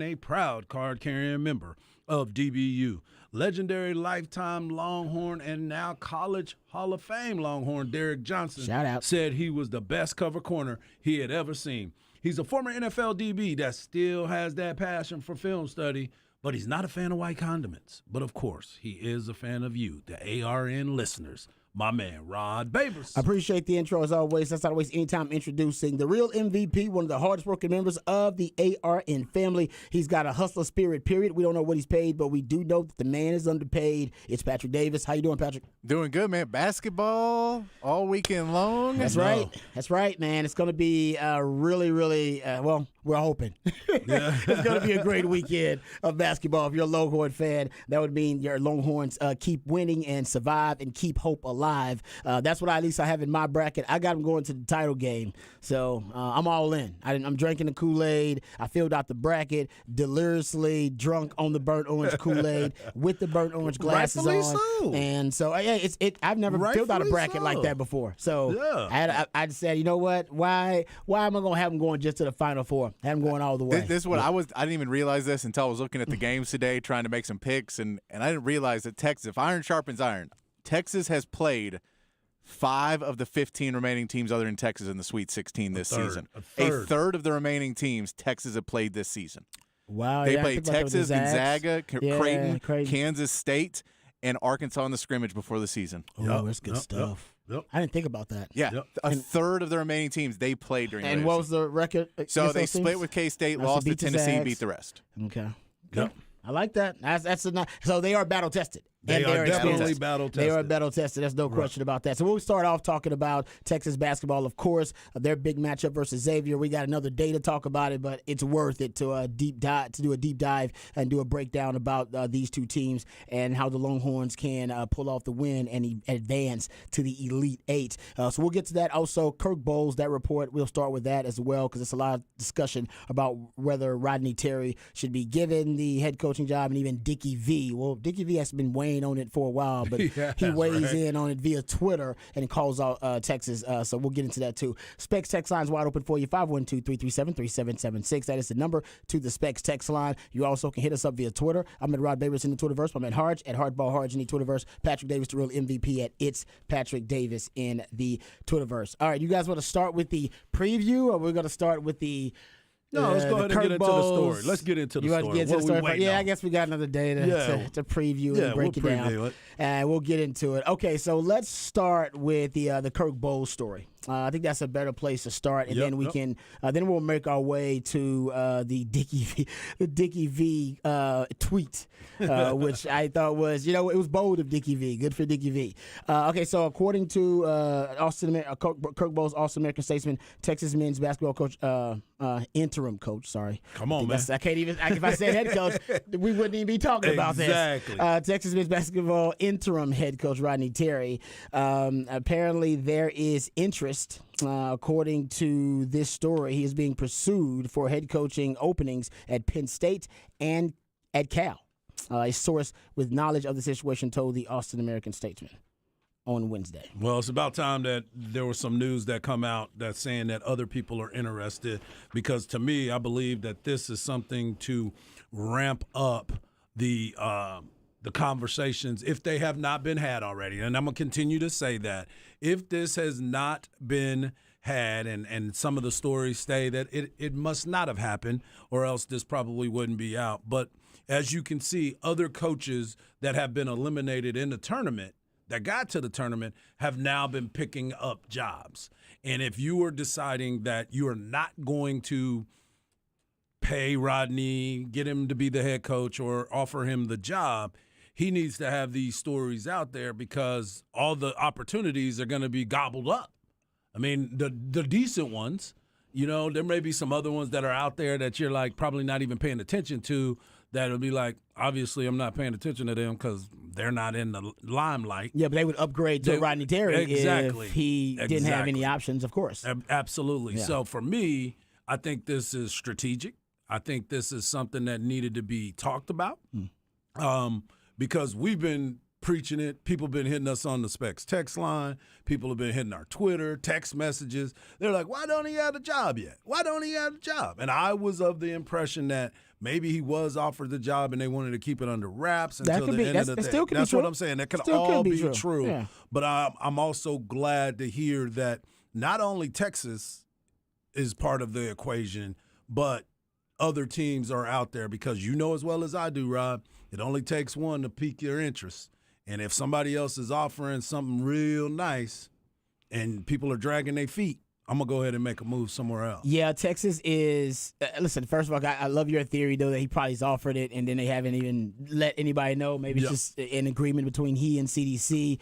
a proud card-carrying member of DBU. Legendary lifetime Longhorn and now college Hall of Fame Longhorn Derek Johnson Shout out. said he was the best cover corner he had ever seen. He's a former NFL DB that still has that passion for film study, but he's not a fan of white condiments. But of course, he is a fan of you, the ARN listeners. My man, Rod Babers. I appreciate the intro as always. That's always anytime introducing the real MVP, one of the hardest working members of the ARN family. He's got a hustler spirit, period. We don't know what he's paid, but we do know that the man is underpaid. It's Patrick Davis. How you doing, Patrick? Doing good, man. Basketball all weekend long. That's right. That's right, man. It's going to be really, well, we're hoping. It's going to be a great weekend of basketball. If you're a Longhorn fan, that would mean your Longhorns keep winning and survive and keep hope alive. That's what at least I have in my bracket. I got them going to the title game, so I'm all in. I'm drinking the Kool-Aid. I filled out the bracket, deliriously drunk on the burnt orange Kool-Aid with the burnt orange glasses Rightfully on. so. And so, I've never filled out a Rightfully bracket so. like that before. So Yeah. I said, you know what? Why am I going to have them going just to the Final Four? Have them going all the way. This is what I didn't even realize this until I was looking at the games today, trying to make some picks, and I didn't realize that Texas, if iron sharpens iron, Texas has played 5 of the 15 remaining teams other than Texas in the Sweet 16 this season. A third of the remaining teams Texas have played this season. Wow. They I played think about that with Texas, the Zags. Gonzaga, Creighton, Kansas State, and Arkansas in the scrimmage before the season. Oh, that's good stuff. Yep. I didn't think about that. Yeah, Yep. a third of the remaining teams they played during the And regular what was season. the record? So against they those split teams? with K-State, Nice, lost they to beat the Tennessee, Zags. beat the rest. Okay. Yep. I like that. That's a nice. So they are battle tested. They And are they're definitely experienced. battle They are tested. battle tested. There's no question about that. So we'll start off talking about Texas basketball, of course. Their big matchup versus Xavier. We got another day to talk about it, but it's worth it to do a deep dive and do a breakdown about these two teams and how the Longhorns can pull off the win and advance to the Elite Eight. So we'll get to that. Also, Kirk Bowles, that report. We'll start with that as well because it's a lot of discussion about whether Rodney Terry should be given the head coaching job and even Dickie V. Well, Dickie V has been weighing on it for a while, but he weighs in on it via Twitter and calls out Texas. So we'll get into that too. Specs text line's wide open for you, 512-337-3776. That is the number to the Specs text line. You also can hit us up via Twitter. I'm at Rod Babers in the Twitterverse. I'm at Harge at Hardball Harge in the Twitterverse. Patrick Davis, the real MVP at It's Patrick Davis in the Twitterverse. All right, you guys want to start with the preview, or we're going to start with the No, let's go ahead and get into the story. Let's get into the you story. Want to get into What the we story? waiting Yeah, on? I guess we got another day to preview and break we'll it down. preview it. And we'll get into it. Okay, so let's start with the Kirk Bowles story. I think that's a better place to start, and then we can then we'll make our way to the Dickie V tweet, which I thought was it was bold of Dickie V. Good for Dickie V. Okay, so according to Kirk Bowles, All-American statesman, Texas men's basketball coach, interim coach. Sorry, Come on, man. I can't even. If I said head coach, we wouldn't even be talking about this. Exactly. Texas men's basketball interim head coach Rodney Terry. Apparently, there is interest. According to this story, he is being pursued for head coaching openings at Penn State and at Cal. A source with knowledge of the situation told the Austin American Statesman on Wednesday. Well, it's about time that there was some news that come out that's saying that other people are interested, because to me, I believe that this is something to ramp up the conversations if they have not been had already. And I'm going to continue to say that. If this has not been had, and some of the stories say that it must not have happened, or else this probably wouldn't be out. But as you can see, other coaches that have been eliminated in the tournament that got to the tournament have now been picking up jobs. And if you are deciding that you are not going to pay Rodney, get him to be the head coach, or offer him the job, he needs to have these stories out there, because all the opportunities are going to be gobbled up. I mean, the decent ones, there may be some other ones that are out there that you're like probably not even paying attention to, that'll be like, obviously I'm not paying attention to them because they're not in the limelight. Yeah, but they would upgrade to Rodney Terry if he didn't have any options, of course. Absolutely. Yeah. So for me, I think this is strategic. I think this is something that needed to be talked about, because we've been preaching it. People have been hitting us on the Specs text line. People have been hitting our Twitter, text messages. They're like, why don't he have a job yet? Why don't he have a job? And I was of the impression that maybe he was offered the job and they wanted to keep it under wraps until the end of the day. That's what I'm saying. That could all be true. Yeah. But I'm also glad to hear that not only Texas is part of the equation, but other teams are out there, because you know as well as I do, Rob, it only takes one to pique your interest. And if somebody else is offering something real nice and people are dragging their feet, I'm going to go ahead and make a move somewhere else. Yeah, Texas is listen, first of all, I love your theory, though, that he probably's offered it and then they haven't even let anybody know. Maybe it's just an agreement between he and CDC.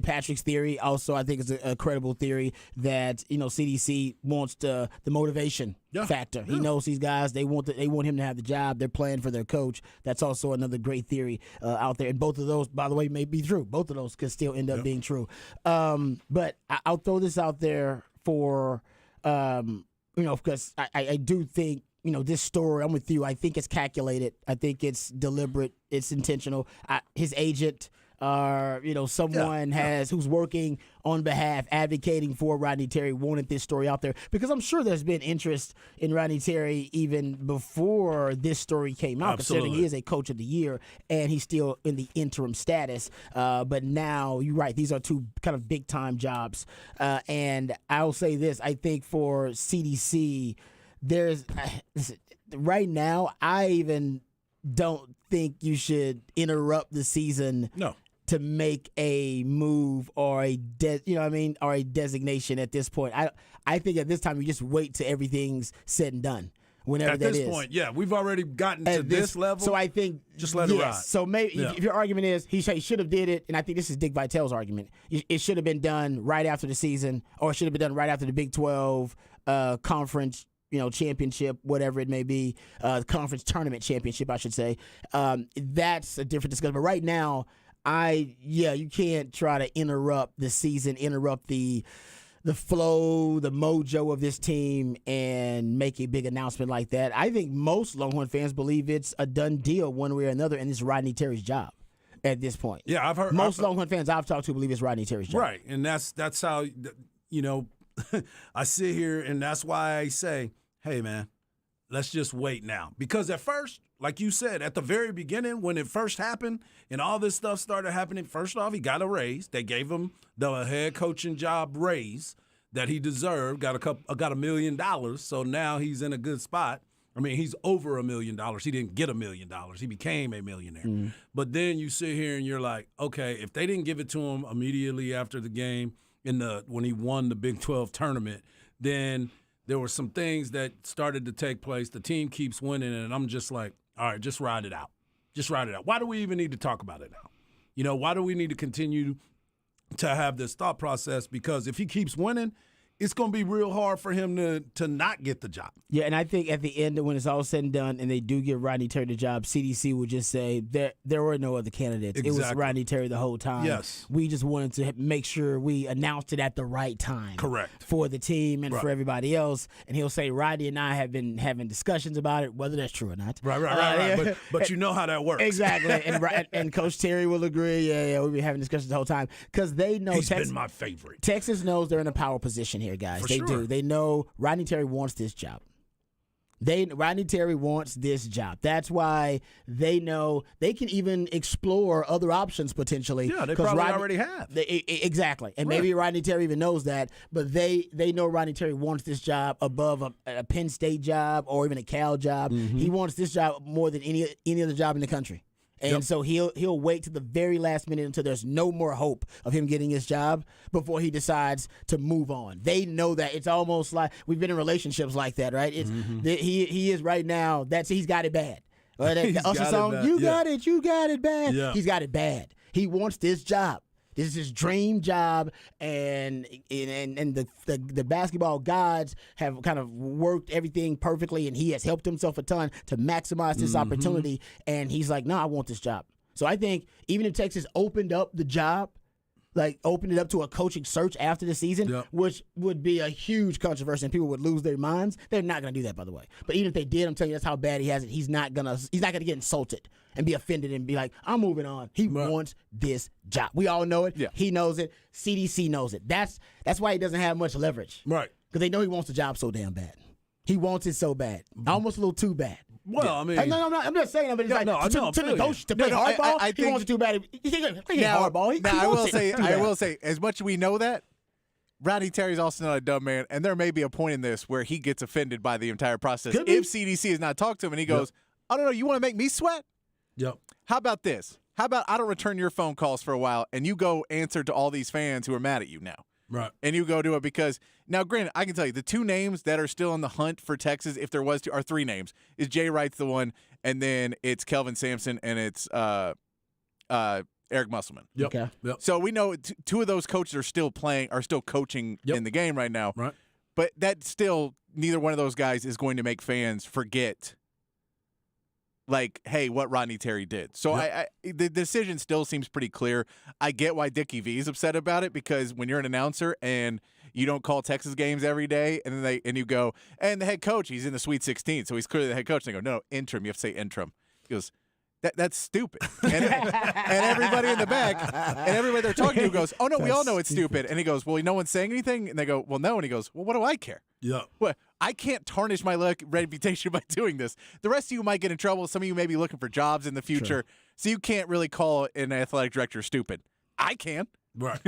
Patrick's theory also, I think, is a credible theory that, CDC wants the motivation factor. He knows these guys, they want him to have the job. They're playing for their coach. That's also another great theory out there. And both of those, by the way, may be true. Both of those could still end up being true. But I'll throw this out there for, because I do think, this story, I'm with you. I think it's calculated. I think it's deliberate. It's intentional. His agent, someone who's working on behalf, advocating for Rodney Terry, wanted this story out there, because I'm sure there's been interest in Rodney Terry even before this story came out, considering he is a coach of the year and he's still in the interim status. But now, you're right, these are two kind of big-time jobs. And I'll say this, I think for CDC, right now, I even don't think you should interrupt the season to make a move or a designation at this point. I think at this time you just wait till everything's said and done. Whenever at that this is. point, we've already gotten to this level. So I think just let it ride. So maybe if your argument is he should have did it, and I think this is Dick Vitale's argument, it should have been done right after the season, or it should have been done right after the Big 12 conference championship, whatever it may be, conference tournament championship, I should say. That's a different discussion. But right now, you can't try to interrupt the season, interrupt the flow, the mojo of this team, and make a big announcement like that. I think most Longhorn fans believe it's a done deal one way or another, and it's Rodney Terry's job at this point. Yeah, I've heard most Longhorn fans I've talked to believe it's Rodney Terry's job. Right, and that's how I sit here, and that's why I say, hey, man, let's just wait now. Because at first, like you said, at the very beginning, when it first happened and all this stuff started happening, first off, he got a raise. They gave him the head coaching job raise that he deserved, got $1 million. So now he's in a good spot. I mean, he's over $1 million. He didn't get $1 million. He became a millionaire. Mm-hmm. But then you sit here and you're like, okay, if they didn't give it to him immediately after the game when he won the Big 12 tournament, then there were some things that started to take place. The team keeps winning, and I'm just like, all right, just ride it out. Just ride it out. Why do we even need to talk about it now? Why do we need to continue to have this thought process? Because if he keeps winning, it's going to be real hard for him to not get the job. Yeah, and I think at the end, when it's all said and done, and they do give Rodney Terry the job, CDC would just say there were no other candidates. Exactly. It was Rodney Terry the whole time. Yes. We just wanted to make sure we announced it at the right time. Correct. For the team and for everybody else. And he'll say, Rodney and I have been having discussions about it, whether that's true or not. Right. But you know how that works. Exactly. And Coach Terry will agree, we've been having discussions the whole time. Because they know He's been my favorite. Texas knows they're in a power position here, guys. They do. They know Rodney Terry wants this job. Rodney Terry wants this job. That's why they know they can even explore other options potentially. Yeah, they probably already have. Exactly. And maybe Rodney Terry even knows that, but they know Rodney Terry wants this job above a Penn State job or even a Cal job. Mm-hmm. He wants this job more than any other job in the country. And so he'll wait to the very last minute until there's no more hope of him getting his job before he decides to move on. They know that. It's almost like we've been in relationships like that, right? It's he is right now. He's got it bad. That Usher song, you got it bad. Yeah. He's got it bad. He wants this job. This is his dream job, and the basketball gods have kind of worked everything perfectly, and he has helped himself a ton to maximize this opportunity. And he's like, no, I want this job. So I think even if Texas opened up the job like open it up to a coaching search after the season, Yep. which would be a huge controversy and people would lose their minds. They're not going to do that, by the way. But even if they did, I'm telling you, that's how bad he has it. He's not gonna get insulted and be offended and be like, I'm moving on. He wants this job. We all know it. Yeah. He knows it. CDC knows it. That's why he doesn't have much leverage. Right. Because they know he wants the job so damn bad. He wants it so bad. Almost a little too bad. Well, I mean, No, I'm not saying that, but it's like no, I know, I to feel you. negotiate, to play No, I hardball, think- he wants it too bad. He can't play hardball. He now I wants will it say, too I bad. will say, as much as we know that, Rodney Terry's also not a dumb man, and there may be a point in this where he gets offended by the entire process. Could be. If CDC has not talked to him and he goes, I don't know, you want to make me sweat? yep. How about this? How about I don't return your phone calls for a while, and you go answer to all these fans who are mad at you now? Right. And you go do it because now, granted, I can tell you the two names that are still in the hunt for Texas, if there was two, are three names. Is Jay Wright's the one, and then it's Kelvin Sampson and it's Eric Musselman. Yep. Okay. Yep. So we know two of those coaches are still coaching Yep. in the game right now. Right. But that still, neither one of those guys is going to make fans forget, like, hey, what Rodney Terry did. So Yep. the decision still seems pretty clear. I get why Dickie V is upset about it, because when you're an announcer and you don't call Texas games every day, and then you go, and the head coach, he's in the Sweet 16, so he's clearly the head coach. And they go, no, interim. You have to say interim. He goes, that's stupid. And everybody in the back, and everybody they're talking to goes, oh, no, we all know it's stupid. And he goes, well, no one's saying anything? And they go, well, no. And he goes, well, what do I care? Yep. Well, I can't tarnish my reputation by doing this. The rest of you might get in trouble. Some of you may be looking for jobs in the future. So you can't really call an athletic director stupid. I can. Right.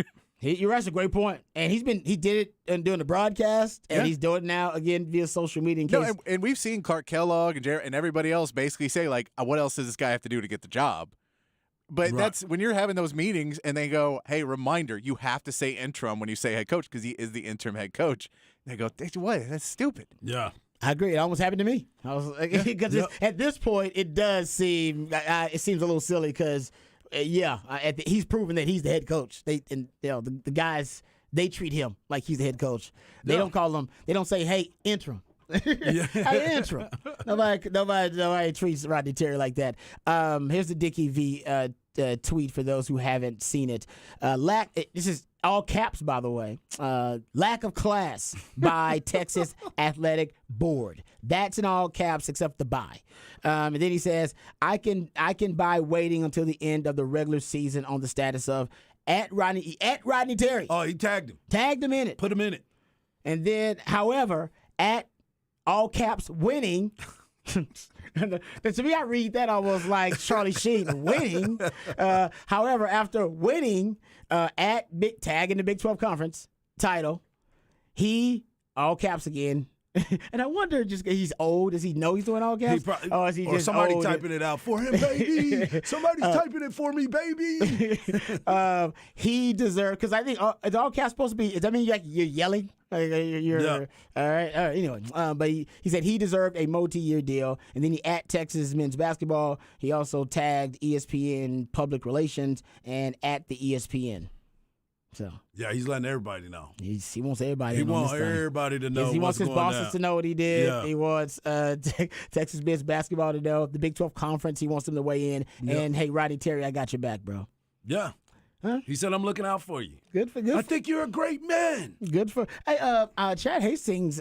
You're right. That's a great point. And he did it during the broadcast, and Yeah. he's doing it now again via social media. In No, case, and we've seen Clark Kellogg and everybody else basically say, like, what else does this guy have to do to get the job? But Right. that's when you're having those meetings and they go, hey, reminder, you have to say interim when you say head coach because he is the interim head coach. And they go, what? That's stupid. Yeah. I agree. It almost happened to me. I was because at this point, it does seem it seems a little silly because he's proven that he's the head coach. The guys, they treat him like he's the head coach. They don't call him. They don't say, "Hey, interim." Hey, interim. Nobody treats Rodney Terry like that. Here's the Dickie V tweet for those who haven't seen it. This is all caps, by the way. Lack of class by Texas Athletic Board. That's in all caps except the buy. And then he says, I can buy waiting until the end of the regular season on the status of at Rodney Terry. Oh, he tagged him. Tagged him in it. Put him in it. And then, however, at all caps winning. And to me, I read that almost like Charlie Sheen winning. However, after winning tag in the Big 12 Conference title, he all caps again. And I wonder, just he's old. Does he know he's doing all caps? Is he or just somebody old? typing it out for him, baby. Somebody's typing it for me, baby. He deserved, because I think is all caps supposed to be? Does that mean you're yelling? Like Yeah. All right. Anyway, but he said he deserved a multi-year deal, and then he at Texas men's basketball. He also tagged ESPN public relations and at the ESPN. So Yeah, he's letting everybody know. he wants everybody. He in on wants this thing. everybody to know. He wants his what's going bosses down. to know what he did. Yeah. He wants Texas men's basketball to know. The Big 12 Conference, he wants them to weigh in. Yep. And hey, Rodney Terry, I got your back, bro. Yeah. Huh? He said, I'm looking out for you. Good for I think you're a great man. Good for Chad Hastings.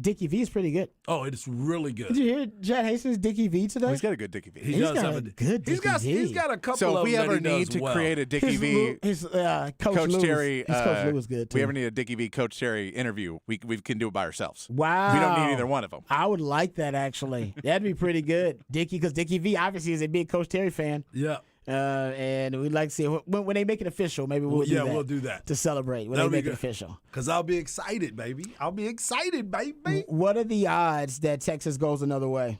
Dickie V is pretty good. Oh, it's really good. Did you hear Chad Hastings Dickie V today? He's got a good Dickie V. He He's does got have a a good he's got Dickie V. he's got a couple So of if we them ever that he need does to well. create a Dickie V, his Coach Coach Lewis, Terry, his Coach Lewis good too. we ever need a Dickie V Coach Terry interview, we can do it by ourselves. Wow, We don't need either one of them. I would like that actually. That'd be pretty good, Dickie, because Dickie V obviously is a big Coach Terry fan. Yeah. And we'd like to see when they make it official. Maybe we'll do that. We'll do that. To celebrate when That'll they be make it good. official. Because I'll be excited, baby. I'll be excited, baby. What are the odds that Texas goes another way?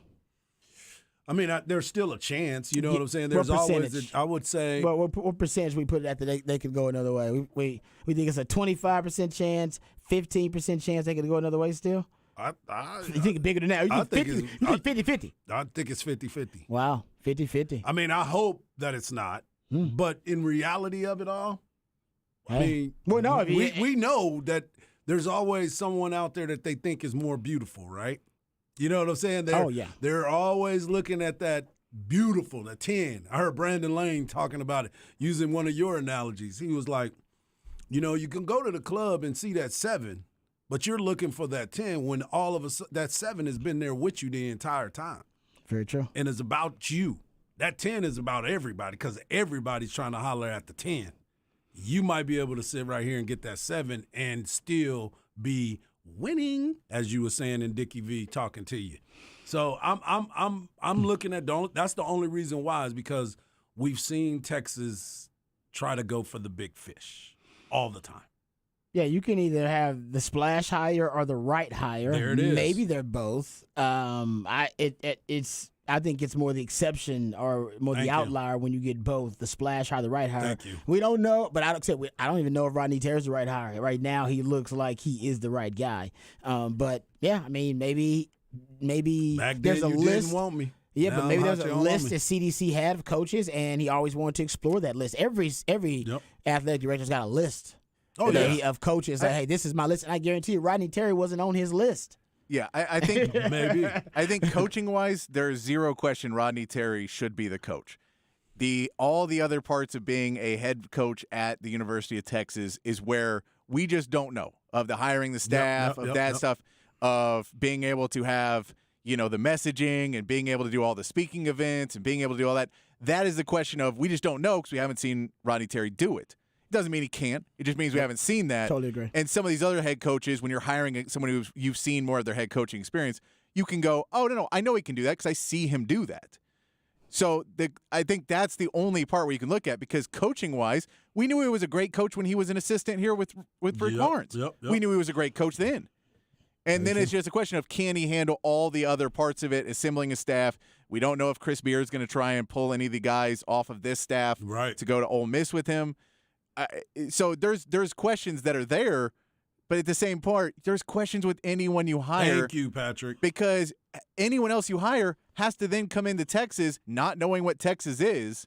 I mean, there's still a chance. You know what I'm saying? What There's always, percentage? I would say, What percentage we put it at that they could go another way? We think it's a 25% chance, 15% chance they could go another way still? I You think it's bigger than that? You I think think 50-50? I think it's 50-50. Wow, 50-50. I mean, I hope that it's not. But in reality of it all, I Hey. mean, Well, no, I mean, we know that there's always someone out there that they think is more beautiful, right? You know what I'm saying? They're always looking at that beautiful, the 10. I heard Brandon Lane talking about it, using one of your analogies. He was like, You know, you can go to the club and see that 7, but you're looking for that 10 when all of a sudden that 7 has been there with you the entire time. Very true. And it's about you. That 10 is about everybody because everybody's trying to holler at the 10. You might be able to sit right here and get that 7 and still be winning, as you were saying in Dickie V talking to you. So I'm looking at that's the only reason why is because we've seen Texas try to go for the big fish all the time. Yeah, you can either have the splash hire or the right hire. There it is. Maybe they're both. I think it's more the exception or more the outlier when you get both the splash hire, the right hire. Thank you. We don't know, but I don't even know if Rodney Terry's the right hire. Right now, he looks like he is the right guy. But yeah, I mean, maybe Back there's then a you list. didn't want me. Yeah, Now but I'm maybe hot, there's you a don't want list me. that CDC had of coaches, and he always wanted to explore that list. Every athletic director's got a list. Oh, yeah. Of coaches. Like, hey, this is my list, and I guarantee you, Rodney Terry wasn't on his list. Yeah, I think Maybe. I think coaching-wise, there's zero question Rodney Terry should be the coach. All the other parts of being a head coach at the University of Texas is where we just don't know of the hiring the staff, stuff, of being able to have, the messaging and being able to do all the speaking events and being able to do all that. That is the question of we just don't know because we haven't seen Rodney Terry do it. It doesn't mean he can't. It just means we haven't seen that. Totally agree. And some of these other head coaches, when you're hiring someone you've seen more of their head coaching experience, you can go, oh, no, I know he can do that because I see him do that. So I think that's the only part where you can look at because coaching-wise, we knew he was a great coach when he was an assistant here with Rick Barnes. We knew he was a great coach then. And then it's just a question of can he handle all the other parts of it, assembling a staff. We don't know if Chris Beard is going to try and pull any of the guys off of this staff to go to Ole Miss with him. So there's questions that are there, but at the same part, there's questions with anyone you hire. Thank you, Patrick. Because anyone else you hire has to then come into Texas not knowing what Texas is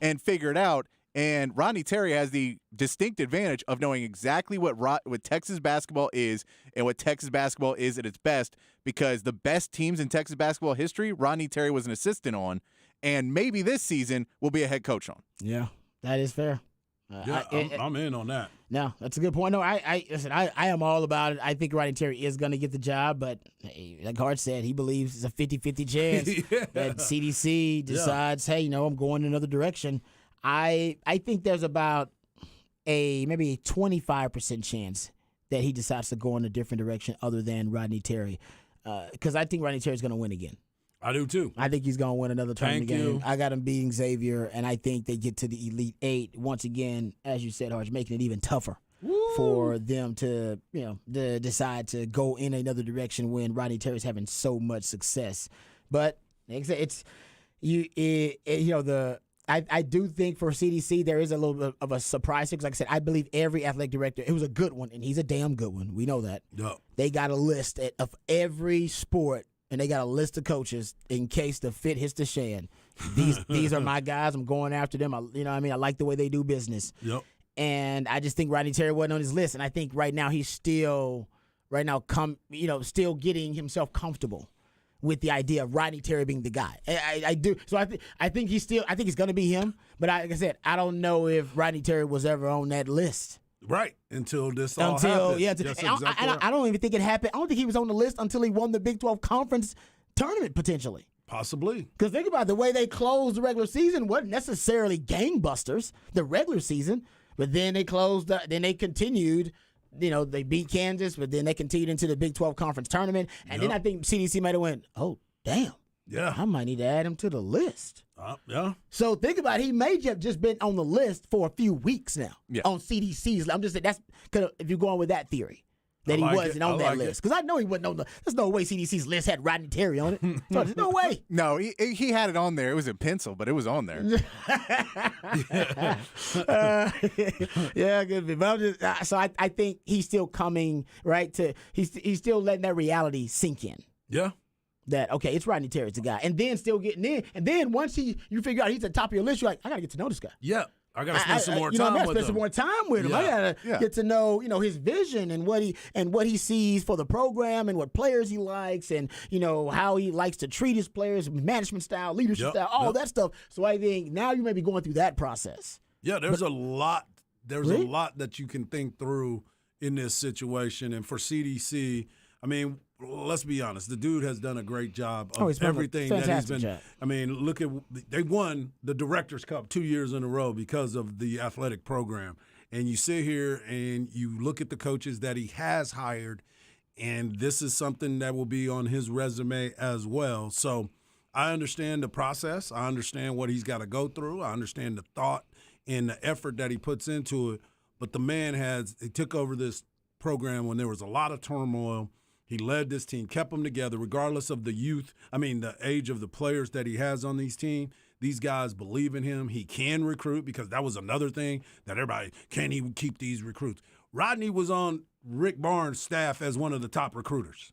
and figure it out. And Rodney Terry has the distinct advantage of knowing exactly what Texas basketball is and what Texas basketball is at its best because the best teams in Texas basketball history, Rodney Terry was an assistant on, and maybe this season will be a head coach on. Yeah, that is fair. I'm in on that. No, that's a good point. No, listen, I am all about it. I think Rodney Terry is going to get the job, but like Hart said, he believes it's a 50-50 chance that CDC decides, hey, I'm going in another direction. I think there's about maybe a 25% chance that he decides to go in a different direction other than Rodney Terry, because I think Rodney Terry's going to win again. I do too. I think he's going to win another tournament Thank game. you. I got him beating Xavier, and I think they get to the Elite Eight once again, as you said, Harsh, making it even tougher for them to, to decide to go in another direction when Rodney Terry's having so much success. But like I said, I do think for CDC there is a little bit of a surprise because, like I said, I believe every athletic director, it was a good one, and he's a damn good one. We know that. Yep. They got a list of every sport. And they got a list of coaches in case the fit hits the shan. These are my guys. I'm going after them. I like the way they do business. Yep. And I just think Rodney Terry wasn't on his list. And I think right now he's still getting himself comfortable with the idea of Rodney Terry being the guy. I do. So I think he's going to be him. But like I said, I don't know if Rodney Terry was ever on that list. Right, until this all happened. I don't even think it happened. I don't think he was on the list until he won the Big 12 Conference tournament, potentially. Possibly. Because think about it, the way they closed the regular season wasn't necessarily gangbusters, the regular season, but then they then they continued, they beat Kansas, but then they continued into the Big 12 Conference tournament, and then I think CDC might have went, oh, damn. Yeah. I might need to add him to the list. Yeah. So think about it. He may have just been on the list for a few weeks now on CDC's. I'm just saying that's if you're going with that theory that he wasn't on that list. Because I know he wasn't on there's no way CDC's list had Rodney Terry on it. So there's no way. No, he had it on there. It was in pencil, but it was on there. Yeah, good. But I'm just, so I think he's still coming right to he's still letting that reality sink in. Yeah. That, okay, it's Rodney Terry's the guy. And then still getting in. And then once you figure out he's at the top of your list, you're like, I got to get to know this guy. Yeah. I got to spend some more I time gotta with spend him. some more time with him. I got to get to know, his vision and what he sees for the program and what players he likes and, how he likes to treat his players, management style, leadership style, all that stuff. So I think now you may be going through that process. Yeah, there's a lot there's Really? a lot that you can think through in this situation. And for CDC, I mean, let's be honest. The dude has done a great job of he's done a everything that he's fantastic been. job. I mean, look at they won the Directors Cup 2 years in a row because of the athletic program. And you sit here and you look at the coaches that he has hired, and this is something that will be on his resume as well. So I understand the process. I understand what he's got to go through. I understand the thought and the effort that he puts into it. But the man he took over this program when there was a lot of turmoil. He led this team, kept them together, regardless of the age of the players that he has on these teams. These guys believe in him. He can recruit, because that was another thing that everybody, can he keep these recruits? Rodney was on Rick Barnes' staff as one of the top recruiters,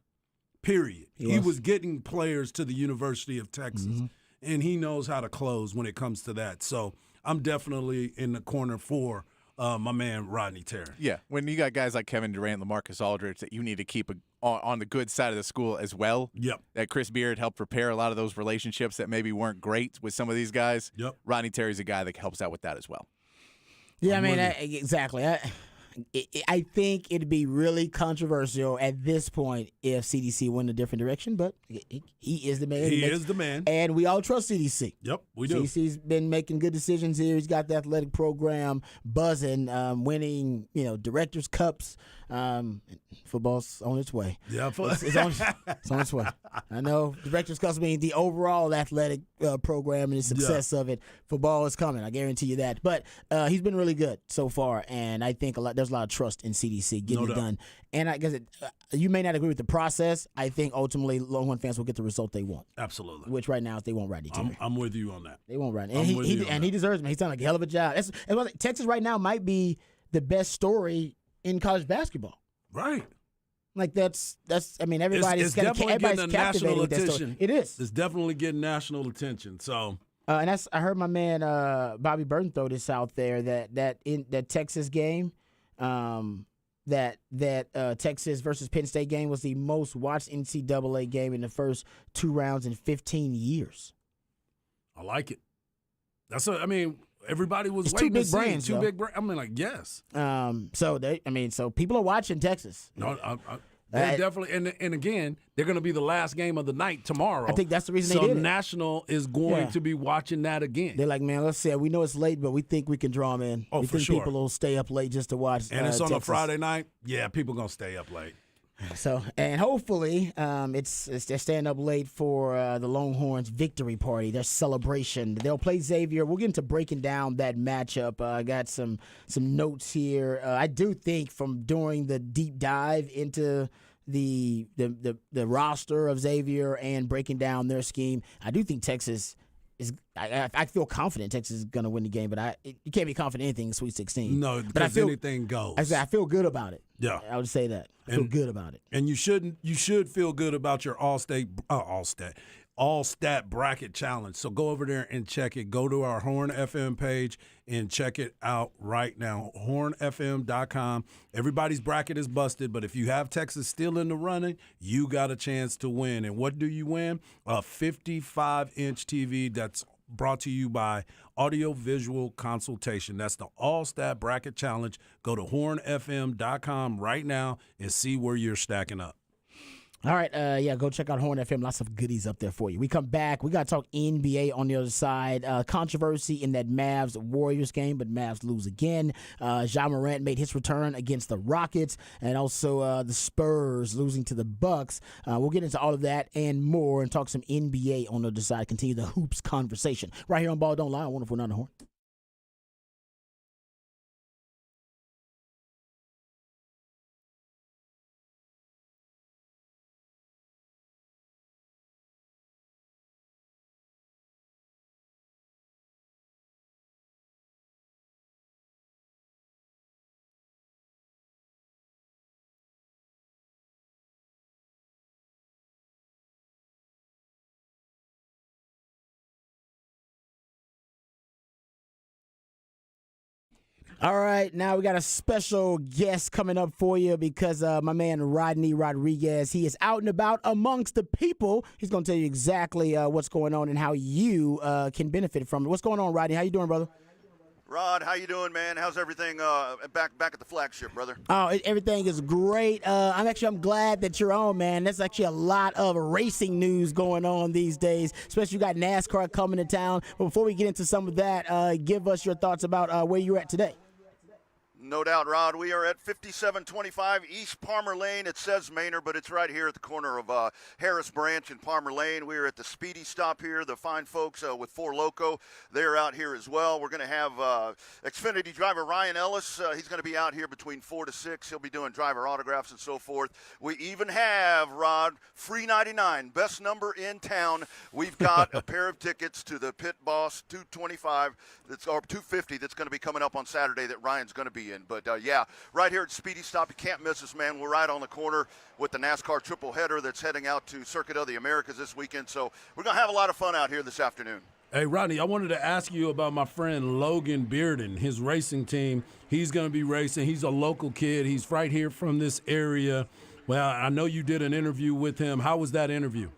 period. He was getting players to the University of Texas, and he knows how to close when it comes to that. So I'm definitely in the corner for my man Rodney Terry. Yeah, when you got guys like Kevin Durant, LaMarcus Aldridge that you need to keep on the good side of the school as well. Yep. That Chris Beard helped repair a lot of those relationships that maybe weren't great with some of these guys. Yep. Rodney Terry's a guy that helps out with that as well. Yeah, I'm I mean, with exactly. I think it'd be really controversial at this point if CDC went a different direction, but he is the man. He is the man. And we all trust CDC. Yep, we do. CDC's been making good decisions here. He's got the athletic program buzzing, winning, Directors Cups. Football's on its way. Yeah, It's on its way. I know Directors Cups mean the overall athletic program and the success of it. Football is coming. I guarantee you that. But he's been really good so far, and I think there's a lot of trust in CDC getting it done. And I guess you may not agree with the process. I think ultimately Longhorn fans will get the result they want. Absolutely. Which right now is they want Rodney Terry. I'm with you on that. They want Rodney. I'm And with you on he that. deserves it. He's done a hell of a job. Texas right now might be the best story in college basketball. Right. Like that's. I mean, everybody's it's definitely everybody's getting a captivated national with that story. attention. It is. It's definitely getting national attention. So And I heard my man Bobby Burton throw this out there that in that Texas game, that Texas versus Penn State game was the most watched NCAA game in the first 2 rounds in 15 years. I like it. Everybody was It's waiting two big to see it. brands, Two though. big brands. I mean, like, yes. So people are watching Texas. No, they're definitely, and again, they're going to be the last game of the night tomorrow. I think that's the reason they so did it. National is going to be watching that again. They're like, man, let's see. We know it's late, but we think we can draw them in. Oh, we for think sure. people will stay up late just to watch. And it's on a Texas. Friday night. Yeah, people going to stay up late. So, and hopefully, they're staying up late for the Longhorns' victory party, their celebration. They'll play Xavier. We'll get into breaking down that matchup. I got some notes here. I do think from during the deep dive into the roster of Xavier and breaking down their scheme, I do think Texas is. I feel confident Texas is going to win the game, but you can't be confident in anything in Sweet 16. No, but because anything goes. I feel good about it. Yeah. I would say that. I feel good about it. And you should feel good about your all stat bracket challenge. So go over there and check it. Go to our Horn FM page and check it out right now. HornFM.com. Everybody's bracket is busted, but if you have Texas still in the running, you got a chance to win. And what do you win? A 55-inch TV that's brought to you by Audio Visual Consultation. That's the All Stat Bracket Challenge. Go to hornfm.com right now and see where you're stacking up. All right, go check out Horn FM. Lots of goodies up there for you. We come back. We got to talk NBA on the other side. Controversy in that Mavs-Warriors game, but Mavs lose again. Ja Morant made his return against the Rockets, and also the Spurs losing to the Bucks. We'll get into all of that and more and talk some NBA on the other side. Continue the hoops conversation right here on Ball Don't Lie. I wonder if we're not the Horn. All right, now we got a special guest coming up for you because my man Rodney Rodriguez, he is out and about amongst the people. He's going to tell you exactly what's going on and how you can benefit from it. What's going on, Rodney? How you doing, brother? Rod, how you doing, man? How's everything back at the flagship, brother? Oh, everything is great. I'm glad that you're on, man. There's actually a lot of racing news going on these days, especially you got NASCAR coming to town. But before we get into some of that, give us your thoughts about where you're at today. No doubt, Rod. We are at 5725 East Palmer Lane. It says Manor, but it's right here at the corner of Harris Branch and Palmer Lane. We are at the Speedy Stop here. The fine folks with Four Loco, they're out here as well. We're going to have Xfinity driver Ryan Ellis. He's going to be out here between 4 to 6. He'll be doing driver autographs and so forth. We even have, Rod, free 99, best number in town. We've got a pair of tickets to the Pit Boss 225 or 250 that's going to be coming up on Saturday that Ryan's going to be in. But, yeah, right here at Speedy Stop, you can't miss us, man. We're right on the corner with the NASCAR triple header that's heading out to Circuit of the Americas this weekend. So we're going to have a lot of fun out here this afternoon. Hey, Rodney, I wanted to ask you about my friend Logan Bearden, his racing team. He's going to be racing. He's a local kid. He's right here from this area. Well, I know you did an interview with him. How was that interview?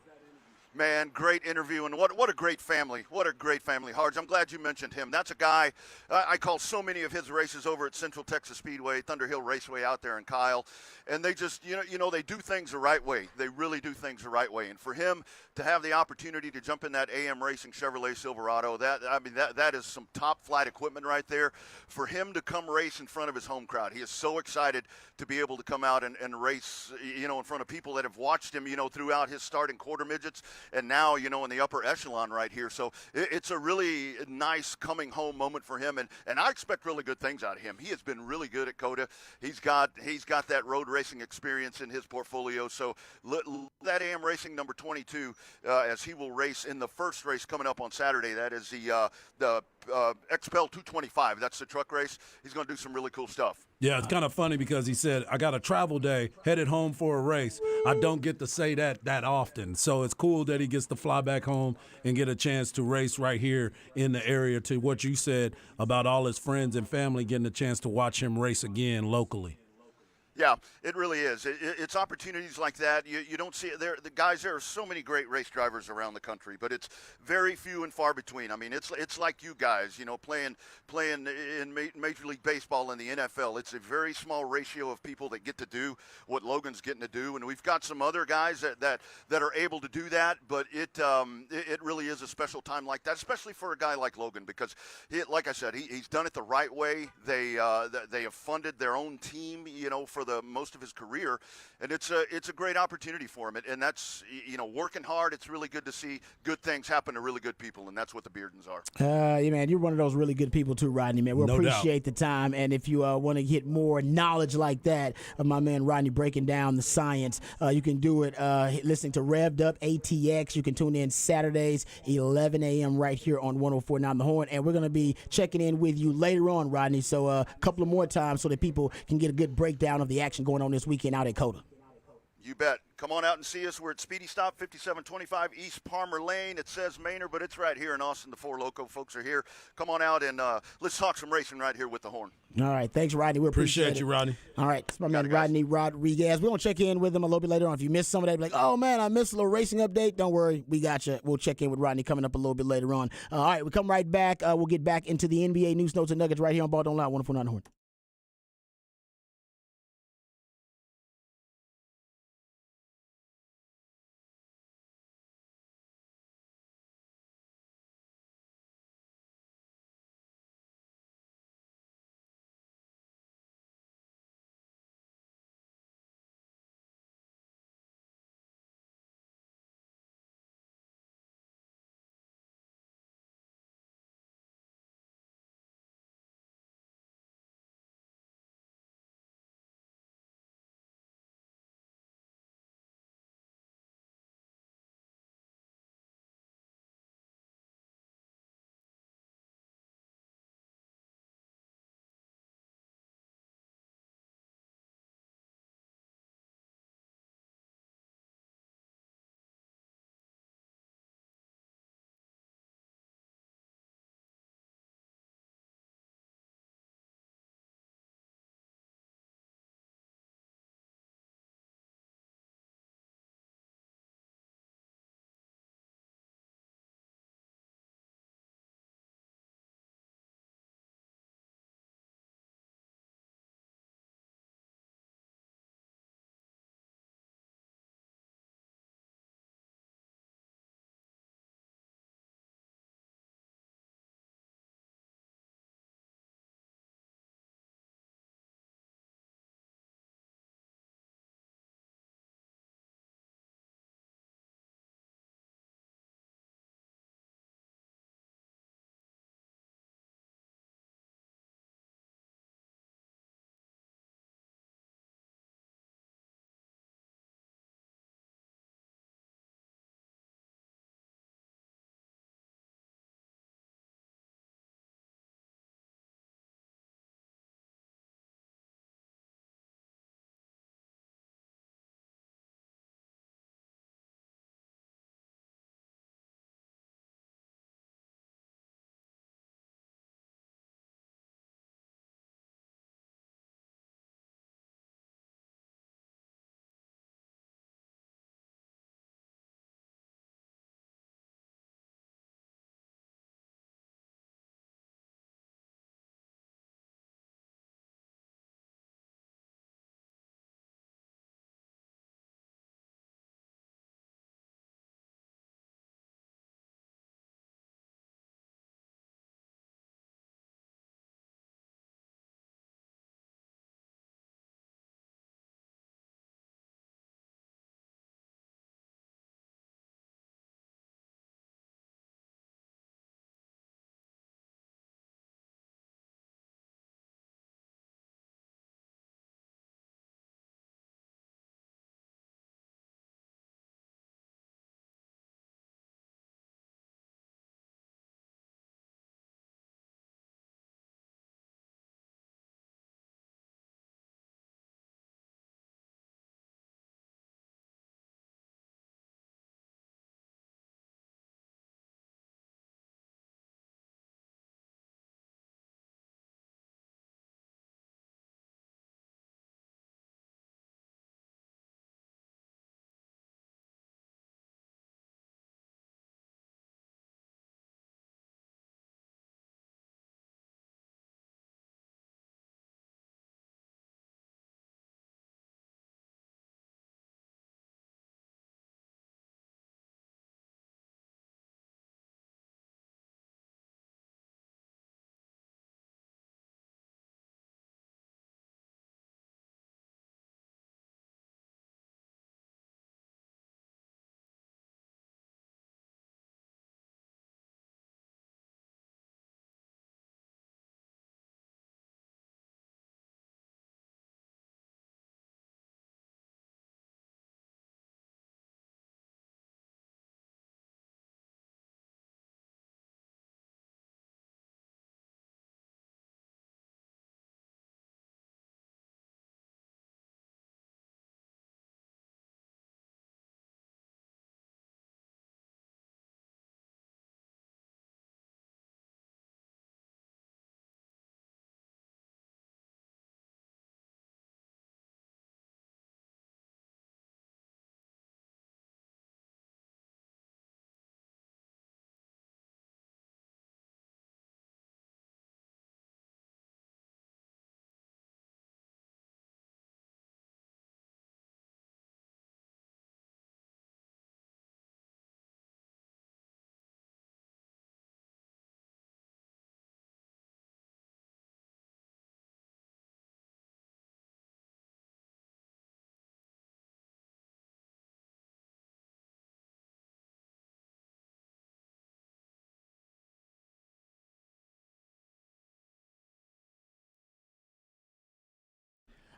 Man, great interview, and what a great family. What a great family. Harge, I'm glad you mentioned him. That's a guy, I call so many of his races over at Central Texas Speedway, Thunder Hill Raceway out there in Kyle, and they just, they do things the right way. They really do things the right way, and for him to have the opportunity to jump in that AM Racing Chevrolet Silverado, that is some top flight equipment right there. For him to come race in front of his home crowd, he is so excited to be able to come out and race, in front of people that have watched him, throughout his start in quarter midgets, and now, in the upper echelon right here. So it's a really nice coming home moment for him, and I expect really good things out of him. He has been really good at COTA. He's got that road racing experience in his portfolio. So that AM Racing number 22, as he will race in the first race coming up on Saturday. That is the XPEL 225. That's the truck race. He's going to do some really cool stuff. Yeah, it's kind of funny because he said, I got a travel day, headed home for a race. I don't get to say that often. So it's cool that he gets to fly back home and get a chance to race right here in the area, to what you said about all his friends and family getting a chance to watch him race again locally. Yeah, it really is. It's opportunities like that. You don't see it there. There are so many great race drivers around the country, but it's very few and far between. I mean, it's like you guys, playing in Major League Baseball and the NFL. It's a very small ratio of people that get to do what Logan's getting to do, and we've got some other guys that are able to do that. But it really is a special time like that, especially for a guy like Logan, because like I said, he's done it the right way. They have funded their own team, for the most of his career, and it's a great opportunity for him, and that's working hard. It's really good to see good things happen to really good people, and that's what the Beardens are. Yeah, man, you're one of those really good people too, Rodney, man. We appreciate the time, and if you want to get more knowledge like that of my man Rodney breaking down the science, you can do it listening to Revved Up ATX. You can tune in Saturdays 11 a.m. right here on 104.9 The Horn, and we're going to be checking in with you later on, Rodney, so a couple of more times so that people can get a good breakdown of the action going on this weekend out at COTA. You bet. Come on out and see us. We're at Speedy Stop, 5725 East Palmer Lane. It says Manor, but it's right here in Austin. The Four Loco folks are here. Come on out and let's talk some racing right here with the Horn. All right. Thanks, Rodney. We appreciate you, Rodney. All right. It's my man, Rodney Rodriguez. We're going to check in with him a little bit later on. If you missed some of that, be like, oh, man, I missed a little racing update. Don't worry. We got you. We'll check in with Rodney coming up a little bit later on. All right. We come right back. We'll get back into the NBA news, notes, and nuggets right here on Ball Don't Lie, 104.9 The Horn.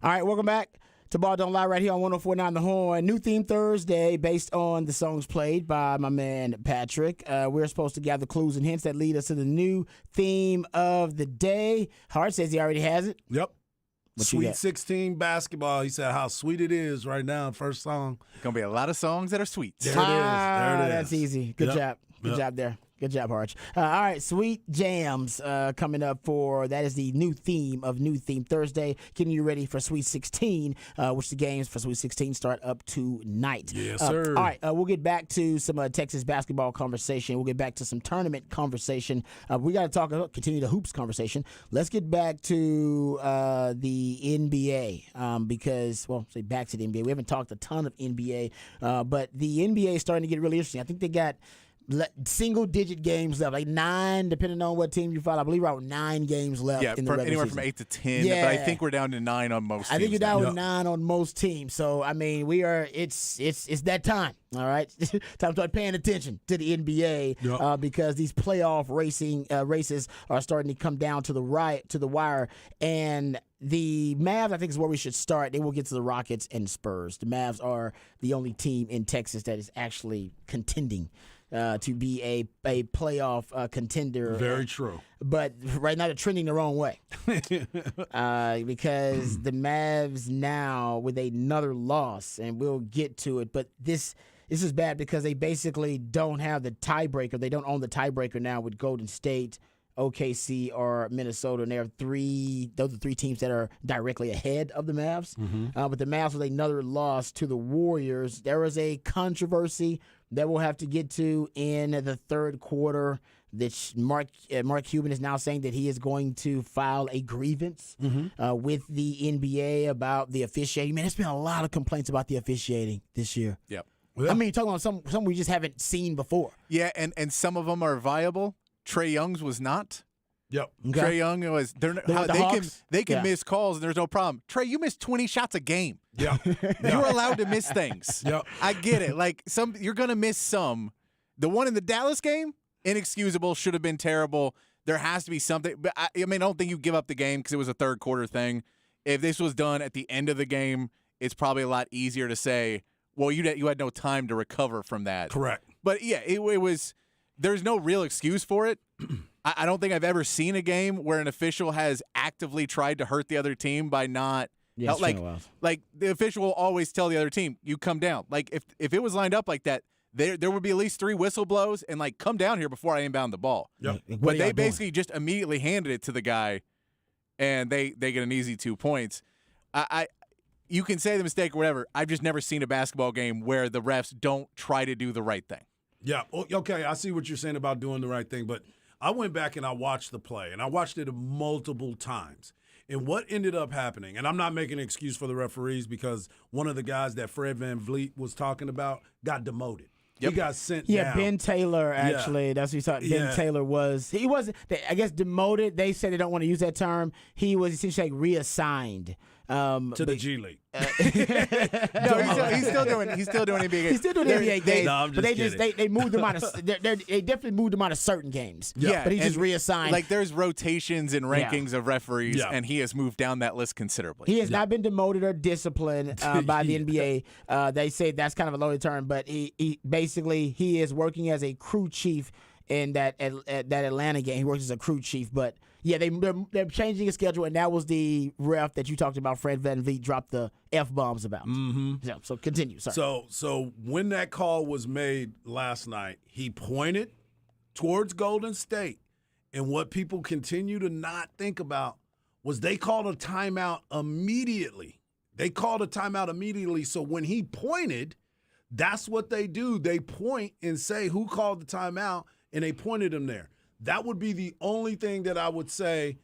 All right, welcome back to Ball Don't Lie right here on 104.9 The Horn. New theme Thursday based on the songs played by my man Patrick. We're supposed to gather clues and hints that lead us to the new theme of the day. Hart says he already has it. Yep. What you Sweet got? 16 basketball. He said how sweet it is right now. First song. Gonna be a lot of songs that are sweet. There it is. There it is. That's easy. Good Yep. job. Good Yep. job there. Good job, Harch. All right, Sweet Jams coming up that is the new theme of New Theme Thursday. Getting you ready for Sweet 16, which the games for Sweet 16 start up tonight. Yes, sir. All right, we'll get back to some Texas basketball conversation. We'll get back to some tournament conversation. We got to continue the hoops conversation. Let's get back to the NBA because, say back to the NBA. We haven't talked a ton of NBA, but the NBA is starting to get really interesting. I think they got single-digit games left, like 9, depending on what team you follow. I believe around 9 games left Yeah, in the regular anywhere season. from 8 to 10. Yeah. But I think we're down to 9 on most I think teams you're down now. with 9 on most teams. So I mean, we are. It's that time. All right, time to start paying attention to the NBA because these playoff races are starting to come down to the wire. And the Mavs, I think, is where we should start. Then we'll get to the Rockets and Spurs. The Mavs are the only team in Texas that is actually contending to be a playoff contender. Very true. But right now they're trending the wrong way because the Mavs now with another loss, and we'll get to it. But this is bad because they basically don't have the tiebreaker. They don't own the tiebreaker now with Golden State, OKC, or Minnesota. And those are 3 teams that are directly ahead of the Mavs. But the Mavs with another loss to the Warriors. There was a controversy that we'll have to get to in the third quarter. That Mark Cuban is now saying that he is going to file a grievance with the NBA about the officiating. Man, there's been a lot of complaints about the officiating this year. Yep. I mean, talking about some we just haven't seen before. Yeah, and some of them are viable. Trae Young's was not. Yep. Okay. Trae Young was. The Hawks? They can Yeah. miss calls and there's no problem. Trae, you missed 20 shots a game. Yeah. You're allowed to miss things. Yep. I get it. Like you're gonna miss some. The one in the Dallas game, inexcusable. Should have been terrible. There has to be something. But I don't think you give up the game because it was a third quarter thing. If this was done at the end of the game, it's probably a lot easier to say, well, you had no time to recover from that. Correct. But yeah, it was. There's no real excuse for it. I don't think I've ever seen a game where an official has actively tried to hurt the other team by not. Yeah, it's been a while. Like the official will always tell the other team, "You come down." Like if it was lined up like that, there would be at least 3 whistle blows and like come down here before I inbound the ball. Yep. What But are they y'all doing? basically just immediately handed it to the guy, and they get an easy 2 points. You can say the mistake or whatever. I've just never seen a basketball game where the refs don't try to do the right thing. Yeah. Okay. I see what you're saying about doing the right thing, but I went back and I watched the play, and I watched it multiple times. And what ended up happening, and I'm not making an excuse for the referees because one of the guys that Fred VanVleet was talking about got demoted. He got sent down. Ben Taylor, actually. That's what you thought. Yeah. Ben Taylor he wasn't, I guess, demoted. They said they don't want to use that term. He was essentially like reassigned. to the G League. No, he's still doing NBA games. He's still doing NBA games, No, I'm but they just they moved him out of they definitely moved him out of certain games. Yeah, but he just and, reassigned. Like there's rotations and rankings of referees, Yeah. and he has moved down that list considerably. He has not been demoted or disciplined by the NBA. They say that's kind of a loaded term, but he basically he is working as a crew chief in that Atlanta game. He works as a crew chief, but yeah, they're changing his schedule, and that was the ref that you talked about. Fred VanVleet dropped the F-bombs about. Mm-hmm. Yeah, so continue. Sorry. So when that call was made last night, he pointed towards Golden State, and what people continue to not think about was they called a timeout immediately. So when he pointed, that's what they do. They point and say who called the timeout, and they pointed him there. That would be the only thing that I would say,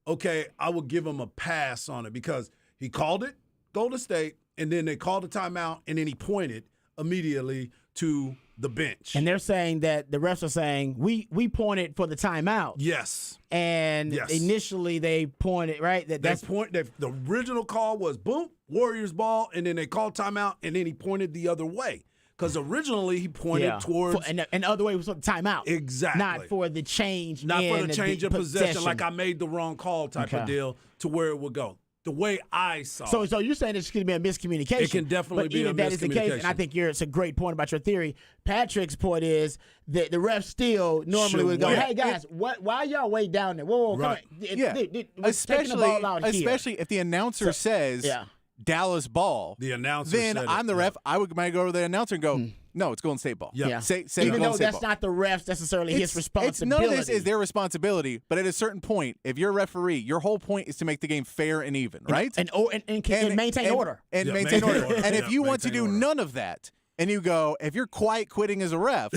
okay, I would give him a pass on it because he called it, Golden State, and then they called a timeout, and then he pointed immediately to the bench. And they're saying that the refs are saying we pointed for the timeout. Yes. And Yes. initially they pointed, right? The original call was boom, Warriors ball, and then they called timeout, and then he pointed the other way. Because originally he pointed towards and the other way was for the timeout. Exactly. Not for the change. not in for the change of possession, like I made the wrong call type of deal to where it would go. the way I saw So it. you're saying it's going to be a miscommunication. It can definitely but be even a if that is the case, and I miscommunication. think it's a great point about your theory. Patrick's point is that the ref still normally Should would go, wait. "Hey guys, why are y'all way down there? Whoa, Right. come on. Yeah. We're taking the ball out here." Especially if the announcer says yeah. Dallas ball, The announcer then said it. I'm the ref. I might go to the announcer and go, Hmm. no, it's Golden State ball. Yeah. Yeah. Say Even Golden though State that's ball. not the ref's necessarily his responsibility. None of this is their responsibility, but at a certain point, if you're a referee, your whole point is to make the game fair and even, right? And maintain order. And Yeah, maintain maintain order. order. And if Yeah, you want to maintain do order. none of that, and you go, if you're quiet quitting as a ref,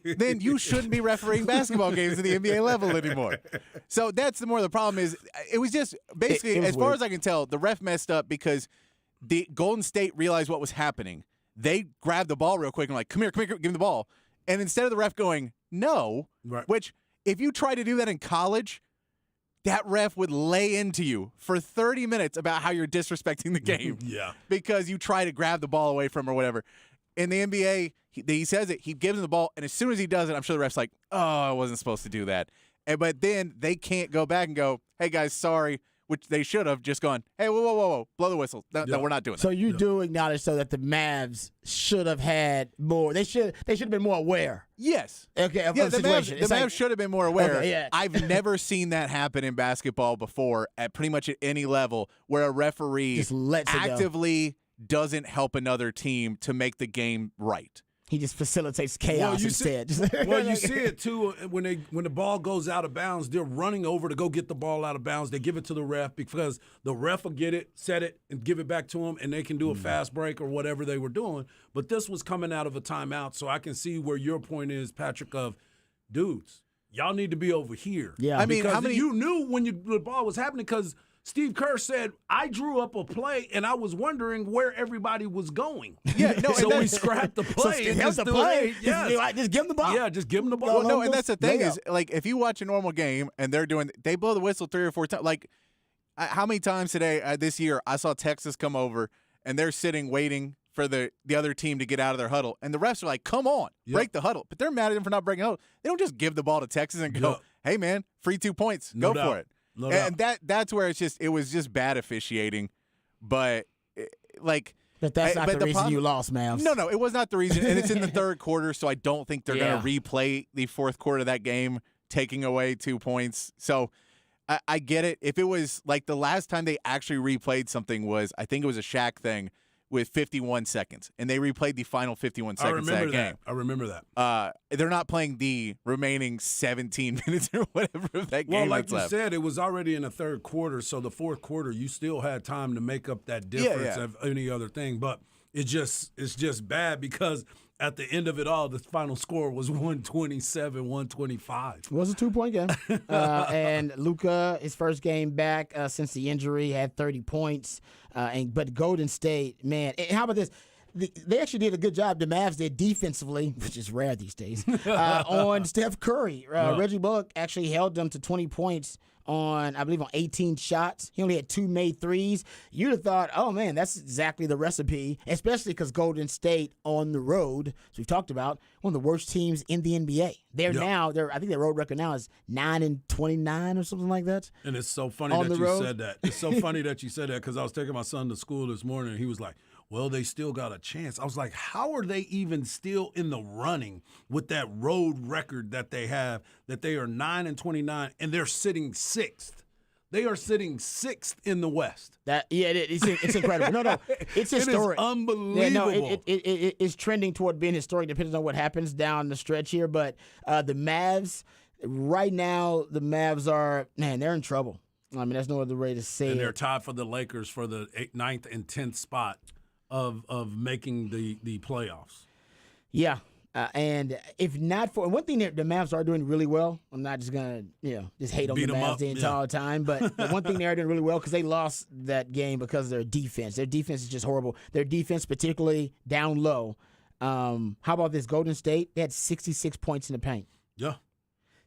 then you shouldn't be refereeing basketball games at the NBA level anymore. So that's the more the problem is. It was just basically, It was as far weird. as I can tell, the ref messed up because the Golden State realized what was happening. They grabbed the ball real quick and like, come here, give me the ball. And instead of the ref going, no, Right. which if you try to do that in college, that ref would lay into you for 30 minutes about how you're disrespecting the game Yeah. because you try to grab the ball away from him or whatever. In the NBA, he says it, he gives him the ball, and as soon as he does it, I'm sure the ref's like, oh, I wasn't supposed to do that. But then they can't go back and go, hey, guys, sorry, which they should have just gone, hey, whoa, blow the whistle. No, Yeah. we're not doing that. So you do acknowledge so that the Mavs should have had more. They should have been more aware. Yes. Okay, of Yeah, the the situation. Mavs It's like- should have been more aware. Okay, yeah. I've never seen that happen in basketball before at pretty much at any level where a referee Just lets it go. actively doesn't help another team to make the game right. He just facilitates chaos you instead. Well, you see it too when the ball goes out of bounds. They're running over to go get the ball out of bounds. They give it to the ref because the ref will get it, set it, and give it back to them, and they can do a fast break or whatever they were doing. But this was coming out of a timeout, so I can see where your point is, Patrick. Of dudes, y'all need to be over here. Yeah. I mean, because how many- you knew when the ball was happening because Steve Kerr said, I drew up a play, and I was wondering where everybody was going. Yeah, no, so and we that- scrapped the So play. and help just the threw play. it in. Yes. Just give him the ball. Yeah, just give them the ball. Well, no, Well, and that's the thing layup. is, like, if you watch a normal game and they blow the whistle 3 or 4 times. Like, how many times today, this year, I saw Texas come over and they're sitting waiting for the other team to get out of their huddle, and the refs are like, "Come on, break the huddle." But they're mad at them for not breaking the huddle. They don't just give the ball to Texas and go, Yeah. "Hey, man, free 2 points, No go doubt. for it." No And that's where it was just bad officiating, but like. But that's not but the reason problem- you lost, man. No, it was not the reason, and it's in the third quarter, so I don't think they're Yeah. going to replay the fourth quarter of that game, taking away 2 points. So I get it. If it was like the last time they actually replayed something was, I think it was a Shaq thing with 51 seconds, and they replayed the final 51 I seconds of remember that that. game. I remember that. They're not playing the remaining 17 minutes or whatever of that Well, game like that's you left. said, it was already in the third quarter, so the fourth quarter you still had time to make up that difference yeah. of any other thing. But it's just bad because at the end of it all, the final score was 127-125. It was a 2-point game. And Luka, his first game back since the injury, had 30 points. But Golden State, man, and how about this? They actually did a good job. The Mavs did defensively, which is rare these days, on Steph Curry. Reggie Bullock actually held them to 20 points on 18 shots. He only had 2 made threes. You'd have thought, oh, man, that's exactly the recipe, especially because Golden State on the road, as we've talked about, one of the worst teams in the NBA. I think their road record now is 9-29 or something like that. And it's so funny On that the you road? said that. It's so funny that you said that because I was taking my son to school this morning, and he was like, well, they still got a chance. I was like, how are they even still in the running with that road record that they have, that they are 9-29, and they're sitting 6th? They are sitting 6th in the West. It's incredible. No, it's historic. It is unbelievable. Yeah, no, it's trending toward being historic, depending on what happens down the stretch here. But the Mavs, right now, are, man, they're in trouble. I mean, that's no other way to say And they're it. tied for the Lakers for the 9th and 10th spot of making the playoffs. Yeah. And if not for one thing, that the Mavs are doing really well. I'm not just gonna just hate on Beat the 'em Mavs up, the entire time, but the one thing they are doing really well because they lost that game because of their defense. Their defense is just horrible. Their defense, particularly down low. How about this? Golden State, they had 66 points in the paint. Yeah.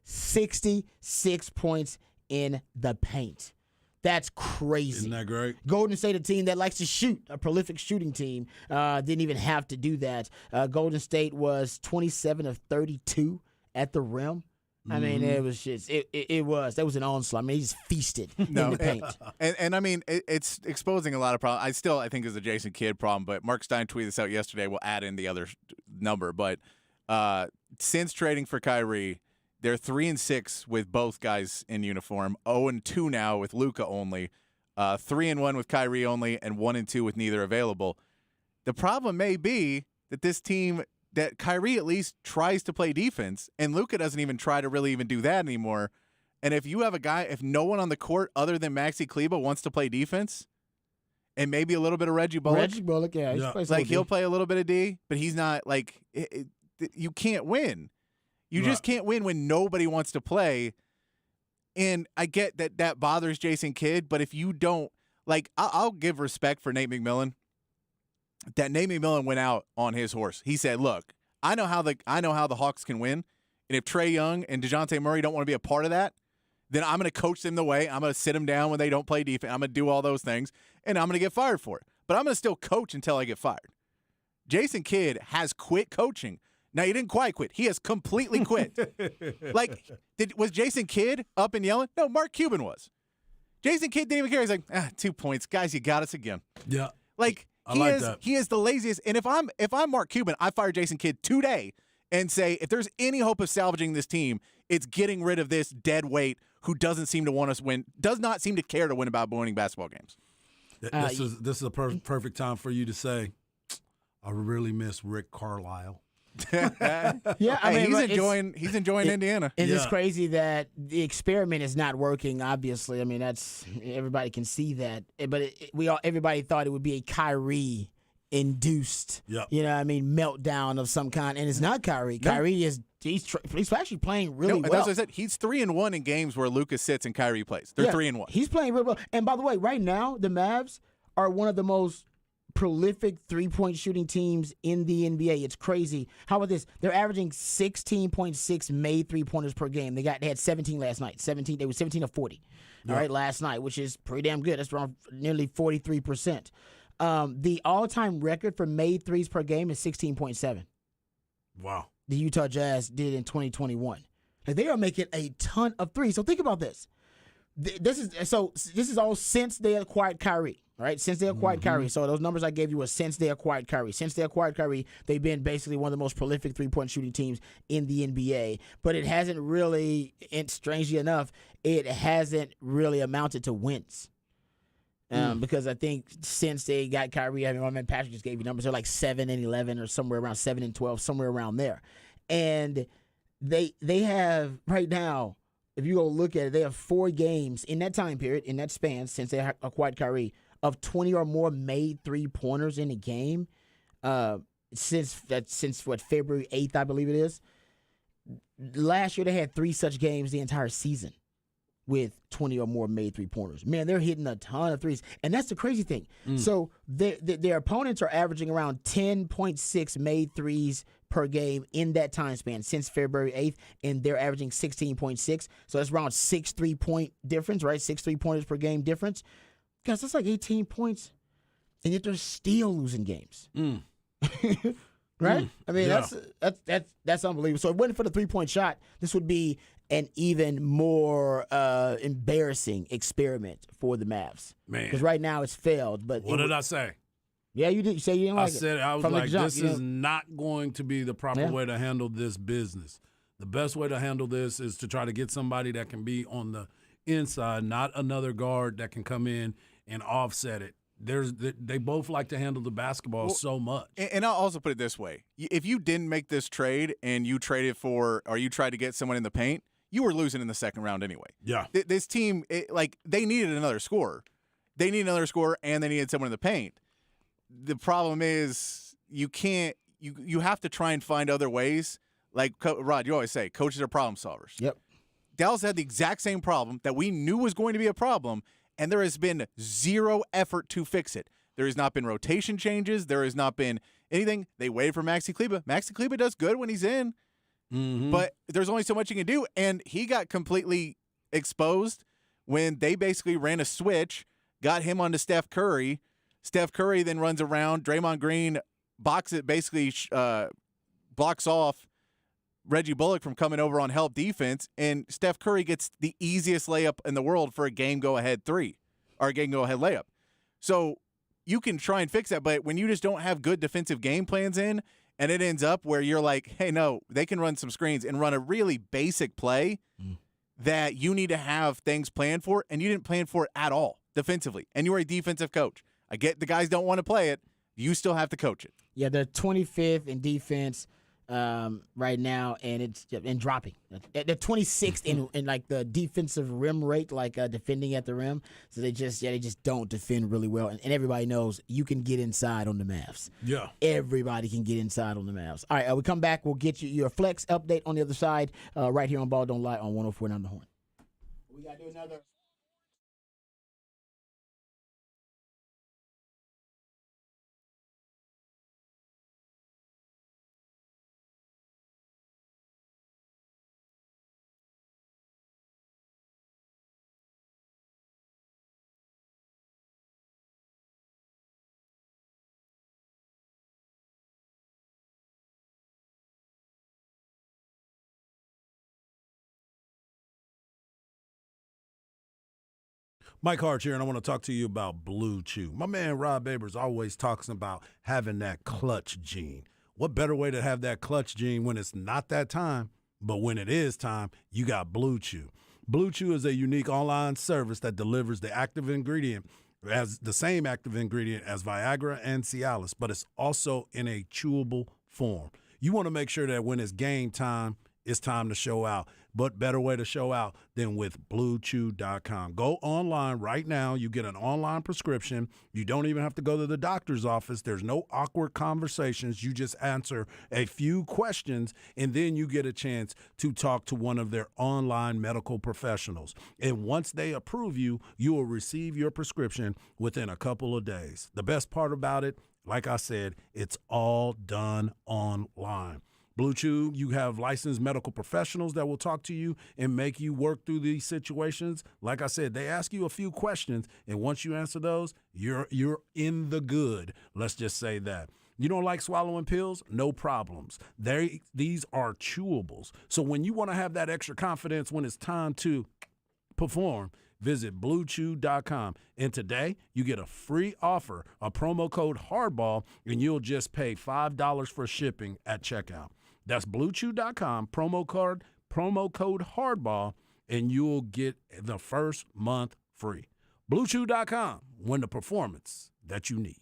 66 points in the paint. That's crazy. Isn't that great? Golden State, a team that likes to shoot, a prolific shooting team, didn't even have to do that. Golden State was 27 of 32 at the rim. I mean, it was just it was that was an onslaught. I mean, he just feasted in the paint. And I mean, it's exposing a lot of problems. I think it's a Jason Kidd problem, but Mark Stein tweeted this out yesterday. We'll add in the other number, but since trading for Kyrie, they're 3-6 with both guys in uniform. 0-2 now with Luka only. 3-1 with Kyrie only, and 1-2 with neither available. The problem may be that this team, that Kyrie at least tries to play defense, and Luka doesn't even try to really even do that anymore. And if you have a guy, if no one on the court other than Maxi Kleber wants to play defense, and maybe a little bit of Reggie Bullock, Yeah. he'll play a little bit of D, but he's not like you can't win. You just can't win when nobody wants to play. And I get that bothers Jason Kidd, but if you don't, like, I'll give respect for Nate McMillan. That Nate McMillan went out on his horse. He said, "Look, I know how the Hawks can win, and if Trae Young and DeJounte Murray don't want to be a part of that, then I'm going to coach them the way. I'm going to sit them down when they don't play defense. I'm going to do all those things, and I'm going to get fired for it. But I'm going to still coach until I get fired." Jason Kidd has quit coaching. Now, he didn't quite quit. He has completely quit. Was Jason Kidd up and yelling? No, Mark Cuban was. Jason Kidd didn't even care. He's like, 2 points. Guys, you got us again. Yeah. Like, he is the laziest. And if I'm Mark Cuban, I fire Jason Kidd today and say, if there's any hope of salvaging this team, it's getting rid of this dead weight who doesn't seem to want us win, does not seem to care to win about winning basketball games. This is a perfect time for you to say, I really miss Rick Carlisle. Yeah, I mean, he's enjoying Indiana. And it's crazy that the experiment is not working. Obviously, I mean everybody can see that. But everybody thought it would be a Kyrie induced, meltdown of some kind, and it's not Kyrie. No. Kyrie he's actually playing really well. That's what I said. He's 3-1 in games where Luka sits and Kyrie plays. They're 3-1. He's playing really well. And by the way, right now the Mavs are one of the most prolific three-point shooting teams in the NBA. It's crazy. How about this? They're averaging 16.6 made three-pointers per game. They had 17 last night. They were 17 of 40. All right, last night, which is pretty damn good. That's around nearly 43%. The all-time record for made threes per game is 16.7. Wow. The Utah Jazz did in 2021. Like, they are making a ton of threes. So think about this. This is all since they acquired Kyrie. Right, since they acquired Kyrie. So those numbers I gave you were since they acquired Kyrie. Since they acquired Kyrie, they've been basically one of the most prolific three-point shooting teams in the NBA. But it hasn't really, and strangely enough, it hasn't really amounted to wins. Because I think since they got Kyrie, I mean, my man Patrick just gave you numbers. They're like 7-11 or somewhere around 7-12, somewhere around there. And they have right now, if you go look at it, they have 4 games in that time period, in that span since they acquired Kyrie, of 20 or more made three-pointers in a game since February 8th, I believe it is. Last year, they had 3 such games the entire season with 20 or more made three-pointers. Man, they're hitting a ton of threes. And that's the crazy thing. So their opponents are averaging around 10.6 made threes per game in that time span since February 8th, and they're averaging 16.6. So that's around 6 3-point difference, right? 6 3-pointers per game difference. Guys, that's like 18 points, and yet they're still losing games. Right? I mean, that's unbelievable. So if it wasn't for the 3-point shot, this would be an even more embarrassing experiment for the Mavs. Man, because right now it's failed. But what did I say? Yeah, you did. You say you didn't like it. I said I was like, this is not going to be the proper way to handle this business. The best way to handle this is to try to get somebody that can be on the inside, not another guard that can come in and offset it. They both like to handle the basketball so much. And I'll also put it this way. If you didn't make this trade and you traded for, or you tried to get someone in the paint, you were losing in the second round anyway. Yeah. This team, they needed another scorer. They needed another scorer, and they needed someone in the paint. The problem is you have to try and find other ways. Like, Rod, you always say, coaches are problem solvers. Yep. Dallas had the exact same problem that we knew was going to be a problem, and there has been zero effort to fix it. There has not been rotation changes. There has not been anything. They waited for Maxi Kleber. Maxi Kleber does good when he's in, but there's only so much he can do, and he got completely exposed when they basically ran a switch, got him onto Steph Curry. Steph Curry then runs around. Draymond Green blocks off Reggie Bullock from coming over on help defense, and Steph Curry gets the easiest layup in the world for a game go ahead three or a game go ahead layup. So you can try and fix that, but when you just don't have good defensive game plans in, and it ends up where you're like, hey, no, they can run some screens and run a really basic play that you need to have things planned for, and you didn't plan for it at all defensively. And you are a defensive coach. I get the guys don't want to play it. You still have to coach it. Yeah, they're 25th in defense right now, and it's dropping. They're 26th in like the defensive rim rate, like defending at the rim. So they just don't defend really well. And everybody knows you can get inside on the Mavs. Yeah. Everybody can get inside on the Mavs. All right, we come back. We'll get you your flex update on the other side right here on Ball Don't Lie on 104.9 The Horn. We got to do another. Mike Hart here, and I want to talk to you about Blue Chew. My man Rob Abers always talks about having that clutch gene. What better way to have that clutch gene when it's not that time, but when it is time, you got Blue Chew. Blue Chew is a unique online service that delivers the active ingredient as the same active ingredient as Viagra and Cialis, but it's also in a chewable form. You want to make sure that when it's game time, it's time to show out. But better way to show out than with BlueChew.com. Go online right now. You get an online prescription. You don't even have to go to the doctor's office. There's no awkward conversations. You just answer a few questions, and then you get a chance to talk to one of their online medical professionals. And once they approve you, you will receive your prescription within a couple of days. The best part about it, like I said, it's all done online. Blue Chew, you have licensed medical professionals that will talk to you and make you work through these situations. Like I said, they ask you a few questions, and once you answer those, you're in the good. Let's just say that. You don't like swallowing pills? No problems. These are chewables. So when you want to have that extra confidence when it's time to perform, visit BlueChew.com. And today, you get a free offer, a promo code HARDBALL, and you'll just pay $5 for shipping at checkout. That's BlueChew.com, promo code HARDBALL, and you'll get the first month free. BlueChew.com, when the performance that you need.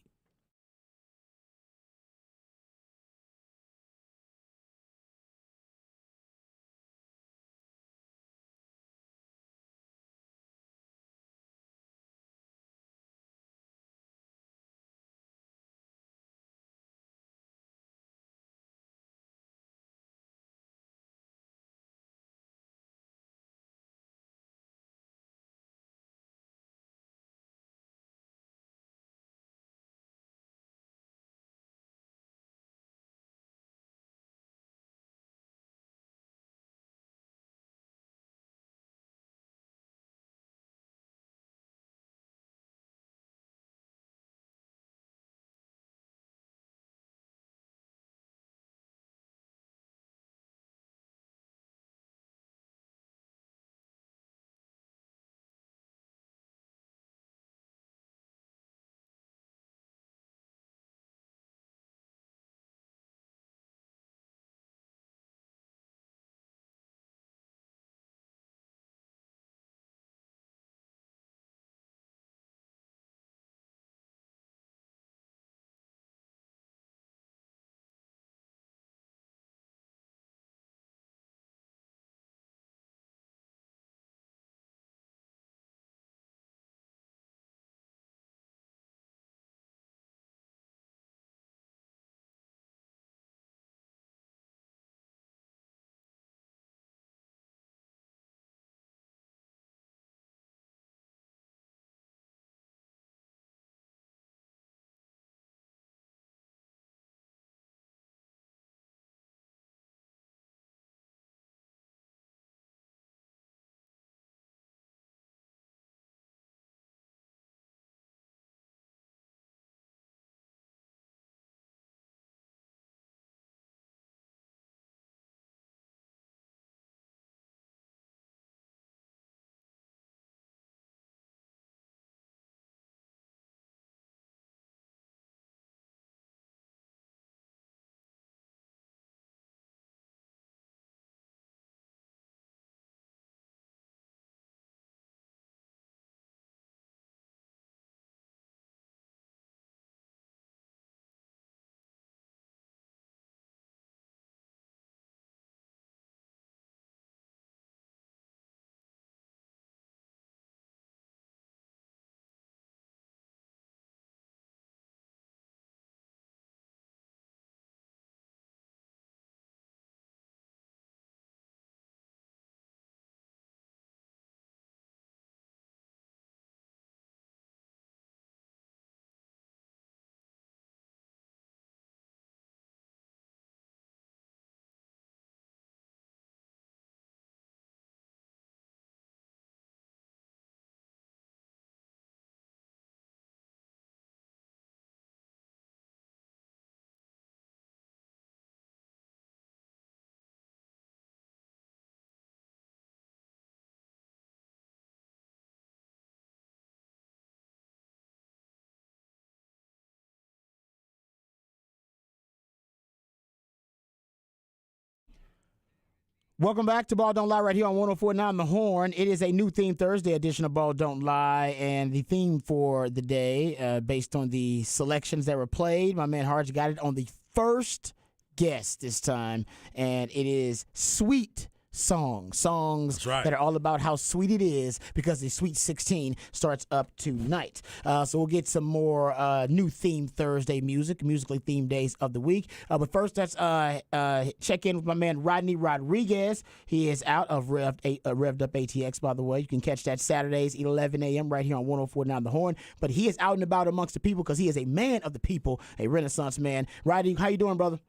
Welcome back to Ball Don't Lie right here on 104.9 The Horn. It is a new theme Thursday edition of Ball Don't Lie, and the theme for the day, based on the selections that were played, my man Harge got it on the first guest this time, and it is sweet songs right. that are all about how sweet it is, because the Sweet 16 starts up tonight. So we'll get some more new theme Thursday musically themed days of the week. But first, let's check in with my man Rodney Rodriguez. He is out of Revved Up ATX, by the way. You can catch that Saturdays 11 a.m. right here on 104.9 The Horn. But he is out and about amongst the people because he is a man of the people, a Renaissance man. Rodney, how you doing, brother?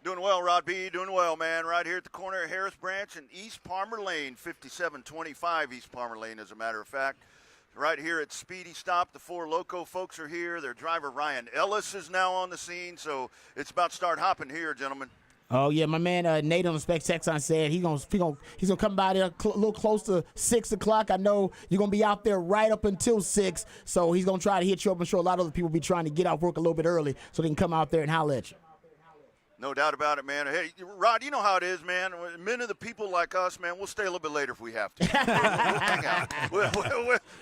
Doing well, Rod B. Doing well, man. Right here at the corner of Harris Branch and East Palmer Lane, 5725 East Palmer Lane, as a matter of fact. Right here at Speedy Stop, the Four Loco folks are here. Their driver, Ryan Ellis, is now on the scene, so it's about to start hopping here, gentlemen. Oh yeah, my man Nate on the Specs Texan said he's gonna come by there a little close to 6 o'clock. I know you're gonna be out there right up until 6, so he's gonna try to hit you up. I'm sure a lot of other people be trying to get off work a little bit early so they can come out there and holler at you. No doubt about it, man. Hey, Rod, you know how it is, man. Men of the people like us, man, we'll stay a little bit later if we have to. We'll hang out.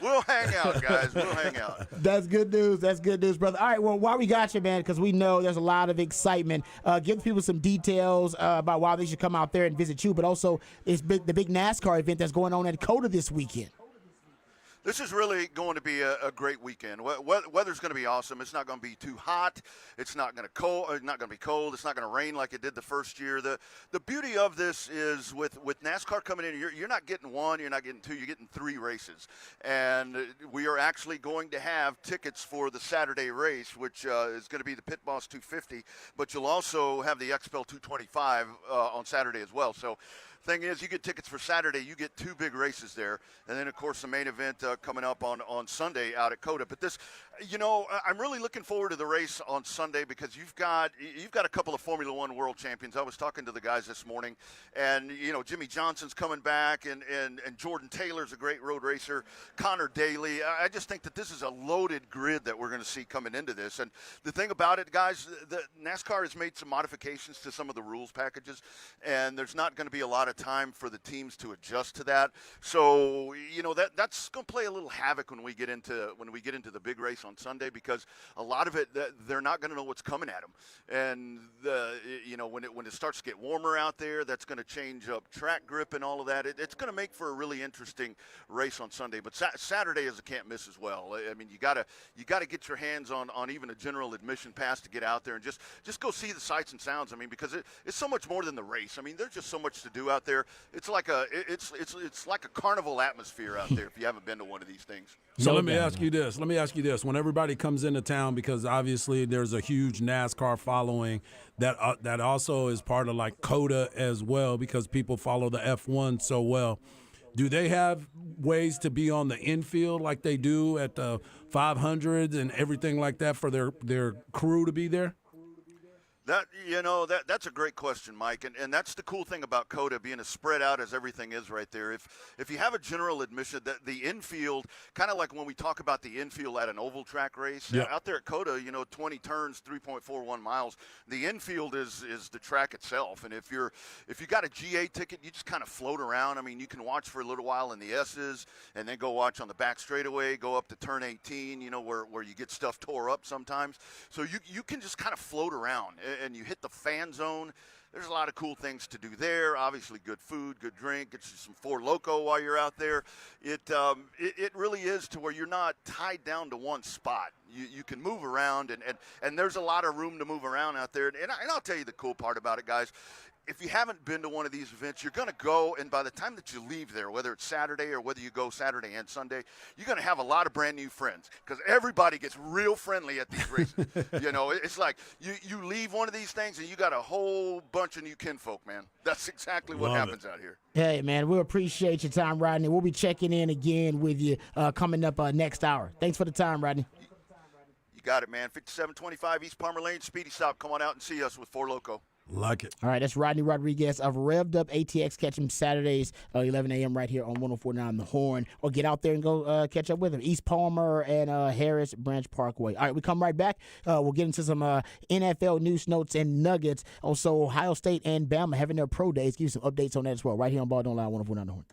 We'll hang out, guys. We'll hang out. That's good news. That's good news, brother. All right, well, while we got you, man, because we know there's a lot of excitement, give people some details about why they should come out there and visit you, but also the big NASCAR event that's going on at COTA this weekend. This is really going to be a great weekend. Weather's going to be awesome. It's not going to be too hot. It's not going to be cold. It's not going to rain like it did the first year. The beauty of this is with NASCAR coming in, you're not getting one, you're not getting two, you're getting 3 races. And we are actually going to have tickets for the Saturday race, which is going to be the Pit Boss 250, but you'll also have the XPEL 225 on Saturday as well. So thing is, you get tickets for Saturday, you get 2 big races there, and then of course the main event coming up on Sunday out at COTA. But this, I'm really looking forward to the race on Sunday because you've got a couple of Formula One world champions. I was talking to the guys this morning, and Jimmy Johnson's coming back, and Jordan Taylor's a great road racer. Connor Daly. I just think that this is a loaded grid that we're going to see coming into this. And the thing about it, guys, the NASCAR has made some modifications to some of the rules packages, and there's not going to be a lot of time for the teams to adjust to that. So that's going to play a little havoc when we get into the big race on Sunday, because a lot of it they're not going to know what's coming at them. And when it starts to get warmer out there, that's going to change up track grip and all of that. It's going to make for a really interesting race on Sunday. But Saturday is a can't miss as well. I mean, you got to get your hands on even a general admission pass to get out there and just go see the sights and sounds. I mean, because it's so much more than the race. I mean, there's just so much to do out there. It's like a carnival atmosphere out there if you haven't been to one of these things. So let me ask you this. When everybody comes into town, because obviously there's a huge NASCAR following that also is part of like COTA as well, because people follow the F1 so well. Do they have ways to be on the infield like they do at the 500s and everything like that for their crew to be there? That's a great question, Mike, and that's the cool thing about COTA being as spread out as everything is right there. If you have a general admission, that the infield, kind of like when we talk about the infield at an oval track race, out there at COTA, 20 turns, 3.41 miles. The infield is the track itself, and if you got a GA ticket, you just kind of float around. I mean, you can watch for a little while in the S's, and then go watch on the back straightaway, go up to turn 18, where you get stuff tore up sometimes. So you can just kind of float around. And you hit the fan zone. There's a lot of cool things to do there. Obviously, good food, good drink. Get you some Four Loko while you're out there. It really is to where you're not tied down to one spot. You can move around, and there's a lot of room to move around out there. And I'll tell you the cool part about it, guys. If you haven't been to one of these events, you're going to go, and by the time that you leave there, whether it's Saturday or whether you go Saturday and Sunday, you're going to have a lot of brand new friends, because everybody gets real friendly at these races. It's like you leave one of these things and you got a whole bunch of new kinfolk, man. That's exactly what happens out here. Hey, man, we appreciate your time, Rodney. We'll be checking in again with you coming up next hour. Thanks for the time, Rodney. You got it, man. 5725 East Palmer Lane, Speedy Stop. Come on out and see us with Four Loko. Like it. All right, that's Rodney Rodriguez of Revved Up ATX. Catch him Saturdays, 11 a.m. right here on 104.9 The Horn. Or get out there and go catch up with him. East Palmer and Harris Branch Parkway. All right, we come right back. We'll get into some NFL news, notes, and nuggets. Also, Ohio State and Bama having their pro days. Give you some updates on that as well. Right here on Ball Don't Lie, 104.9 The Horn.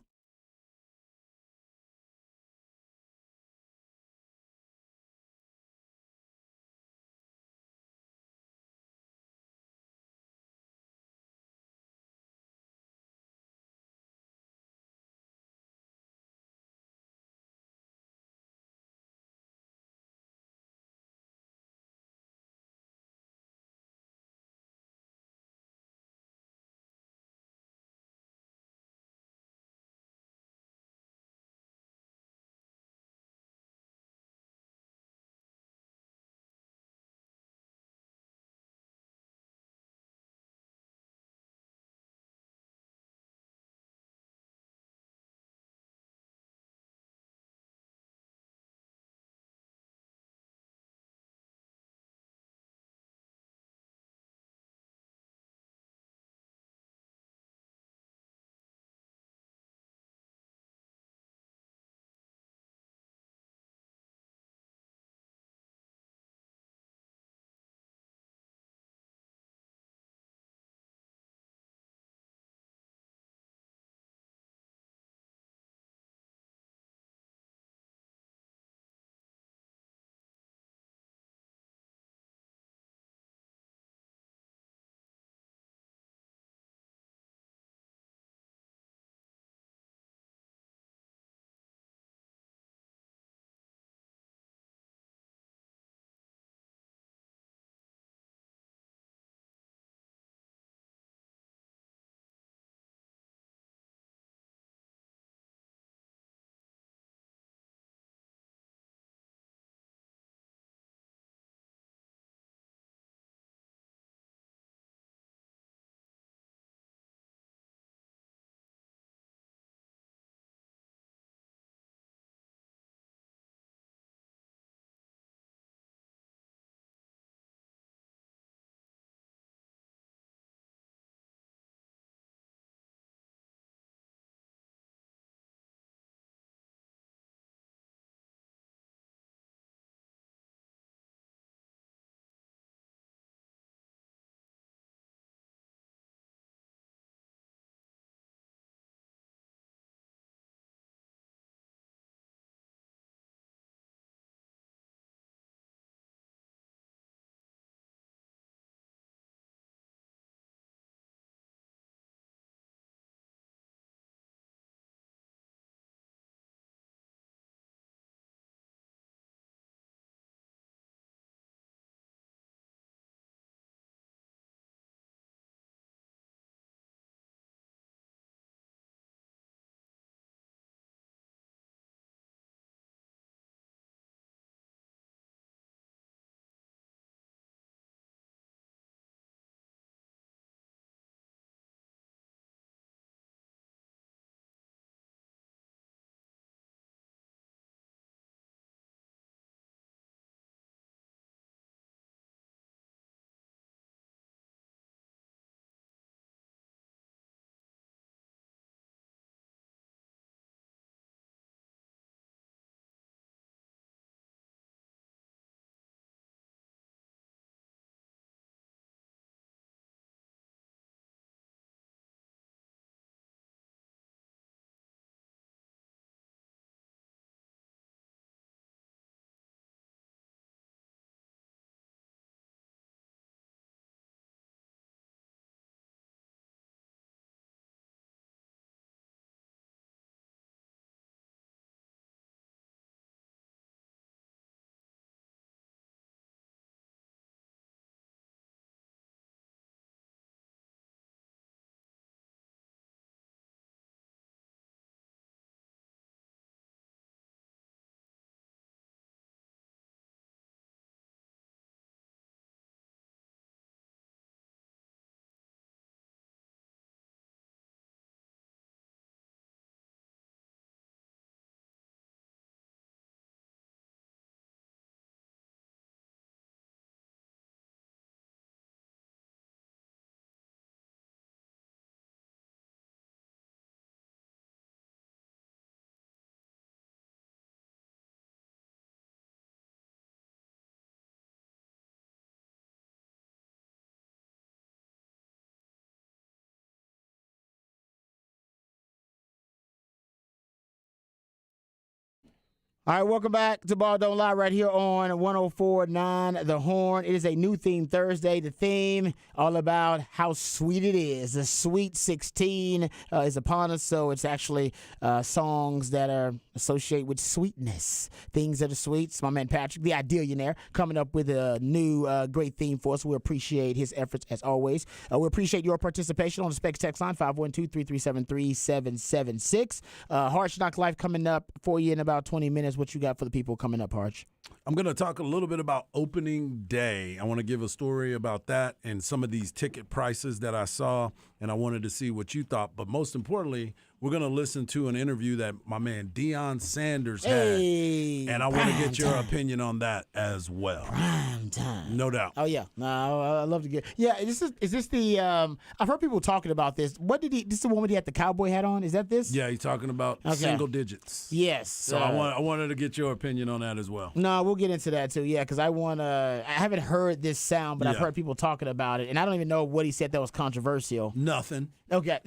All right, welcome back to Ball Don't Lie right here on 104.9 The Horn. It is a new theme Thursday. The theme all about how sweet it is. The Sweet 16 is upon us, so it's actually songs that are associated with sweetness, things that are sweet. It's my man Patrick, the Idealionaire, coming up with a new great theme for us. We appreciate his efforts as always. We appreciate your participation on the Specs text line, 512-337-3776. Hard Knock Life coming up for you in about 20 minutes. What you got for the people coming up, Harch? I'm going to talk a little bit about opening day. I want to give a story about that and some of these ticket prices that I saw, and I wanted to see what you thought. But most importantly, we're going to listen to an interview that my man Deion Sanders had, and I want to get your opinion on that as well. Prime time. No doubt. Oh, yeah. No, I love to get. Yeah, is this the I've heard people talking about this. What did he? This is the one where he had the cowboy hat on? Is that this? Yeah, he's talking about single digits. Yes. So I wanted to get your opinion on that as well. No, we'll get into that too. Yeah, because I haven't heard this sound, but I've heard people talking about it, and I don't even know what he said that was controversial. Nothing. Okay.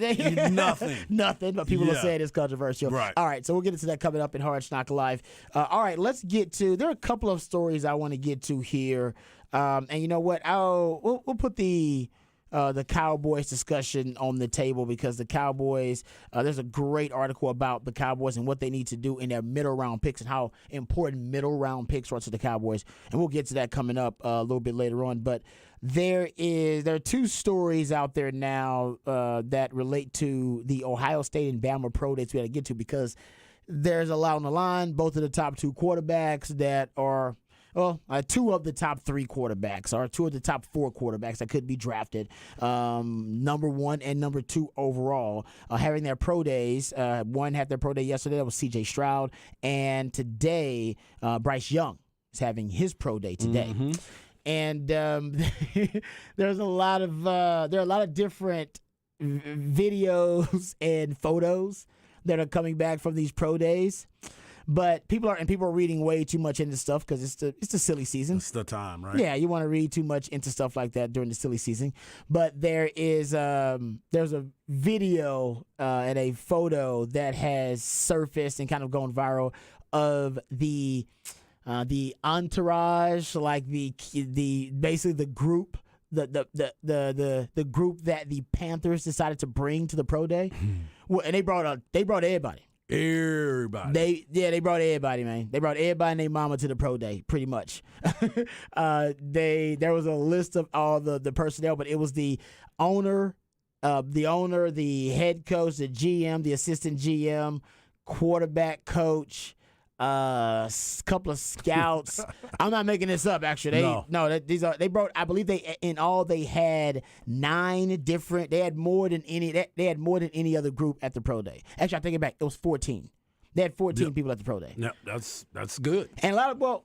Nothing. Nothing, but people are saying it's controversial. Right. All right, so we'll get into that coming up in Hard Knock Live. All right, let's get to, there are a couple of stories I want to get to here. And you know what? We'll put the Cowboys discussion on the table because the Cowboys, there's a great article about the Cowboys and what they need to do in their middle round picks and how important middle round picks are to the Cowboys. And we'll get to that coming up a little bit later on. But there are two stories out there now that relate to the Ohio State and Bama pro dates we got to get to because there's a lot on the line. Both of the top two quarterbacks that are, two of the top three quarterbacks, or two of the top four quarterbacks that could be drafted, number one and number two overall, having their pro days. One had their pro day yesterday. That was C.J. Stroud. And today, Bryce Young is having his pro day today. Mm-hmm. And there's a lot of different videos and photos that are coming back from these pro days. But people are reading way too much into stuff because it's the silly season. It's the time, right? Yeah, you want to read too much into stuff like that during the silly season. But there's a video and a photo that has surfaced and kind of gone viral of the entourage, like the basically the group. The group that the Panthers decided to bring to the pro day, well, and they brought everybody. Everybody. They brought everybody, man. They brought everybody and their mama to the pro day, pretty much. There was a list of all the personnel, but it was the owner, the head coach, the GM, the assistant GM, quarterback coach, couple of scouts. I'm not making this up. Actually, they brought. I believe they had 9 different. They had more than any other group at the pro day. Actually, I take it back. It was 14. They had 14 people at the pro day. Yeah, that's good. And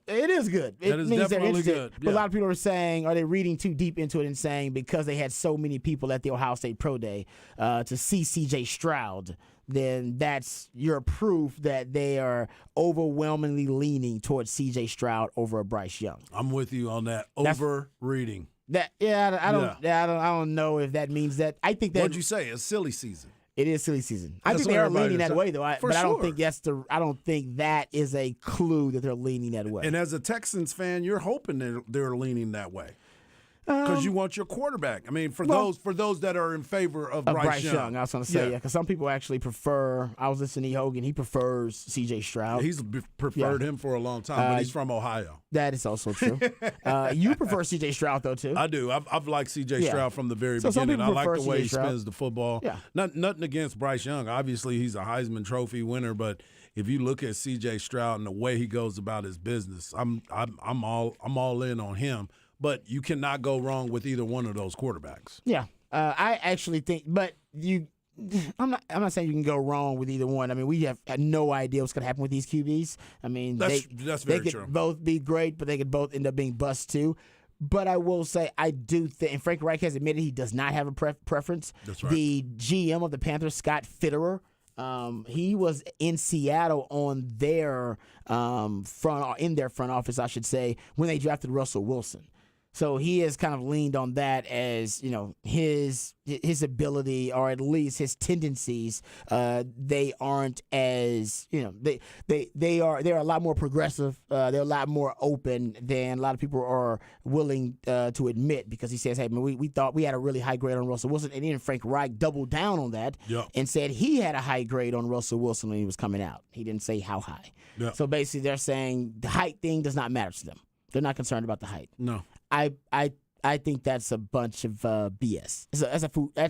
it is good. It is means definitely good. But a lot of people are saying, are they reading too deep into it and saying because they had so many people at the Ohio State pro day to see C.J. Stroud, then that's your proof that they are overwhelmingly leaning towards C.J. Stroud over a Bryce Young. I'm with you on that. Over-reading. I don't know if that means that. I think that. What'd you say? It's silly season. It is silly season. I think they are leaning that way, though. I don't think I don't think that is a clue that they're leaning that way. And as a Texans fan, you're hoping they're leaning that way. Because you want your quarterback. I mean, for those that are in favor of Bryce Young. I was going to say, because some people actually prefer. I was listening to Hogan. He prefers C.J. Stroud. He's preferred him for a long time, but he's from Ohio. That is also true. You prefer C.J. Stroud, though, too. I do. I've liked C.J. Stroud from the very beginning. I like the way he spins the football. Yeah. Nothing against Bryce Young. Obviously, he's a Heisman Trophy winner, but if you look at C.J. Stroud and the way he goes about his business, I'm all in on him. But you cannot go wrong with either one of those quarterbacks. Yeah, I actually think. But I'm not saying you can go wrong with either one. I mean, we have no idea what's going to happen with these QBs. I mean, that's very true. They could both be great, but they could both end up being busts too. But I will say, I do think, and Frank Reich has admitted he does not have a preference. That's right. The GM of the Panthers, Scott Fitterer, he was in Seattle on their front office, I should say, when they drafted Russell Wilson. So he has kind of leaned on that as, his ability, or at least his tendencies. They aren't as, they're a lot more progressive. They're a lot more open than a lot of people are willing to admit, because he says, hey, man, we thought we had a really high grade on Russell Wilson. And then Frank Reich doubled down on that and said he had a high grade on Russell Wilson when he was coming out. He didn't say how high. Yeah. So basically they're saying the height thing does not matter to them. They're not concerned about the height. No. I think that's a bunch of BS.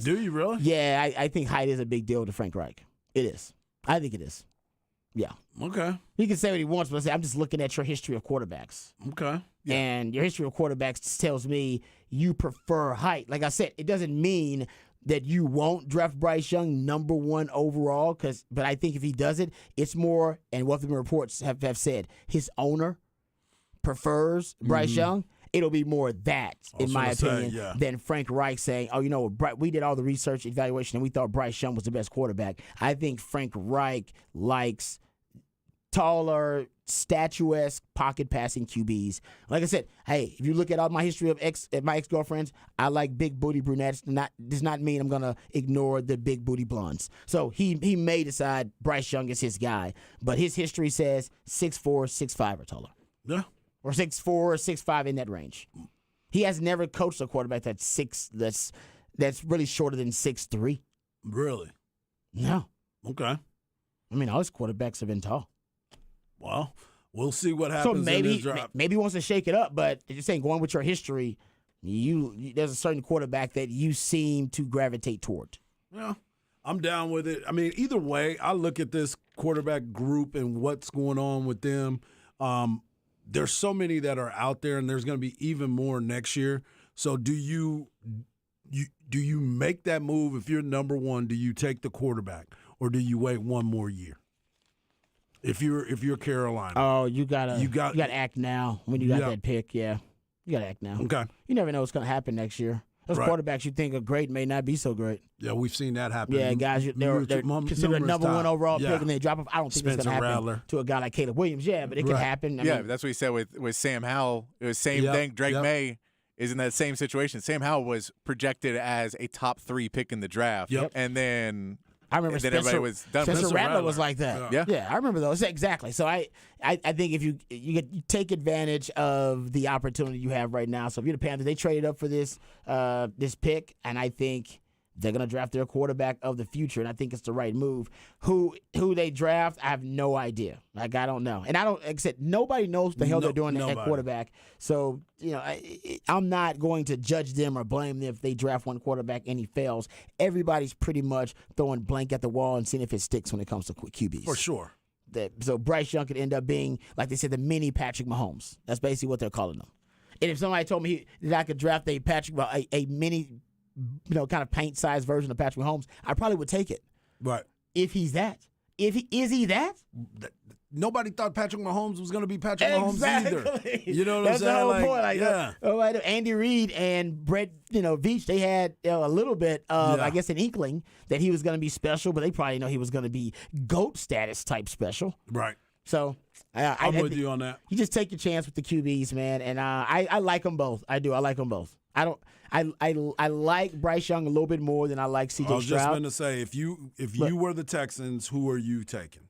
Do you really? Yeah, I think height is a big deal to Frank Reich. It is. I think it is. Yeah. Okay. He can say what he wants, but I'm just looking at your history of quarterbacks. Okay. Yeah. And your history of quarterbacks tells me you prefer height. Like I said, it doesn't mean that you won't draft Bryce Young number 1 overall, but I think if he does it, it's more, and what the reports have said, his owner prefers Bryce Young. It'll be more that, in my opinion, than Frank Reich saying, oh, we did all the research evaluation and we thought Bryce Young was the best quarterback. I think Frank Reich likes taller, statuesque, pocket passing QBs. Like I said, hey, if you look at all my history of my ex-girlfriends, I like big booty brunettes. Does not mean I'm going to ignore the big booty blondes. So he may decide Bryce Young is his guy, but his history says 6'4", 6'5" or taller. Yeah. Or 6'4", or 6'5", in that range. He has never coached a quarterback that's really shorter than 6'3". Really? No. Okay. I mean, all his quarterbacks have been tall. Well, we'll see what happens. So in this draft. maybe he wants to shake it up, but you're saying going with your history, there's a certain quarterback that you seem to gravitate toward. Yeah, I'm down with it. I mean, either way, I look at this quarterback group and what's going on with them. There's so many that are out there, and there's going to be even more next year. So do you make that move if you're number 1? Do you take the quarterback, or do you wait one more year? If you're Carolina, oh, you gotta act now when you got that pick. Yeah, you gotta act now. Okay, you never know what's gonna happen next year. Those quarterbacks you think are great may not be so great. Yeah, we've seen that happen. Yeah, guys, they're considered a number 1 overall pick, and they drop off. I don't think it's going to happen to a guy like Caleb Williams. Yeah, but it can happen. I mean, that's what he said with Sam Howell. It was the same thing. Drake May is in that same situation. Sam Howell was projected as a top 3 pick in the draft. Yep. And then I remember everybody was done. Spencer Rattler was like that. Yeah, I remember those. Exactly. So I think if you take advantage of the opportunity you have right now. So if you're the Panthers, they traded up for this pick, and I think they're going to draft their quarterback of the future, and I think it's the right move. Who they draft, I have no idea. Like, I don't know. And I don't, like I said, nobody knows what the hell they're doing at quarterback. So, I'm not going to judge them or blame them if they draft one quarterback and he fails. Everybody's pretty much throwing blank at the wall and seeing if it sticks when it comes to QBs. For sure. So Bryce Young could end up being, like they said, the mini Patrick Mahomes. That's basically what they're calling him. And if somebody told me that I could draft a mini, kind of paint-sized version of Patrick Mahomes, I probably would take it. Right. If he's that. Is he that? Nobody thought Patrick Mahomes was going to be Patrick Mahomes either. You know what That's I'm saying? The whole point. Andy Reid and Brett, Veach, they had a little bit of, I guess, an inkling that he was going to be special, but they probably know he was going to be GOAT status type special. Right. So I'm with you on that. You just take your chance with the QBs, man, and I like them both. I do. I like them both. I like Bryce Young a little bit more than I like C.J. Stroud. I was just going to say, if you were the Texans, who are you taking?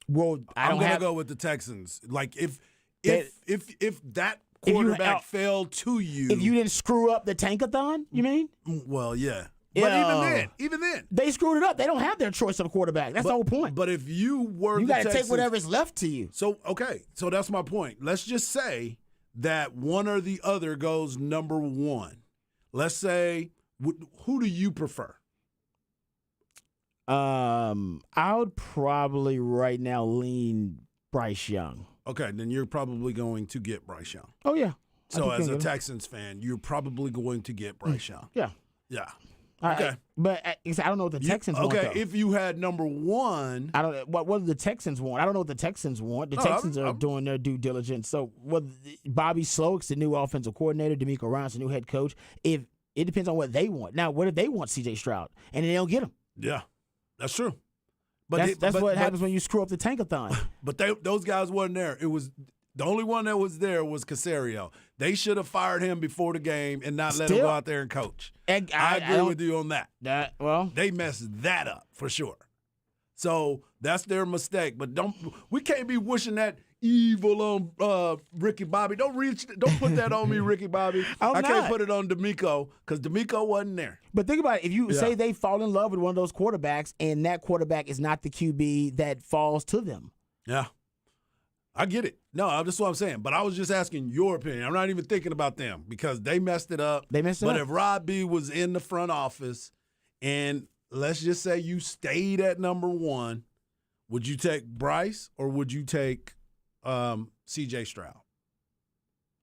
Well, I'm going to go with the Texans. Like if that quarterback failed to you, if you didn't screw up the tankathon, you mean? Well, yeah. But even then, they screwed it up. They don't have their choice of the quarterback. That's the whole point. But if you were, you got to take whatever is left to you. So so that's my point. Let's just say that one or the other goes number 1. Let's say, who do you prefer? I would probably right now lean Bryce Young. Okay, then you're probably going to get Bryce Young. Oh, yeah. So as a Texans fan, you're probably going to get Bryce Young. Yeah. Yeah. Okay. But I don't know what the Texans want, Okay, though. if you had number 1. I don't. What do the Texans want? I don't know what the Texans want. The Texans are doing their due diligence. So Bobby Slowick's the new offensive coordinator, DeMeco Ryans the new head coach. If it depends on what they want. Now, what if they want C.J. Stroud and they don't get him? Yeah, that's true. But that's what happens when you screw up the tankathon. But those guys wasn't there. It was The only one that was there was Caserio. They should have fired him before the game and not let him go out there and coach. I agree with you on that. They messed that up for sure. So that's their mistake. But we can't be wishing that evil on Ricky Bobby. Don't put that on me, Ricky Bobby. I can't put it on D'Amico because D'Amico wasn't there. But think about it. If you say they fall in love with one of those quarterbacks and that quarterback is not the QB that falls to them. Yeah. I get it. No, that's what I'm saying. But I was just asking your opinion. I'm not even thinking about them because they messed it up. But if Rob B was in the front office and let's just say you stayed at number 1, would you take Bryce or would you take C.J. Stroud?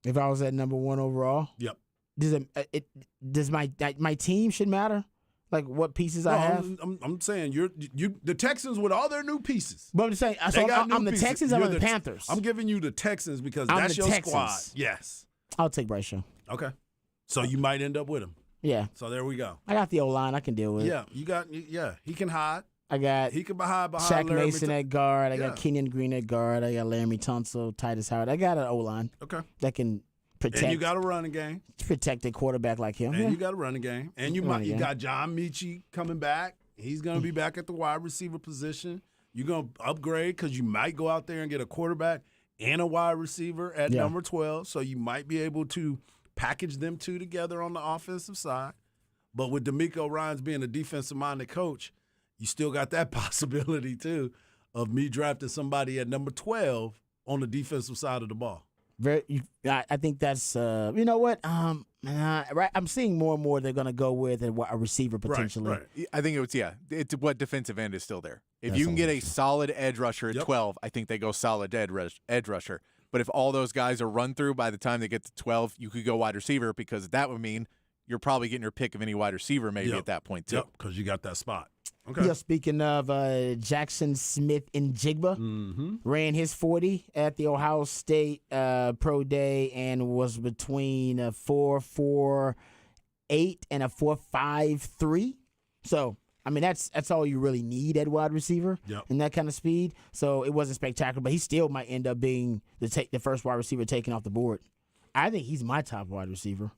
If I was at number 1 overall? Yep. Does my team should matter? Like what pieces I have? I'm saying you the Texans with all their new pieces. But I'm just saying, so I'm the Texans, I'm the Panthers. I'm giving you the Texans because that's your squad. Yes. I'll take Bryce Young. Okay. So you might end up with him. Yeah. So there we go. I got the O-line I can deal with. Yeah, he can hide. He can hide behind Shaq Larry Mason at guard. I got Kenyon Green at guard. I got Laramie Tunsil, Titus Howard. I got an O-line. Okay. That can protect. And you got a running game. Protect a quarterback like him. And you got a running game. And you got John Mechie coming back. He's going to be back at the wide receiver position. You're going to upgrade because you might go out there and get a quarterback and a wide receiver at number 12. So you might be able to package them two together on the offensive side. But with D'Amico Ryans being a defensive-minded coach, you still got that possibility, too, of me drafting somebody at number 12 on the defensive side of the ball. I think that's you know what right. I'm seeing more and more they're going to go with a receiver potentially. Right. I think it's what defensive end is still there. If you can get a solid edge rusher at 12, I think they go solid edge rusher. But if all those guys are run through by the time they get to 12, you could go wide receiver because that would mean you're probably getting your pick of any wide receiver maybe at that point too. Yep, because you got that spot. Okay. Yeah, speaking of Jackson Smith and Jigba, ran his 40 at the Ohio State Pro Day and was between a 4.48 and a 4.53. So, I mean, that's all you really need at wide receiver in that kind of speed. So it wasn't spectacular, but he still might end up being the first wide receiver taken off the board. I think he's my top wide receiver.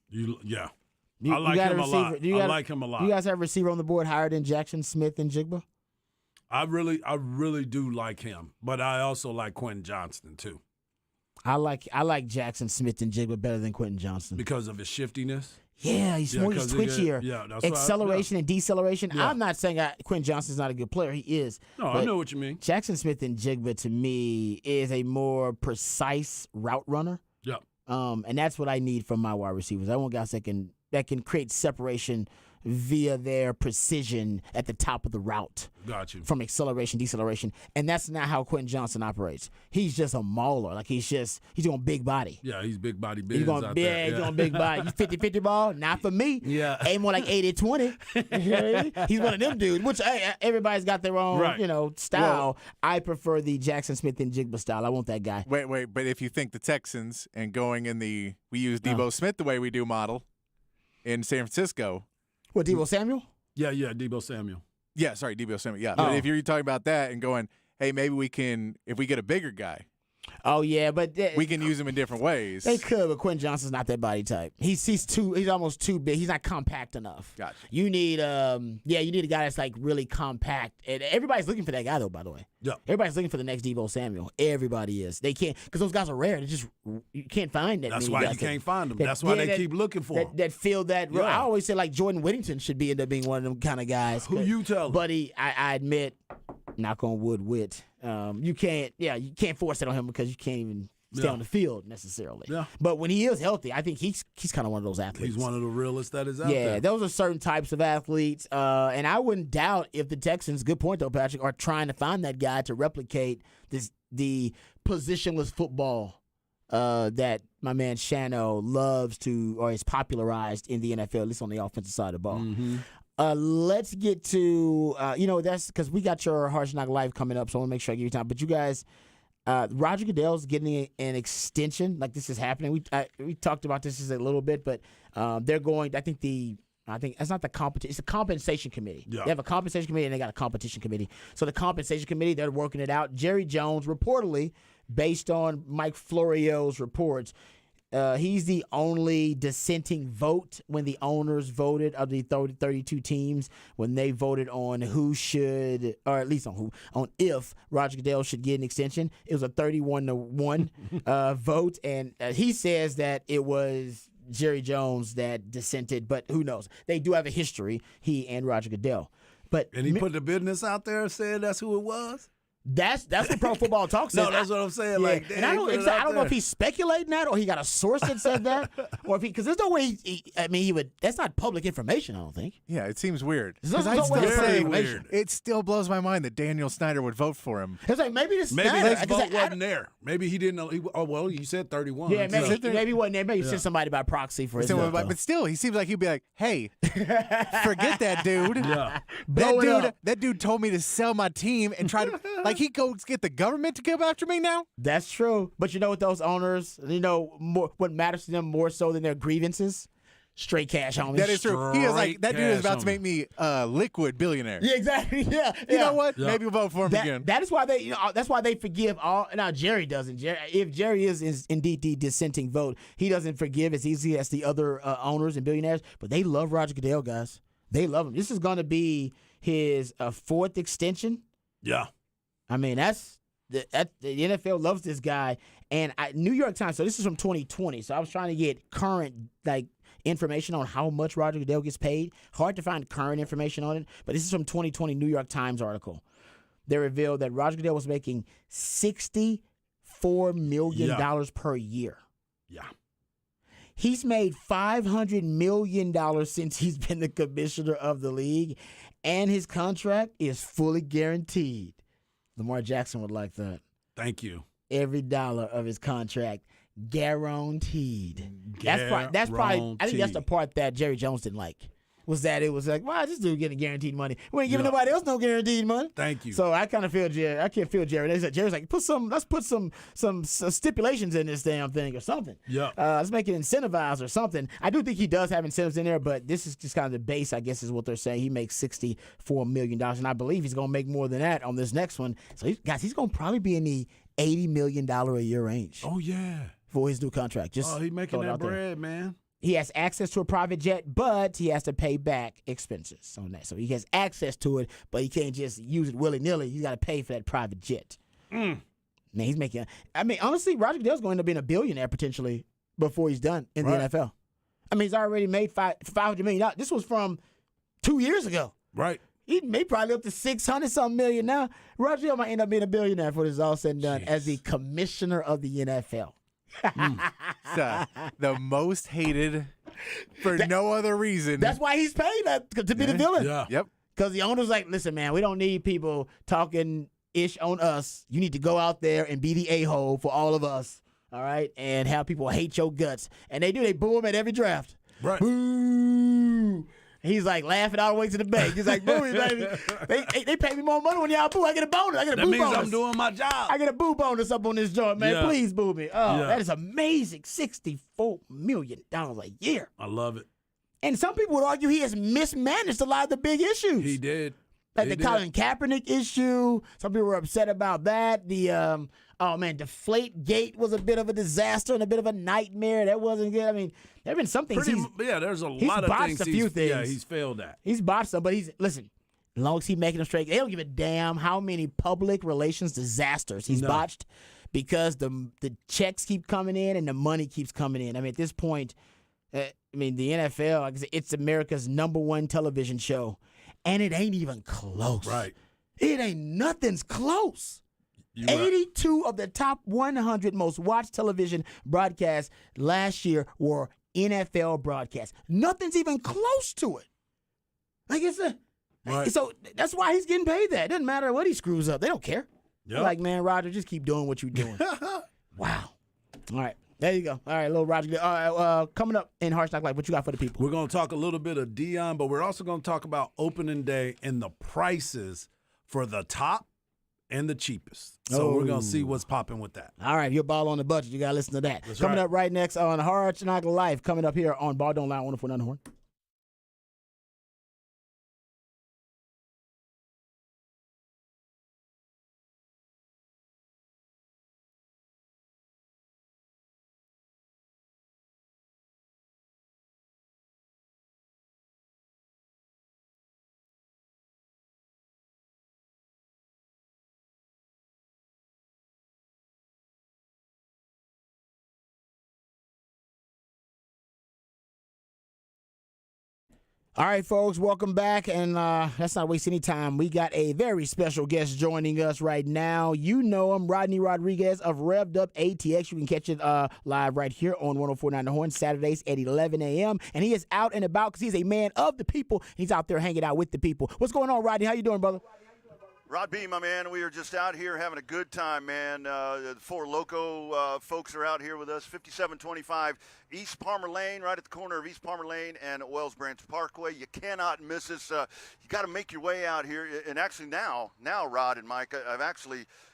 I like him a lot. I like him a lot. You guys have a receiver on the board higher than Jackson Smith and Jigba? I really do like him, but I also like Quentin Johnston too. I like Jackson Smith and Jigba better than Quentin Johnston because of his shiftiness. Yeah, he's twitchier. That's acceleration and deceleration. I'm not saying Quentin Johnston's not a good player. He is. No, I know what you mean. Jackson Smith and Jigba to me is a more precise route runner. Yeah. And that's what I need from my wide receivers. I want guys that can create separation via their precision at the top of the route. Got you. From acceleration, deceleration. And that's not how Quentin Johnston operates. He's just a mauler. Like he's going big body. Yeah, he's big body He's going out there. He's going big body. He's 50-50 ball. Not for me. Yeah. Ain't more like 80-20. He's one of them dudes, which everybody's got their own, style. Well, I prefer the Jackson Smith and Jigba style. I want that guy. Wait. But if you think the Texans and going in we use Debo Smith the way we do model in San Francisco. What, Debo Samuel? Yeah, Debo Samuel. Yeah, sorry, Debo Samuel. Yeah, but if you're talking about that and going, hey, maybe we can, if we get a bigger guy. Oh yeah, but we can use him in different ways. They could, but Quentin Johnston's not that body type. He's almost too big. He's not compact enough. Gotcha. You need you need a guy that's like really compact. And everybody's looking for that guy though, by the way. Yeah. Everybody's looking for the next Debo Samuel. Everybody is. They can't because those guys are rare. You can't find that. That's why you can't find them. That's why they keep looking for them. That fill that. Yeah. I always say like Jordan Whittington should end up being one of them kind of guys. Who you tell? Buddy, I admit, knock on wood, wit. You can't force it on him because you can't even stay on the field necessarily. Yeah. But when he is healthy, I think he's kind of one of those athletes. He's one of the realest that is out there. Yeah, those are certain types of athletes. And I wouldn't doubt if the Texans, good point though, Patrick, are trying to find that guy to replicate the positionless football that my man Shano loves to or is popularized in the NFL, at least on the offensive side of the ball. Mm-hmm. Let's get to, that's because we got your Harsh Knock Live coming up, so I want to make sure I give you time. But you guys, Roger Goodell's getting an extension. Like this is happening. We talked about this a little bit, but they're going, I think it's not the competition. It's a compensation committee. Yeah. They have a compensation committee and they got a competition committee. So the compensation committee, they're working it out. Jerry Jones reportedly based on Mike Florio's reports, he's the only dissenting vote when the owners voted of the 32 teams, when they voted on who should, or at least on if Roger Goodell should get an extension. It was a 31-1 vote, and he says that it was Jerry Jones that dissented, but who knows? They do have a history, he and Roger Goodell. And he put the business out there and said that's who it was? That's what Pro Football Talk said. No, that's what I'm saying. Yeah. Like, and I don't know if he's speculating that or he got a source that said that, or if because there's no way. He would. That's not public information. I don't think. Yeah, it seems weird. There's no I'd way still it's public say information. it still blows my mind that Daniel Snyder would vote for him. It's like maybe his vote wasn't there. Maybe he didn't know. You said 31. Yeah, maybe So. he wasn't there. Maybe he sent somebody by proxy for his vote. But still, he seems like he'd be like, "Hey, forget that dude. Yeah. That dude told me to sell my team and try to like he goes get the government to come after me now." That's true. But you know what those owners, what matters to them more so than their grievances? Straight cash, homie. That is true. He is like, that dude is about to make me a liquid billionaire. Yeah, exactly. Yeah. You know what? Yeah. Maybe we'll vote for him again. That is why that's why they forgive all. Now Jerry doesn't. If Jerry is indeed the dissenting vote, he doesn't forgive as easy as the other owners and billionaires. But they love Roger Goodell, guys. They love him. This is going to be his fourth extension. Yeah. I mean, the NFL loves this guy. And New York Times, so this is from 2020. So I was trying to get current information on how much Roger Goodell gets paid. Hard to find current information on it, but this is from 2020 New York Times article. They revealed that Roger Goodell was making $64 million per year. Yeah. He's made $500 million since he's been the commissioner of the league, and his contract is fully guaranteed. Lamar Jackson would like that. Thank you. Every dollar of his contract guaranteed. That's probably. I think that's the part that Jerry Jones didn't like. Was that it was like, wow, this dude getting guaranteed money. We ain't giving nobody else no guaranteed money. Thank you. So I kind of feel Jerry. I can't feel Jerry. Jerry's like, let's put some stipulations in this damn thing or something. Yeah. Let's make it incentivized or something. I do think he does have incentives in there, but this is just kind of the base, I guess, is what they're saying. He makes $64 million, and I believe he's going to make more than that on this next one. So he's going to probably be in the $80 million a year range. Oh yeah. For his new contract. He's making that bread, man. He has access to a private jet, but he has to pay back expenses on that. So he has access to it, but he can't just use it willy-nilly. He's got to pay for that private jet. Man, he's making – I mean, honestly, Roger Goodell's going to be a billionaire potentially before he's done in the NFL. I mean, he's already made $500 million. This was from 2 years ago. Right. He may probably up to $600-something million now. Roger Goodell might end up being a billionaire before this is all said and done as the commissioner of the NFL. The most hated for no other reason. That's why he's paid to be the villain. Yeah. Yep. Because the owner's like, listen, man, we don't need people talking ish on us. You need to go out there and be the a-hole for all of us, all right, and have people hate your guts. And they do. They boo him at every draft. Right. Boo. He's like laughing all the way to the bank. He's like, boo, baby. They pay me more money when y'all boo. I get a bonus. I get a That boo means bonus. I'm doing my job. I get a boo bonus up on this joint, man. Yeah. Please boo me. Oh, Yeah. that is amazing. $64 million a year. I love it. And some people would argue he has mismanaged a lot of the big issues. He did. Like He the did. Colin Kaepernick issue. Some people were upset about that. The Deflate Gate was a bit of a disaster and a bit of a nightmare. That wasn't good. I mean, there have been some things There's a he's lot of botched things. a few things. Yeah, he's failed at. he's botched some, but listen, as long as he's making them straight, they don't give a damn how many public relations disasters he's botched because the checks keep coming in and the money keeps coming in. I mean, at this point, the NFL, like I said, it's America's #1 television show, and it ain't even close. Right. Nothing's close. You're right. 82 of the top 100 most watched television broadcasts last year were NFL broadcasts. Nothing's even close to it. Like Right. so that's why he's getting paid that. It doesn't matter what he screws up. They don't care. They're Yep. like, man, Roger, just keep doing what you're doing. Wow. All right. There you go. All right, little Roger. All right, coming up in Harsh Knock Life, what you got for the people? We're going to talk a little bit of Deion, but we're also going to talk about opening day and the prices for the top and the cheapest. So we're going to see what's popping with that. All right, you're ball on the budget. You got to listen to that. That's Coming right. up right next on Harsh Knock Life, coming up here on Ball Don't Lie, 104.9 Horn. All right, folks, welcome back. And let's not waste any time. We got a very special guest joining us right now. You know him, Rodney Rodriguez of Revved Up ATX. You can catch it live right here on 104.9 The Horn, Saturdays at 11 a.m. And he is out and about because he's a man of the people. He's out there hanging out with the people. What's going on, Rodney? How you doing, brother? Rod B, my man, we are just out here having a good time, man. The Four Loco folks are out here with us, 5725 East Palmer Lane, right at the corner of East Palmer Lane and Wells Branch Parkway. You cannot miss us. You got to make your way out here. And actually now, Rod and Mike,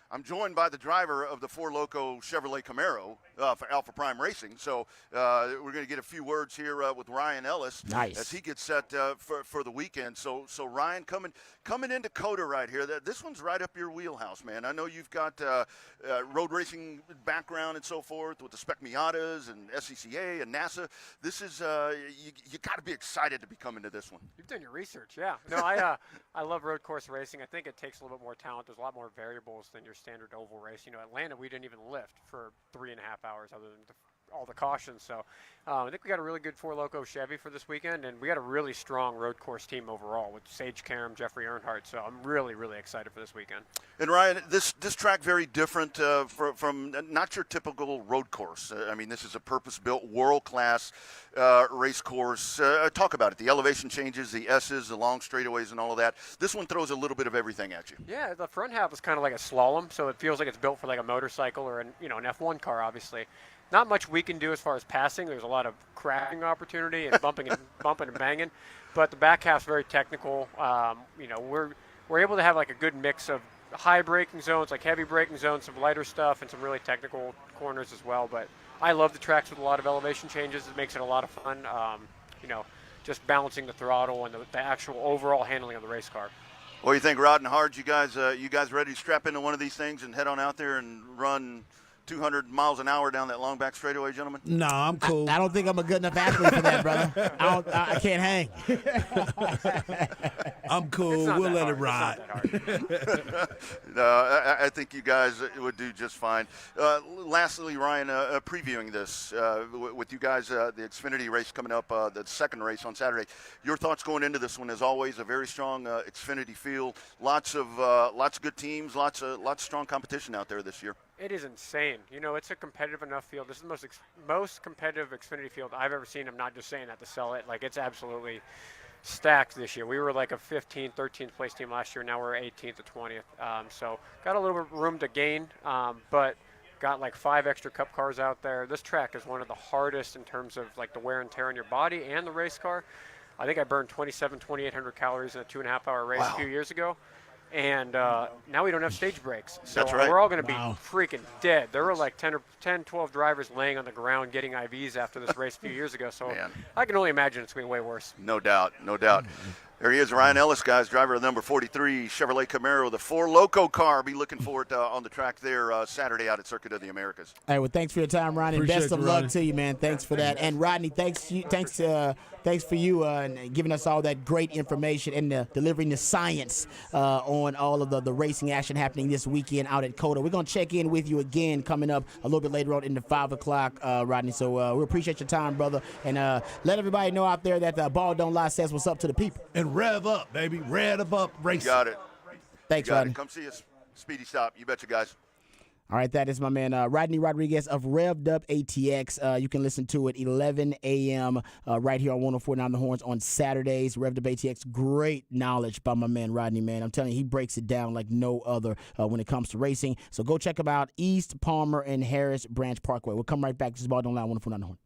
I'm joined by the driver of the Four Loco Chevrolet Camaro for Alpha Prime Racing. So we're going to get a few words here with Ryan Ellis as he gets set for the weekend. So Ryan, coming into COTA right here, this one's right up your wheelhouse, man. I know you've got road racing background and so forth with the Spec Miatas and SCCA and NASA. This is you got to be excited to be coming to this one. You've done your research, yeah. No, I love road course racing. I think it takes a little bit more talent. There's a lot more variables than your standard oval race. You know, Atlanta, we didn't even lift for 3.5 hours other than all the cautions. So I think we got a really good Four Loco Chevy for this weekend, and we got a really strong road course team overall with Sage Karam, Jeffrey Earnhardt. So I'm really, really excited for this weekend. And Ryan, this track very different from not your typical road course. I mean, this is a purpose-built, world-class race course. Talk about it. The elevation changes, the S's, the long straightaways, and all of that. This one throws a little bit of everything at you. Yeah, the front half is kind of like a slalom, so it feels like it's built for like a motorcycle or an F1 car, obviously. Not much we can do as far as passing. There's a lot of crashing opportunity and bumping and banging, but the back half's very technical. We're able to have like a good mix of high braking zones, like heavy braking zones, some lighter stuff, and some really technical corners as well. But I love the tracks with a lot of elevation changes. It makes it a lot of fun. Just balancing the throttle and the actual overall handling of the race car. What do you think, Rod and Hard? You guys ready to strap into one of these things and head on out there and run 200 miles an hour down that long back straightaway, gentlemen? No, I'm cool. I don't think I'm a good enough athlete for that, brother. I can't hang. I'm cool. We'll let it ride. I think you guys would do just fine. Lastly, Ryan, previewing this with you guys, the Xfinity race coming up, the second race on Saturday. Your thoughts going into this one? As always, a very strong Xfinity field. Lots of good teams. Lots of strong competition out there this year. It is insane. It's a competitive enough field. This is the most competitive Xfinity field I've ever seen. I'm not just saying that to sell it. Like, it's absolutely stacked this year. We were like a 15th, 13th place team last year. Now we're 18th to 20th. So got a little bit of room to gain, but got like 5 extra cup cars out there. This track is one of the hardest in terms of like the wear and tear on your body and the race car. I think I burned 2,800 calories in a 2.5-hour race a few years ago. And now we don't have stage breaks. So That's right. we're all going to be freaking dead. There were like 10, 12 drivers laying on the ground getting IVs after this race a few years ago. So I can only imagine it's going to be way worse. No doubt. There he is, Ryan Ellis, guys, driver of number 43 Chevrolet Camaro, the Four Loco car. Be looking for it on the track there Saturday out at Circuit of the Americas. All right, well, thanks for your time, Rodney. Appreciate Best of you, luck Rodney. to you, man. Thanks for that. And Rodney, thanks for you and giving us all that great information and delivering the science on all of the racing action happening this weekend out at COTA. We're going to check in with you again coming up a little bit later on in the 5 o'clock, Rodney. So we appreciate your time, brother. And let everybody know out there that Ball Don't Lie says what's up to the people. And rev up, baby. Rev up racing. Got it. Thanks, Got Rodney. it. Come see us. Speedy Stop. You betcha, guys. All right, that is my man Rodney Rodriguez of Revved Up ATX. You can listen to it 11 a.m. Right here on 104.9 The Horns on Saturdays. Revved Up ATX, great knowledge by my man Rodney, man. I'm telling you, he breaks it down like no other when it comes to racing. So go check him out, East Palmer and Harris Branch Parkway. We'll come right back. This is Ball Don't Lie, 104.9 The Horns.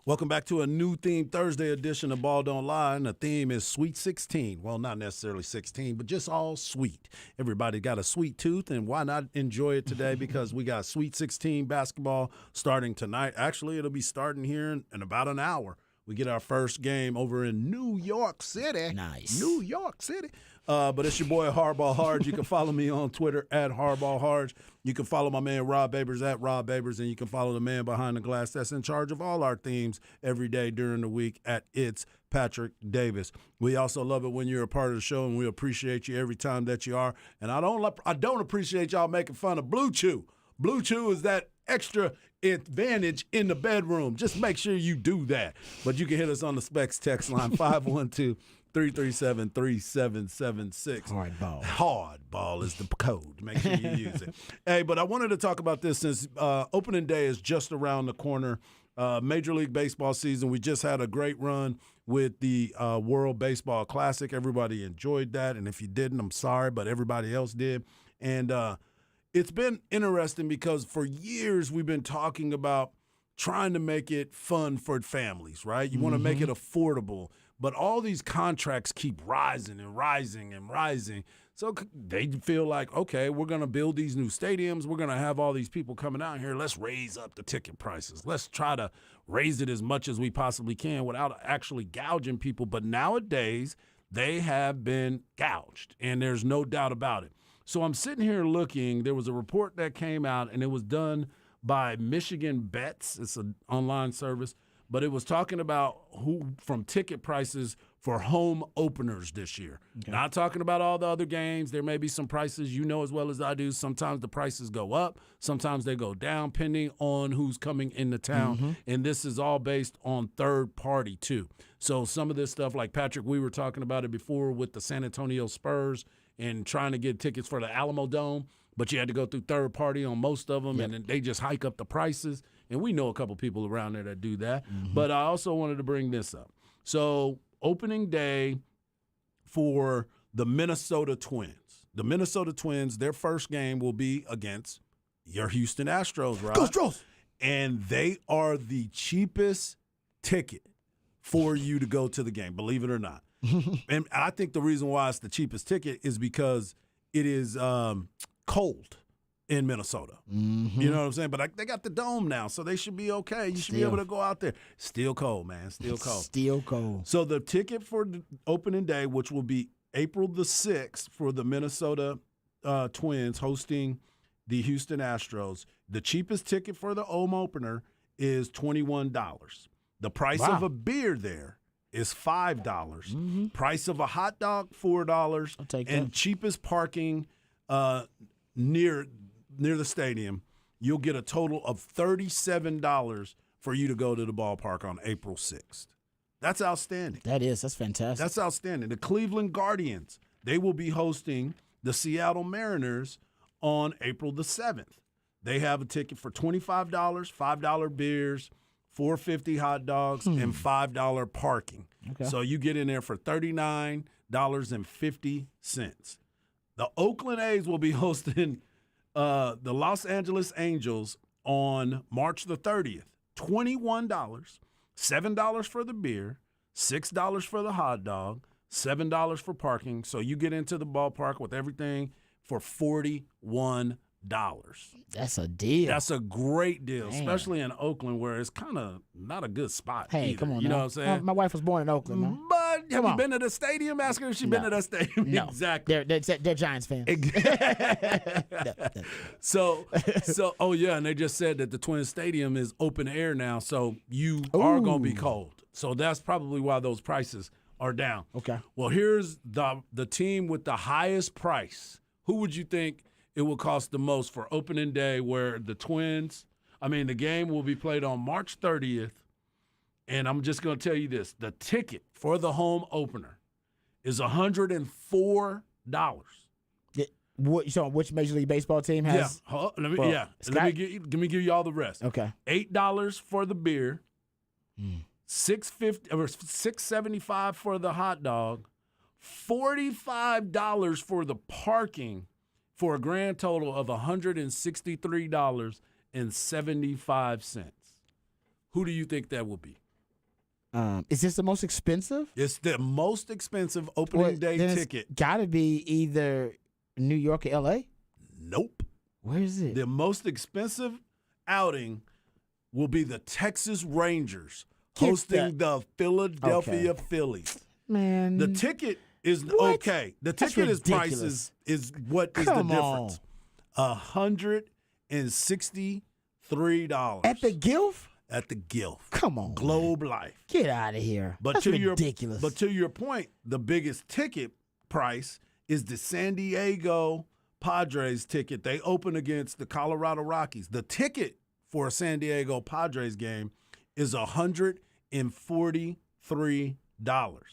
Welcome back to a new theme Thursday edition of Ball Don't Lie. And the theme is Sweet 16. Well, not necessarily 16, but just all sweet. Everybody got a sweet tooth, and why not enjoy it today? Because we got Sweet 16 basketball starting tonight. Actually, it'll be starting here in about an hour. We get our first game over in New York City. Nice. New York City. But it's your boy Hardball Harge. You can follow me on Twitter at Hardball Harge. You can follow my man Rob Babers at Rob Babers, and you can follow the man behind the glass that's in charge of all our themes every day during the week at It's Patrick Davis. We also love it when you're a part of the show, and we appreciate you every time that you are. And I don't appreciate y'all making fun of Blue Chew. Blue Chew is that extra advantage in the bedroom. Just make sure you do that. But you can hit us on the Specs text line 512-337-3776. Hardball. Hardball is the code. Make sure you use it. Hey, but I wanted to talk about this since opening day is just around the corner. Major League Baseball season. We just had a great run with the World Baseball Classic. Everybody enjoyed that. And if you didn't, I'm sorry, but everybody else did. And it's been interesting because for years we've been talking about trying to make it fun for families, right? You want to make it affordable. But all these contracts keep rising and rising and rising. So they feel like, okay, we're going to build these new stadiums. We're going to have all these people coming out here. Let's raise up the ticket prices. Let's try to raise it as much as we possibly can without actually gouging people. But nowadays, they have been gouged, and there's no doubt about it. So I'm sitting here looking. There was a report that came out, and it was done by Michigan Bets. It's an online service. But it was talking about from ticket prices for home openers this year. Okay. Not talking about all the other games. There may be some prices, you know as well as I do. Sometimes the prices go up. Sometimes they go down, depending on who's coming into town. And this is all based on third party, too. So some of this stuff, like Patrick, we were talking about it before with the San Antonio Spurs and trying to get tickets for the Alamo Dome. But you had to go through third party on most of them, and then they just hike up the prices. And we know a couple people around there that do that. But I also wanted to bring this up. So opening day for the Minnesota Twins. The Minnesota Twins, their first game will be against your Houston Astros, right? Go Astros! And they are the cheapest ticket for you to go to the game, believe it or not. And I think the reason why it's the cheapest ticket is because it is cold in Minnesota. You know what I'm saying? But they got the dome now, so they should be okay. You should be able to go out there. Still cold, man. Still cold. Still cold. So the ticket for the opening day, which will be April the 6th for the Minnesota Twins hosting the Houston Astros, the cheapest ticket for the home opener is $21. The price of a beer there is $5. Price of a hot dog, $4. I'll take and that. cheapest parking near the stadium, you'll get a total of $37 for you to go to the ballpark on April 6th. That's outstanding. That's fantastic. That's outstanding. The Cleveland Guardians, they will be hosting the Seattle Mariners on April the 7th. They have a ticket for $25, $5 beers, $4.50 hot dogs, and $5 parking. Okay. So you get in there for $39.50. The Oakland A's will be hosting the Los Angeles Angels on March the 30th. $21, $7 for the beer, $6 for the hot dog, $7 for parking. So you get into the ballpark with everything for $41. That's a deal. That's a great deal, Man. especially in Oakland where it's kind of not a good spot Hey, either. come on You know now. what I'm saying? My wife was born in Oakland, man. But have you on. been to the stadium? Ask her if she's been to that stadium. No. Exactly. They're Giants fans. So, oh yeah, and they just said that the Twin Stadium is open air now, so you are going to be cold. So that's probably why those prices are down. Okay. Well, here's the team with the highest price. Who would you think it will cost the most for opening day where the game will be played on March 30th, and I'm just going to tell you this. The ticket for the home opener is $104. Which Major League Baseball team has? Let me Scott? give you all the rest. Okay. $8 for the beer, $6.50 or $6.75 for the hot dog, $45 for the parking, for a grand total of $163.75. Who do you think that will be? Is this the most expensive? It's the most expensive opening day then ticket. It's got to be either New York or L.A. Nope. Where is it? The most expensive outing will be the Texas Rangers hosting the Philadelphia Phillies. Man, The ticket is What? okay. The That's ticket is ridiculous. is what is Come the difference. $163 at the Gilf? at the Gilf. Come on, Globe Life. get out of here. But That's to ridiculous. But to your point, the biggest ticket price is the San Diego Padres ticket. They open against the Colorado Rockies. The ticket for a San Diego Padres game is $143.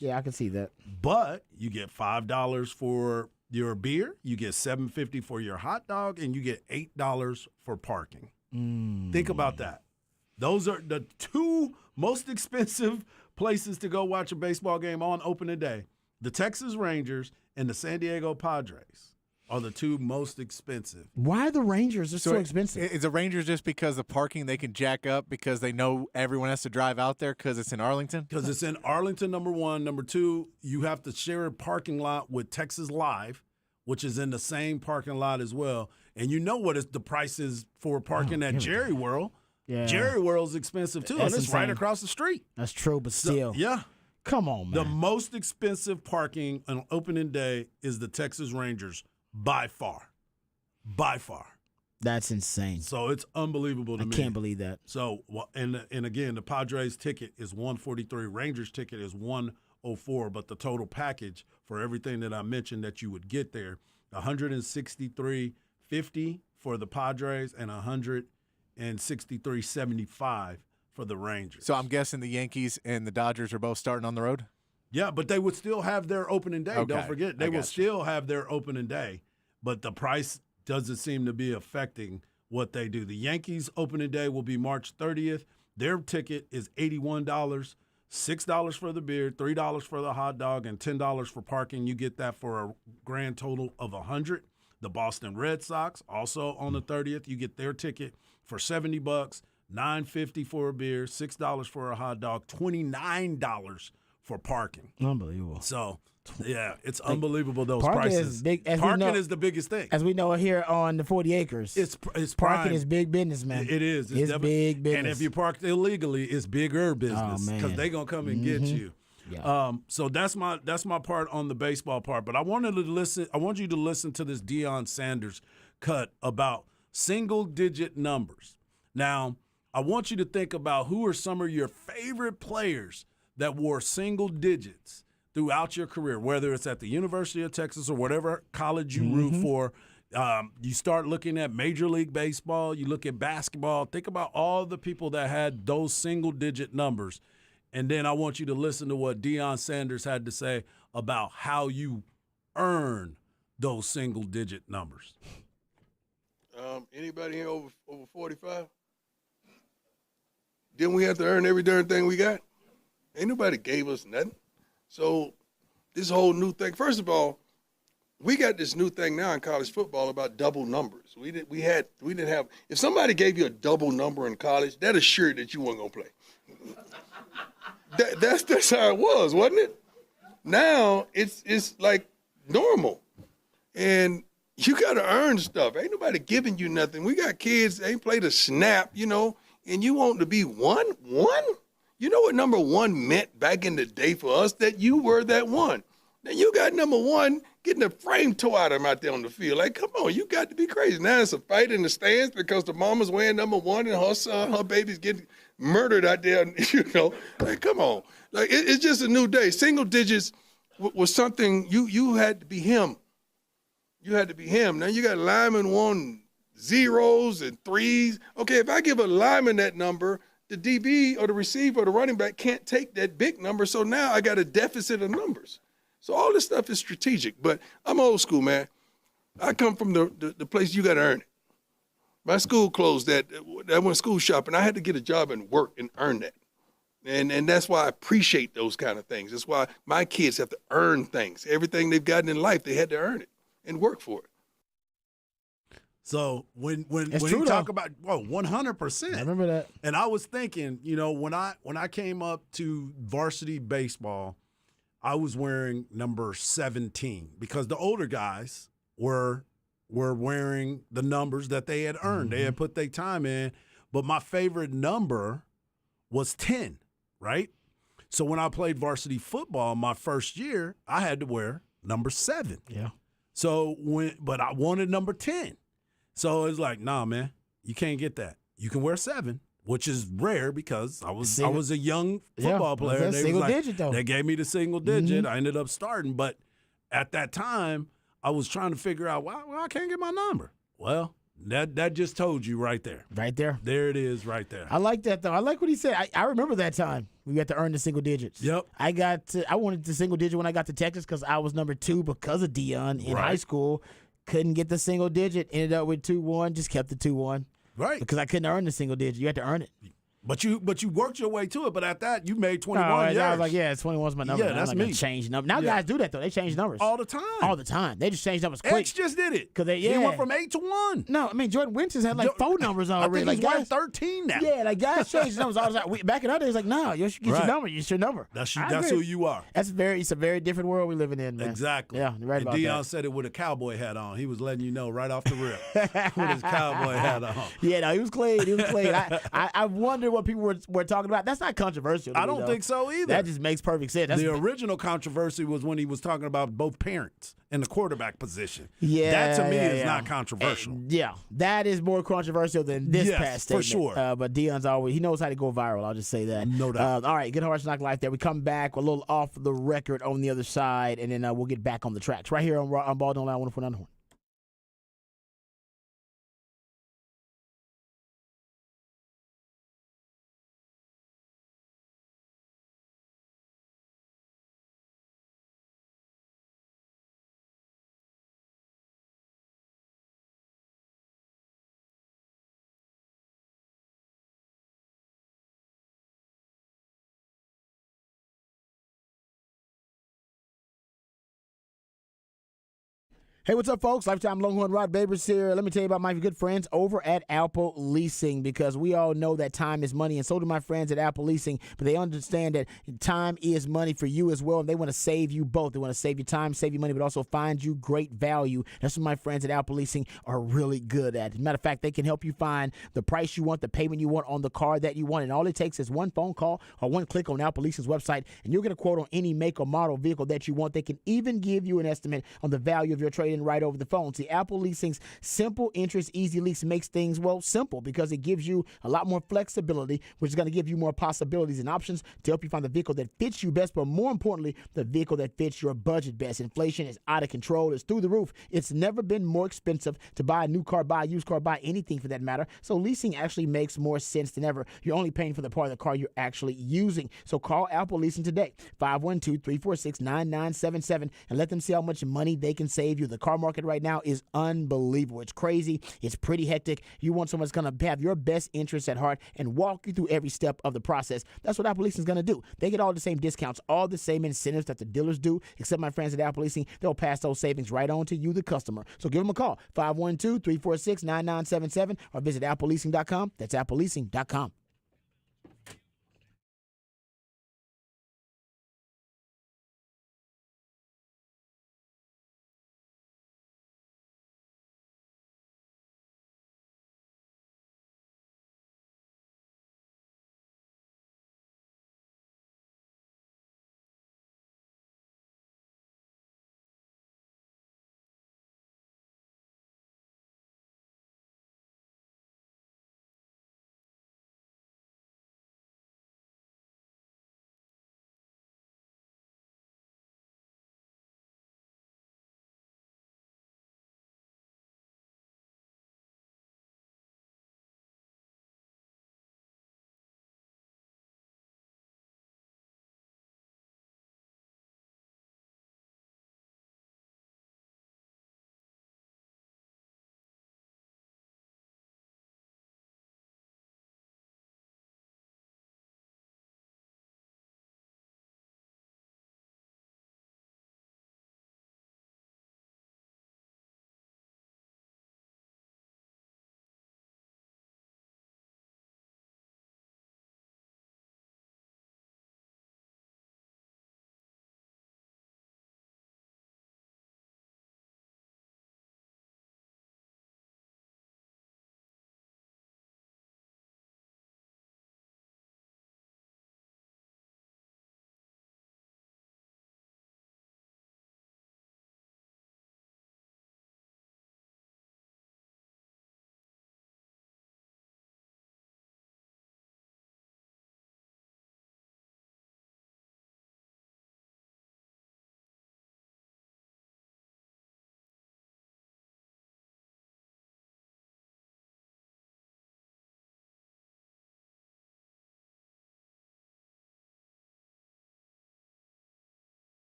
yeah, I can see that. But you get $5 for your beer, you get $7.50 for your hot dog, and you get $8 for parking. Think about that. Those are the two most expensive places to go watch a baseball game on opening day. The Texas Rangers and the San Diego Padres are the two most expensive. Why are the Rangers are so expensive? Is the Rangers just because the parking they can jack up because they know everyone has to drive out there because it's in Arlington? Because it's in Arlington, number one. Number two, you have to share a parking lot with Texas Live, which is in the same parking lot as well. And you know what the price is for parking at Jerry World. Yeah. Jerry World's expensive too, That's and it's right insane. across the street. That's true, but still. Yeah. Come on, The man. most expensive parking on opening day is the Texas Rangers by far. By far. That's insane. So it's unbelievable to I me. can't believe that. So, and again, the Padres ticket is $143. Rangers ticket is $104. But the total package for everything that I mentioned that you would get there, $163.50 for the Padres and $163.75 for the Rangers. So I'm guessing the Yankees and the Dodgers are both starting on the road? Yeah, but they would still have their opening day. Okay, Don't forget, they I will gotcha. still have their opening day, but the price doesn't seem to be affecting what they do. The Yankees' opening day will be March 30th. Their ticket is $81, $6 for the beer, $3 for the hot dog, and $10 for parking. You get that for a grand total of $100. The Boston Red Sox, also on the 30th, you get their ticket for $70, $9.50 for a beer, $6 for a hot dog, $29 for parking. Unbelievable. So, yeah, it's unbelievable those parking prices. is big, as we Parking know- is the biggest thing. As we know here on the 40 acres, It's parking prime. is big business, man. It is. It's definitely- big business. And if you park illegally, it's bigger business man. because they're gonna come and get you. Yeah. So that's my part on the baseball part. But I want you to listen to this Deion Sanders cut about single-digit numbers. Now, I want you to think about who are some of your favorite players that wore single digits throughout your career, whether it's at the University of Texas or whatever college you root for. You start looking at Major League Baseball, you look at basketball, think about all the people that had those single-digit numbers. And then I want you to listen to what Deion Sanders had to say about how you earn those single-digit numbers. Anybody here over 45? Didn't we have to earn every darn thing we got? Ain't nobody gave us nothing. So this whole new thing, first of all, we got this new thing now in college football about double numbers. We didn't have, if somebody gave you a double number in college, that assured that you weren't gonna play. That's how it was, wasn't it? Now it's like normal. And you gotta earn stuff. Ain't nobody giving you nothing. We got kids, they ain't played a snap, and you want to be one? You know what number one meant back in the day for us? That you were that one. Now you got number one getting the frame tore out of him out there on the field. Like, come on, you got to be crazy. Now it's a fight in the stands because the mama's wearing number one and her son, her baby's getting murdered out there. Like, come on. Like, it's just a new day. Single digits was something you had to be him. You had to be him. Now you got linemen wanting zeros and threes. Okay, if I give a lineman that number, the DB or the receiver or the running back can't take that big number. So now I got a deficit of numbers. So all this stuff is strategic. But I'm old school, man. I come from the place you got to earn it. My school closed I went school shopping. I had to get a job and work and earn that. And that's why I appreciate those kind of things. That's why my kids have to earn things. Everything they've gotten in life, they had to earn it and work for it. So when It's you true, talk though. about 100%. I remember that. And I was thinking, when I came up to varsity baseball, I was wearing number 17 because the older guys were wearing the numbers that they had earned. They had put their time in, but my favorite number was 10, right? So when I played varsity football my first year, I had to wear number 7. Yeah. So but I wanted number 10. So it's like, nah, man, you can't get that. You can wear 7, which is rare because I was a young football player. That's They was single like- digit, though. They gave me the single digit. I ended up starting, but at that time, I was trying to figure out why I can't get my number. Well, that just told you right there. Right there. There it is, right there. I like that, though. I like what he said. I remember that time we got to earn the single digits. Yep. I wanted the single digit when I got to Texas because I was number 2 because of Dion in high Right. school. Couldn't get the single digit. Ended up with 2-1. Just kept the 2-1 Right. because I couldn't earn the single digit. You had to earn it. But you worked your way to it. But at that, you made 21 I years. was like, yeah, 21's my number. Yeah, I'm that's not gonna me. change numbers. Now Yeah. guys do that though. They change numbers all the time. all the time. They just change numbers quick. X just did it. 'Cause He yeah. went from 8 to 1. No, I mean Jordan Winters had like 4 numbers I already. think Like he's wearing guys, 13 now. yeah, like guys change numbers all the time. Back in our days, like no, you should get your Right. number. It's your number. That's I who agree. you are. It's a very different world we're living in, man. Exactly. Yeah, you're right and about Dion that. said it with a cowboy hat on. He was letting you know right off the rip with his cowboy hat on. Yeah, no, he was clean. He was clean. I wonder what people were talking about. That's not controversial. to I me, don't though. think so either. That just makes perfect sense. That's The original controversy was when he was talking about both parents in the quarterback position. Yeah, that to me yeah, is yeah. not controversial. Yeah, that is more controversial than this Yes, past for statement. sure. But Dion's always, he knows how to go viral. I'll just say that. No doubt. All right, Good Hearts Knock Life there. We come back a little off the record on the other side, and then we'll get back on the tracks right here on Ball Don't Lie 104.9 The Horn. Hey, what's up, folks? Lifetime Longhorn Rod Babers here. Let me tell you about my good friends over at Apple Leasing, because we all know that time is money, and so do my friends at Apple Leasing, but they understand that time is money for you as well, and they want to save you both. They want to save you time, save you money, but also find you great value. That's what my friends at Apple Leasing are really good at. As a matter of fact, they can help you find the price you want, the payment you want on the car that you want, and all it takes is one phone call or one click on Apple Leasing's website, and you'll get a quote on any make or model vehicle that you want. They can even give you an estimate on the value of your trade-in right over the phone. See, Apple Leasing's simple interest, easy lease makes things, well, simple, because it gives you a lot more flexibility, which is going to give you more possibilities and options to help you find the vehicle that fits you best, but more importantly, the vehicle that fits your budget best. Inflation is out of control. It's through the roof. It's never been more expensive to buy a new car, buy a used car, buy anything for that matter. So leasing actually makes more sense than ever. You're only paying for the part of the car you're actually using. So call Apple Leasing today, 512-346-9977, and let them see how much money they can save you. The car market right now is unbelievable. It's crazy. It's pretty hectic. You want someone that's going to have your best interests at heart and walk you through every step of the process. That's what Apple Leasing is going to do. They get all the same discounts, all the same incentives that the dealers do, except my friends at Apple Leasing, they'll pass those savings right on to you, the customer. So give them a call, 512-346-9977, or visit appleleasing.com. That's appleleasing.com.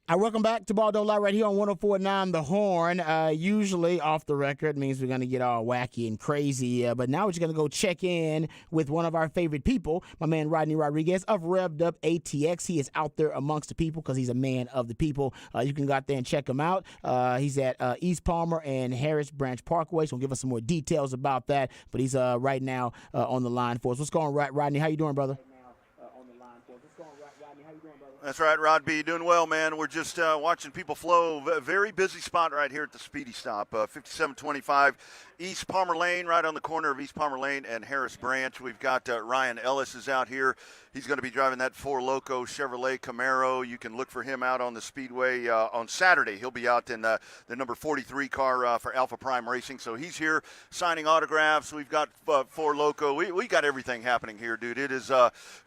All right, welcome back to Ball Don't Lie right here on 104.9 The Horn. Usually off the record means we're going to get all wacky and crazy, but now we're just going to go check in with one of our favorite people, my man Rodney Rodriguez of Revved Up ATX. He is out there amongst the people because he's a man of the people. You can go out there and check him out. He's at East Palmer and Harris Branch Parkway, so he'll give us some more details about that, but he's right now on the line for us. What's going on, Rodney? How you doing, brother? That's right, Rod B. Doing well, man. We're just watching people flow. Very busy spot right here at the Speedy Stop. 5725 East Palmer Lane, right on the corner of East Palmer Lane and Harris Branch. We've got Ryan Ellis is out here. He's going to be driving that Four Loko Chevrolet Camaro. You can look for him out on the Speedway on Saturday. He'll be out in the number 43 car for Alpha Prime Racing. So he's here signing autographs. We've got Four Loko. We got everything happening here, dude. It is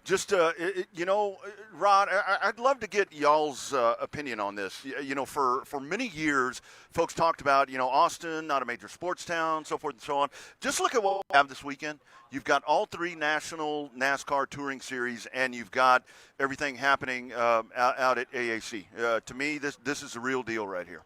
just, Rod, I'd love to get y'all's opinion on this. You know, for many years, folks talked about, Austin, not a major sports town, so forth and so on. Just look at what we have this weekend. You've got all three national NASCAR touring series, and you've got everything happening out at AAC. To me, this is the real deal right here.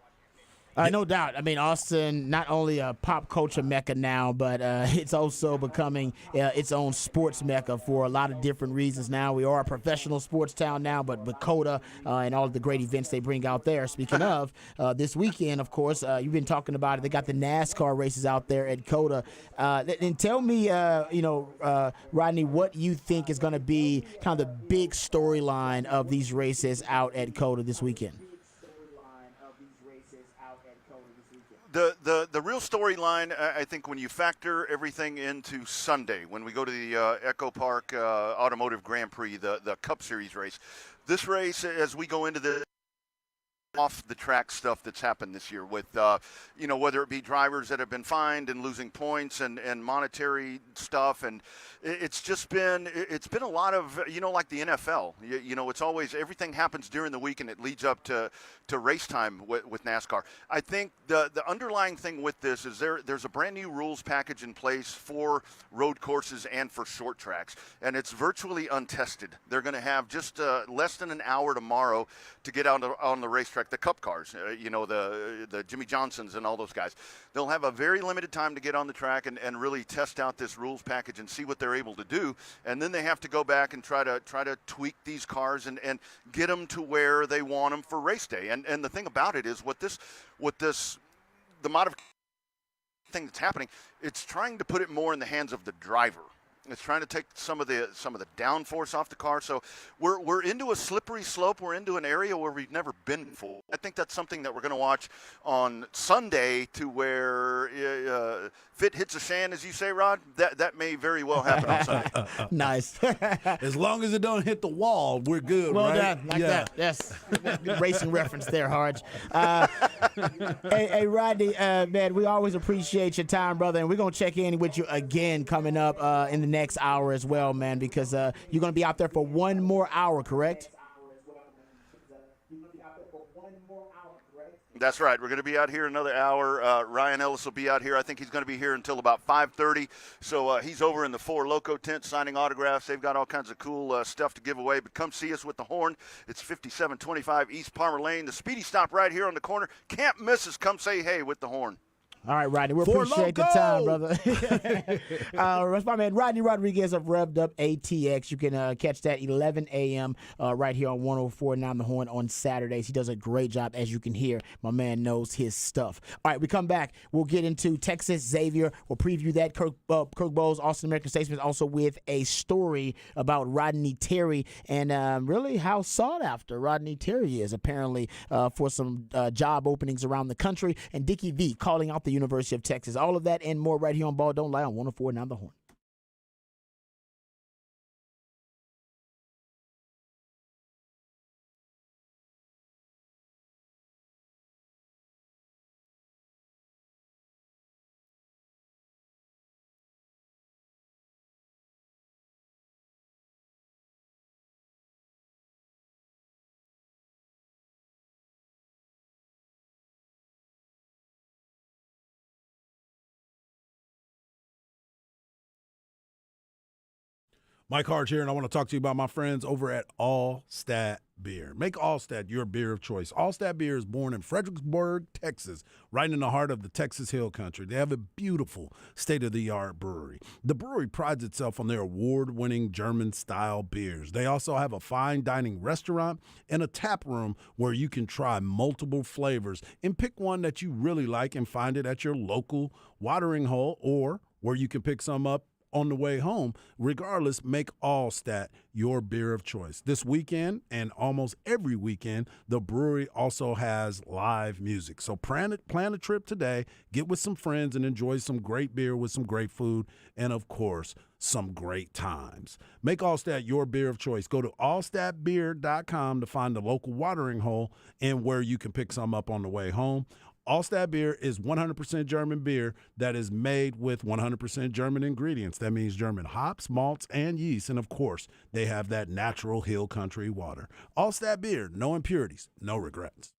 No doubt. I mean, Austin, not only a pop culture mecca now, but it's also becoming its own sports mecca for a lot of different reasons now. We are a professional sports town now, but COTA and all of the great events they bring out there. Speaking of, this weekend, of course, you've been talking about it. They got the NASCAR races out there at COTA. And tell me, Rodney, what you think is going to be kind of the big storyline of these races out at COTA this weekend. The real storyline, I think, when you factor everything into Sunday, when we go to the Echo Park Automotive Grand Prix, the Cup Series race, this race, as we go into the off the track stuff that's happened this year with, whether it be drivers that have been fined and losing points and monetary stuff. And it's been a lot of, like the NFL, it's always, everything happens during the week and it leads up to race time with NASCAR. I think the underlying thing with this is there's a brand new rules package in place for road courses and for short tracks. And it's virtually untested. They're going to have just less than an hour tomorrow to get out on the racetrack. The Cup cars, the Jimmy Johnsons and all those guys. They'll have a very limited time to get on the track and really test out this rules package and see what they're able to do. And then they have to go back and try to tweak these cars and get them to where they want them for race day. And the thing about it is the modification thing that's happening, it's trying to put it more in the hands of the driver. It's trying to take some of the downforce off the car. So we're into a slippery slope. We're into an area where we've never been before. I think that's something that we're going to watch on Sunday, to where if it hits a shan, as you say, Rod, that may very well happen on Sunday. Nice. As long as it don't hit the wall, we're good, well right? Done. Like that. Yes. Good racing reference there, Harge. Hey, Rodney, man, we always appreciate your time, brother, and we're going to check in with you again coming up in the next hour as well, man, because you're going to be out there for one more hour, correct? That's right. We're going to be out here another hour. Ryan Ellis will be out here. I think he's going to be here until about 5:30. So he's over in the Four Loko tent signing autographs. They've got all kinds of cool stuff to give away. But come see us with the Horn. It's 5725 East Palmer Lane. The Speedy Stop right here on the corner. Can't miss us. Come say hey with the Horn. All right, Rodney, we Four appreciate the Loko! time, brother. That's my man, Rodney Rodriguez of Revved Up ATX. You can catch that 11 a.m. Right here on 104.9 The Horn on Saturdays. He does a great job, as you can hear. My man knows his stuff. All right, we come back. We'll get into Texas Xavier. We'll preview that. Kirk Bowles, Austin American Statesman, also with a story about Rodney Terry and really how sought after Rodney Terry is, apparently, for some job openings around the country. And Dickie V calling out the University of Texas. All of that and more right here on Ball Don't Lie on 104.9 The Horn. Mike Harge here, and I want to talk to you about my friends over at Allstat Beer. Make Allstat your beer of choice. Allstat Beer is born in Fredericksburg, Texas, right in the heart of the Texas Hill Country. They have a beautiful state-of-the-art brewery. The brewery prides itself on their award-winning German-style beers. They also have a fine dining restaurant and a tap room where you can try multiple flavors and pick one that you really like and find it at your local watering hole or where you can pick some up on the way home. Regardless, make Allstat your beer of choice. This weekend and almost every weekend, the brewery also has live music. So plan a trip today, get with some friends, and enjoy some great beer with some great food and, of course, some great times. Make Allstat your beer of choice. Go to allstatbeer.com to find the local watering hole and where you can pick some up on the way home. Allstat beer is 100% German beer that is made with 100% German ingredients. That means German hops, malts, and yeast. And, of course, they have that natural hill country water. Allstat beer, no impurities, no regrets.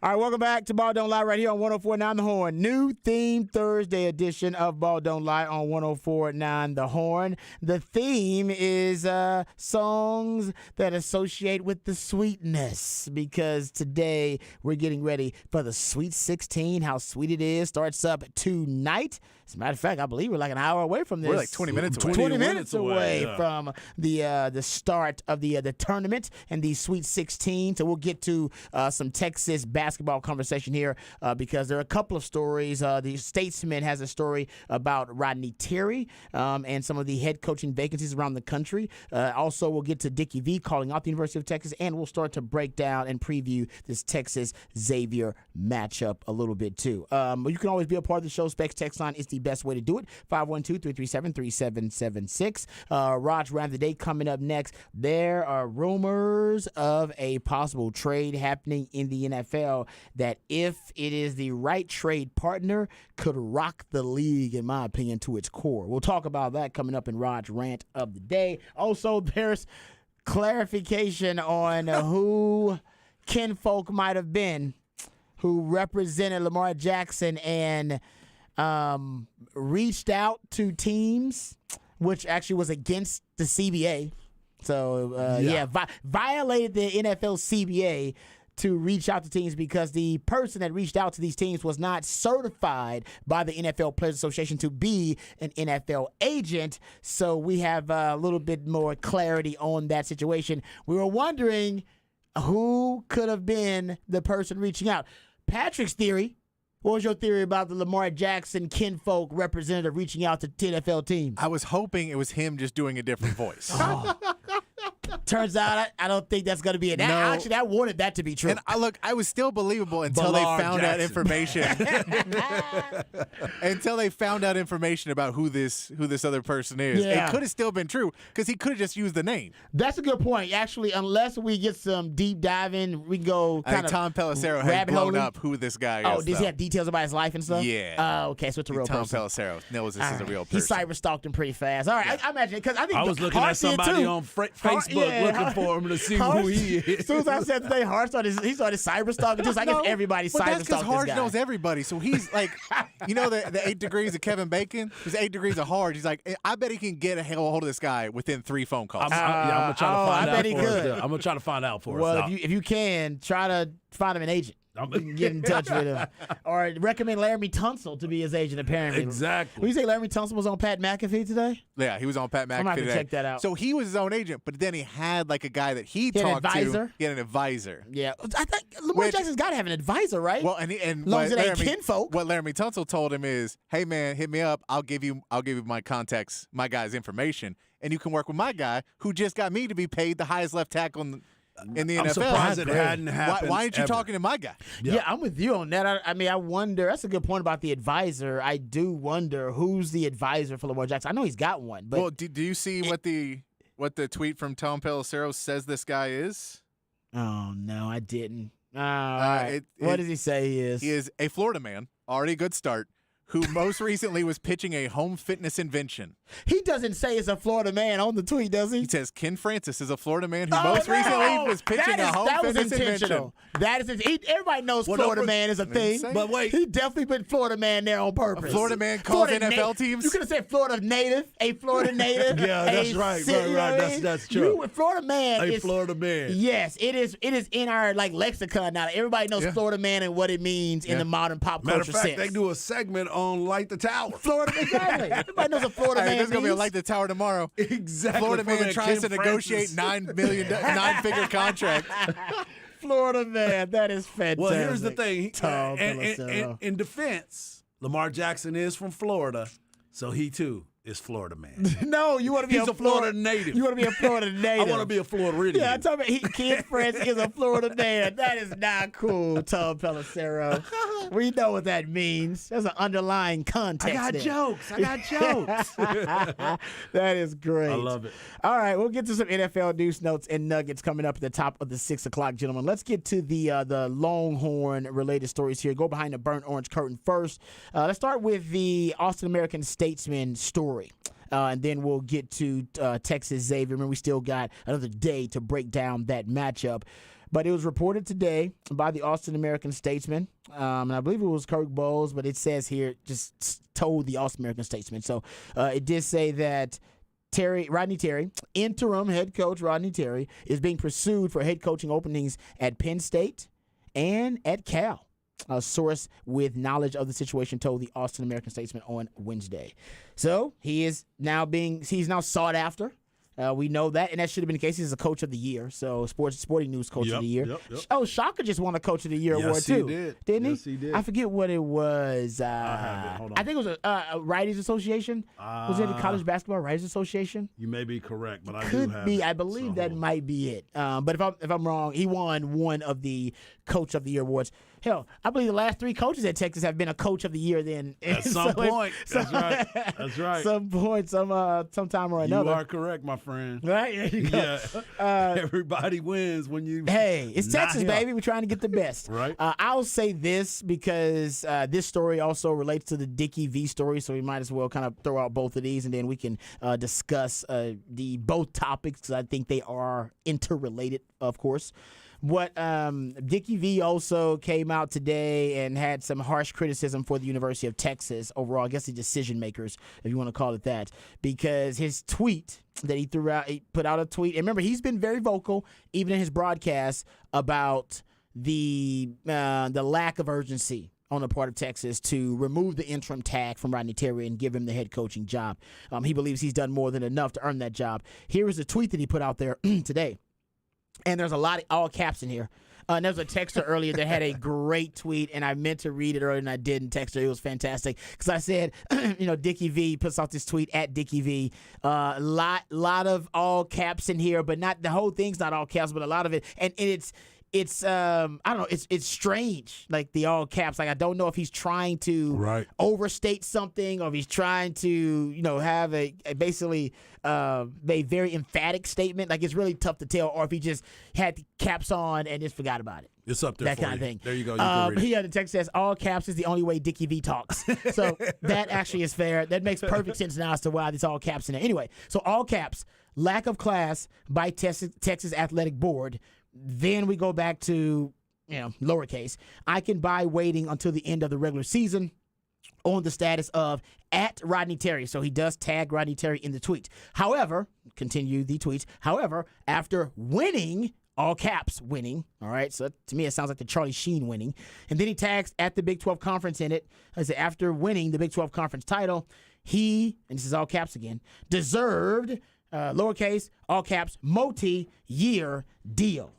All right, welcome back to Ball Don't Lie right here on 104.9 The Horn. New theme Thursday edition of Ball Don't Lie on 104.9 The Horn. The theme is songs that associate with the sweetness, because today we're getting ready for the Sweet 16. How sweet it is starts up tonight. As a matter of fact, I believe we're like an hour away from this. We're like 20 minutes away. 20 minutes away yeah. from the start of the tournament and the Sweet 16. So we'll get to some Texas basketball conversation here because there are a couple of stories. The Statesman has a story about Rodney Terry and some of the head coaching vacancies around the country. Also, we'll get to Dickie V calling out the University of Texas, and we'll start to break down and preview this Texas Xavier matchup a little bit too. You can always be a part of the show. Specs text line is the best way to do it. 512-337-3776. Raj Round the Day coming up next. There are rumors of a possible trade happening in the NFL that, if it is the right trade partner, could rock the league, in my opinion, to its core. We'll talk about that coming up in Raj Rant of the Day. Also, there's clarification on who kinfolk might have been who represented Lamar Jackson and reached out to teams, which actually was against the CBA. So, violated the NFL CBA to reach out to teams because the person that reached out to these teams was not certified by the NFL Players Association to be an NFL agent. So we have a little bit more clarity on that situation. We were wondering who could have been the person reaching out. Patrick's theory. What was your theory about the Lamar Jackson kinfolk representative reaching out to NFL teams? I was hoping it was him just doing a different voice. Turns out I don't think that's going to be it. No. Actually, I wanted that to be true. And I was still believable until they Ballard found out Jackson. information. Until they found out information about who this other person is. Yeah. It could have still been true because he could have just used the name. That's a good point. Actually, unless we get some deep diving, we can go I kind think of Tom Pelissero had rabbit blown holing. up who this guy is. Oh, does he though. have details about his life and stuff? Yeah. Oh, okay, so it's a real Tom person. Pelissero knows this All is a right. real He person. cyber stalked him pretty fast. All right, I imagine because I think I was looking at Hart did somebody too. on Facebook looking for him to see Hart- who he is. As soon as I said today, Hart started cyber stalking. Just I guess everybody but cyber that's because stalked Hard this guy. knows everybody. So he's like, you know the 8 degrees of Kevin Bacon? There's 8 degrees of Hard. He's like, I bet he can get a hold of this guy within 3 phone calls. I'm gonna try to I find out bet he for could. us. I'm gonna try to find out for Well, us. if you can, try to find him an agent. Get in touch with him. Or recommend Laramie Tunsil to be his agent, apparently. Exactly. Will you say Laramie Tunsil was on Pat McAfee today? Yeah, he was on Pat McAfee gonna have to today. check that out. So he was his own agent, but then he had like a guy that he had an talked advisor? to. He had an advisor. Yeah. I think Lamar Which- Jackson's got to have an advisor, right? Well, and Long as what it ain't Laramie- kinfolk. What Laramie Tunsil told him is, "Hey man, hit me up. I'll give you my contacts, my guy's information, and you can work with my guy who just got me to be paid the highest left tackle in the I'm NFL. surprised it hadn't happened. Why aren't you ever. talking to my guy? Yeah, I'm with you on that. I mean, I wonder. That's a good point about the advisor. I do wonder who's the advisor for Lamar Jackson. I know he's got one, but Well, do you see what the tweet from Tom Pelissero says this guy is? oh no, I didn't. All right. it- What it- does he say he is? He is a Florida man, already a good start, who most recently was pitching a home fitness invention. He doesn't say it's a Florida man on the tweet, does he? He says Ken Francis is a Florida man who Oh, most no! recently was pitching a home that was fitness intentional. invention. That is everybody knows Well, Florida don't- man is a thing. say- But wait. He definitely put Florida man there on purpose. A Florida man calls Florida NFL teams? You could have said Florida native, a Florida native. Yeah, that's a right, city, right, you know right. what I That's- mean? that's true. Florida man A is Florida man. Yes, it is. It is in our lexicon now. Everybody knows Yeah. Florida man and what it means in Yeah. the modern pop Matter culture of fact, sense. they do a segment on Light the Tower. Florida, exactly. Everybody knows a Florida All right, man there's gonna be a means. like the tower tomorrow. Exactly. Florida from man that tries Ken to negotiate Francis. nine-figure contract. Florida man. That is fantastic. Well, here's the thing. Tom And- Pelissero. in defense, Lamar Jackson is from Florida, so he too is Florida man. No, you want to be He's a a Florida native. You want to be a Florida native. I want to be a Floridian. Yeah, I'm talking about Kid Francis is a Florida man. That is not cool, Tom Pelissero. We know what that means. There's an underlying context. I got there. jokes. I got jokes. That is great. I love it. All right, we'll get to some NFL news notes and nuggets coming up at the top of the 6 o'clock, gentlemen. Let's get to the Longhorn-related stories here. Go behind the burnt orange curtain first. Let's start with the Austin American-Statesman story. And then we'll get to Texas Xavier. Remember, we still got another day to break down that matchup. But it was reported today by the Austin American-Statesman, and I believe it was Kirk Bowles, but it says here, just told the Austin American-Statesman. So it did say that Rodney Terry, interim head coach Rodney Terry, is being pursued for head coaching openings at Penn State and at Cal. A source with knowledge of the situation told the Austin American-Statesman on Wednesday. So he's now sought after. We know that, and that should have been the case. He's a coach of the year, so sporting news coach of the year. Yep. Oh, Shaka just won a coach of the year award too. Didn't he? Yes, he did. I forget what it was. I have it. Hold on. I think it was a Writers Association. Was it the College Basketball Writers Association? You may be correct, but I do Could have be. it. I believe So, that hold on. might be it. But if I'm wrong, he won one of the Coach of the Year awards. Hell, I believe the last 3 coaches at Texas have been a Coach of the Year. Then At some point. That's right. That's right. Some point, sometime or You another. are correct, my friend. Right? There you go. Yeah. Everybody wins when you. Hey, it's not Texas, him. baby. We're trying to get the best. Right. I'll say this because this story also relates to the Dickie V story, so we might as well kind of throw out both of these, and then we can discuss the both topics, because I think they are interrelated, of course. What Dickie V also came out today and had some harsh criticism for the University of Texas overall, I guess the decision makers, if you want to call it that, because his tweet that he threw out, he put out a tweet, and remember, he's been very vocal, even in his broadcast, about the lack of urgency on the part of Texas to remove the interim tag from Rodney Terry and give him the head coaching job. He believes he's done more than enough to earn that job. Here is a tweet that he put out there today. And there's a lot of all caps in here. And there was a texter earlier that had a great tweet, and I meant to read it earlier and I didn't text her. It was fantastic because I said, Dickie V puts out this tweet at Dickie V. Lot of all caps in here, but not the whole thing's not all caps, but a lot of it, and it's I don't know, it's strange, like the all caps. Like I don't know if he's trying to overstate something, or if he's trying to have a basically a very emphatic statement. Like it's really tough to tell, or if he just had the caps on and just forgot about it. It's up there That for kind of you. thing. There you go. You can read it. Here the text says all caps is the only way Dickie V talks. So that actually is fair. That makes perfect sense now as to why there's all caps in there. Anyway, so all caps, lack of class by Texas Athletic Board. Then we go back to, lowercase. I can buy waiting until the end of the regular season on the status of at Rodney Terry. So he does tag Rodney Terry in the tweet. However, continue the tweets. However, after winning, all caps winning, all right? So to me, it sounds like the Charlie Sheen winning. And then he tags at the Big 12 Conference in it. I say after winning the Big 12 Conference title, he, and this is all caps again, deserved, lowercase, all caps, multi-year deal.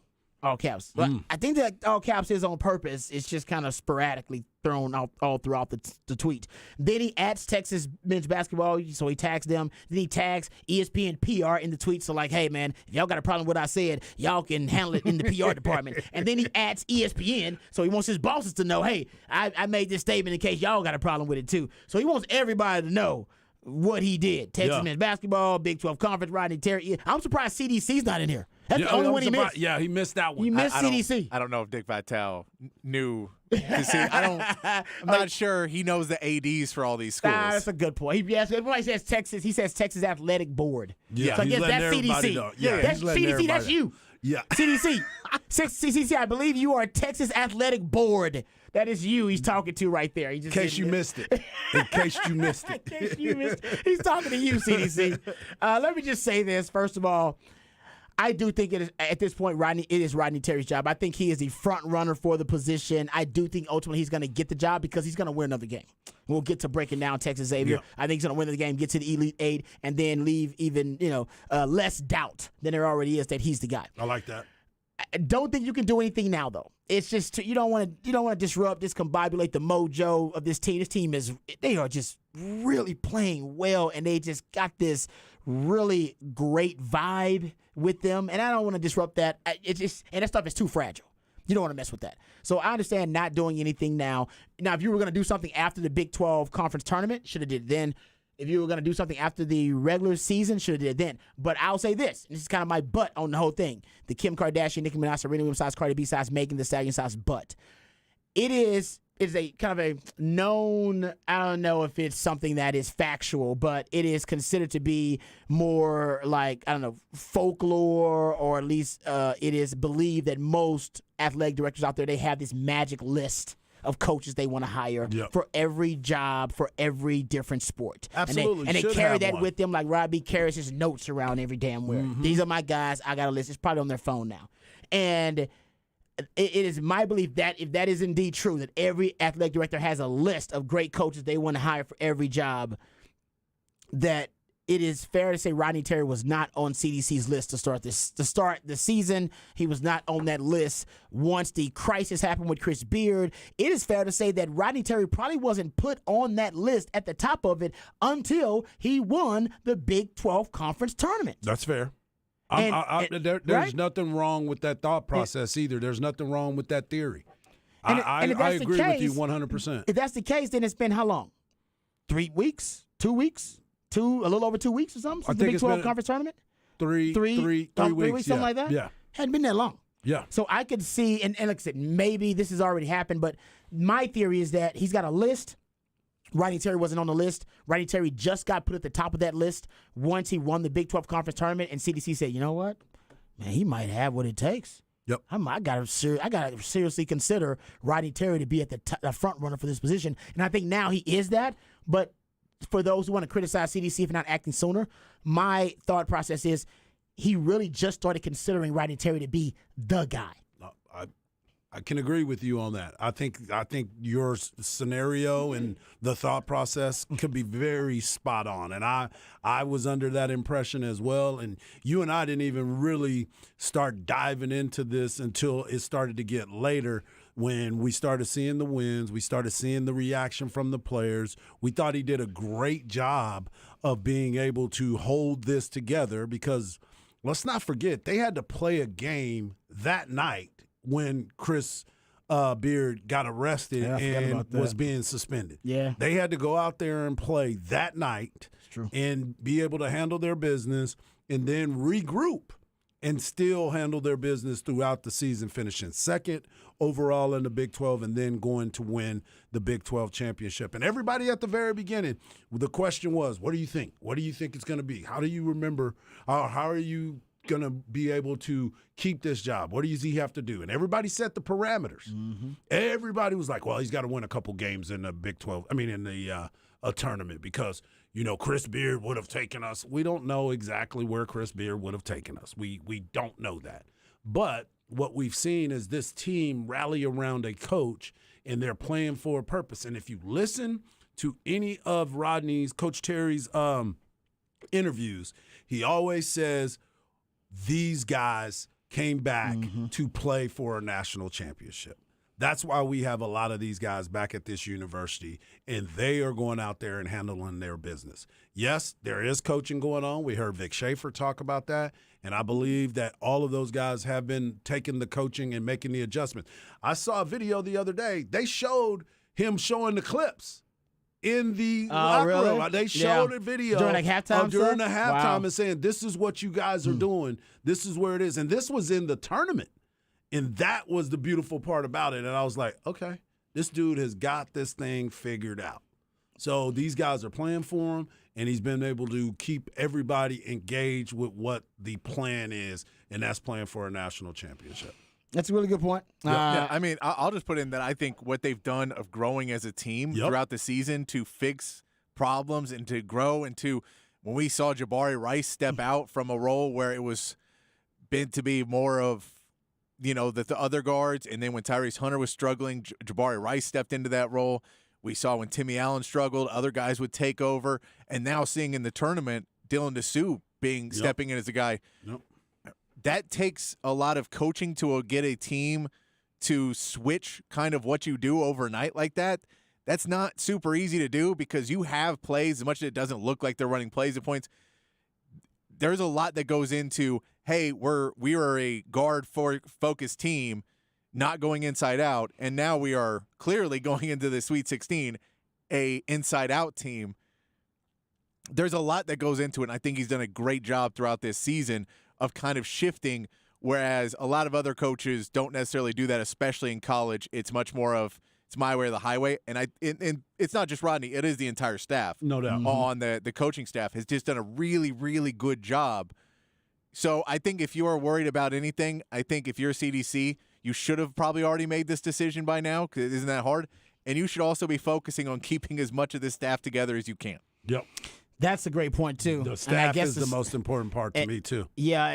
All caps. Well, I think that all caps is on purpose. It's just kind of sporadically thrown out all throughout the tweet. Then he adds Texas men's basketball, so he tags them. Then he tags ESPN PR in the tweet. So like, hey man, if y'all got a problem with what I said, y'all can handle it in the PR department. And then he adds ESPN, so he wants his bosses to know, hey, I made this statement in case y'all got a problem with it too. So he wants everybody to know what he did. Texas men's basketball, Big 12 Conference, Rodney Terry. I'm surprised CDC's not in here. That's the only one he missed. Yeah, he missed that one. You missed CDC. I don't know if Dick Vitale knew. I'm not sure he knows the ADs for all these schools. That's a good point. When he says Texas, he says Texas Athletic Board. Yeah, so I he's guess letting that's everybody CDC. know. Yeah, that's he's letting CDC. everybody That's know. you. Yeah. CDC. CDC, I believe you are Texas Athletic Board. That is you he's talking to right there. He just In case you missed it. In case you missed it. In case you missed it. He's talking to you, CDC. Let me just say this. First of all, I do think it is at this point, it is Rodney Terry's job. I think he is the front runner for the position. I do think ultimately he's going to get the job because he's going to win another game. We'll get to breaking down Texas Xavier. Yeah. I think he's going to win the game, get to the Elite Eight, and then leave even less doubt than there already is that he's the guy. I like that. I don't think you can do anything now, though. It's just you don't want to disrupt, discombobulate the mojo of this team. This team they are just really playing well, and they just got this really great vibe with them, and I don't want to disrupt that. And that stuff is too fragile. You don't want to mess with that. So I understand not doing anything now. Now, if you were going to do something after the Big 12 conference tournament, should have did it then. If you were going to do something after the regular season, should have did it then. But I'll say this. This is kind of my butt on the whole thing. The Kim Kardashian, Nicki Minaj, Serena Williams size, Cardi B size, Megan Thee Stallion size butt. It is is a kind of a known, I don't know if it's something that is factual, but it is considered to be more like, I don't know, folklore, or at least it is believed that most athletic directors out there, they have this magic list of coaches they want to hire for every job, for every different sport. Absolutely. And they Should carry have that one. with them like Robbie carries his notes around every damn where. These are my guys. I got a list. It's probably on their phone now. And it is my belief that if that is indeed true, that every athletic director has a list of great coaches they want to hire for every job, that it is fair to say Rodney Terry was not on CDC's list to start the season. He was not on that list once the crisis happened with Chris Beard. It is fair to say that Rodney Terry probably wasn't put on that list at the top of it until he won the Big 12 conference tournament. That's fair. There's There's nothing wrong with that thought process either. There's nothing wrong with that theory. I agree with you 100%. If that's the case, then it's been how long? 3 weeks? 2 weeks? A little over 2 weeks or something since the Big 12 conference tournament? Three weeks, something like that? Yeah. Hadn't been that long. Yeah. So I could see, and like I said, maybe this has already happened, but my theory is that he's got a list. Rodney Terry wasn't on the list. Rodney Terry just got put at the top of that list once he won the Big 12 conference tournament, and CDC said, you know what? Man, he might have what it takes. Yep. I got to seriously consider Rodney Terry to be at the front runner for this position, and I think now he is that, but for those who want to criticize CDC for not acting sooner, my thought process is he really just started considering Rodney Terry to be the guy. I can agree with you on that. I think your scenario and the thought process could be very spot on, and I was under that impression as well. And you and I didn't even really start diving into this until it started to get later, when we started seeing the wins, we started seeing the reaction from the players. We thought he did a great job of being able to hold this together, because let's not forget, they had to play a game that night when Chris Beard got arrested and was being suspended. Yeah. They had to go out there and play that night and be able to handle their business and then regroup and still handle their business throughout the season, finishing second overall in the Big 12 and then going to win the Big 12 championship. And everybody at the very beginning, the question was, what do you think? What do you think it's going to be? How do you remember? How are you going to be able to keep this job? What does he have to do? And everybody set the parameters. Everybody was like, well, he's got to win a couple games in the Big 12. I mean, in the a tournament, because, you know, Chris Beard would have taken us. We don't know exactly where Chris Beard would have taken us. We don't know that. But what we've seen is this team rally around a coach, and they're playing for a purpose. And if you listen to any of Coach Terry's interviews, he always says these guys came back to play for a national championship. That's why we have a lot of these guys back at this university, and they are going out there and handling their business. Yes, there is coaching going on. We heard Vic Schaefer talk about that, and I believe that all of those guys have been taking the coaching and making the adjustments. I saw a video the other day. They showed him showing the clips in the locker room. They showed a video during the halftime and saying, this is what you guys are doing. This is where it is. And this was in the tournament. And that was the beautiful part about it. And I was like, okay, this dude has got this thing figured out. So these guys are playing for him, and he's been able to keep everybody engaged with what the plan is, and that's playing for a national championship. That's a really good point. Yeah, I mean, I'll just put in that I think what they've done of growing as a team throughout the season to fix problems and to grow, and to when we saw Jabari Rice step out from a role where it was been to be more of, you know, the other guards, and then when Tyrese Hunter was struggling, Jabari Rice stepped into that role. We saw when Timmy Allen struggled, other guys would take over, and now seeing in the tournament Dylan DeSue stepping in as a guy. That takes a lot of coaching to get a team to switch kind of what you do overnight like that. That's not super easy to do, because you have plays, as much as it doesn't look like they're running plays at points. There's a lot that goes into, hey, we are a guard-focused team, not going inside out, and now we are clearly going into the Sweet 16, a inside-out team. There's a lot that goes into it, and I think he's done a great job throughout this season of kind of shifting, whereas a lot of other coaches don't necessarily do that, especially in college. It's much more of it's my way or the highway. And it's not just Rodney; it is the entire staff. No doubt. On the coaching staff has just done a really, really good job. So I think if you are worried about anything, I think if you're CDC, you should have probably already made this decision by now because it isn't that hard. And you should also be focusing on keeping as much of this staff together as you can. Yep. That's a great point too. The And I staff guess is the most important part to me too. Yeah,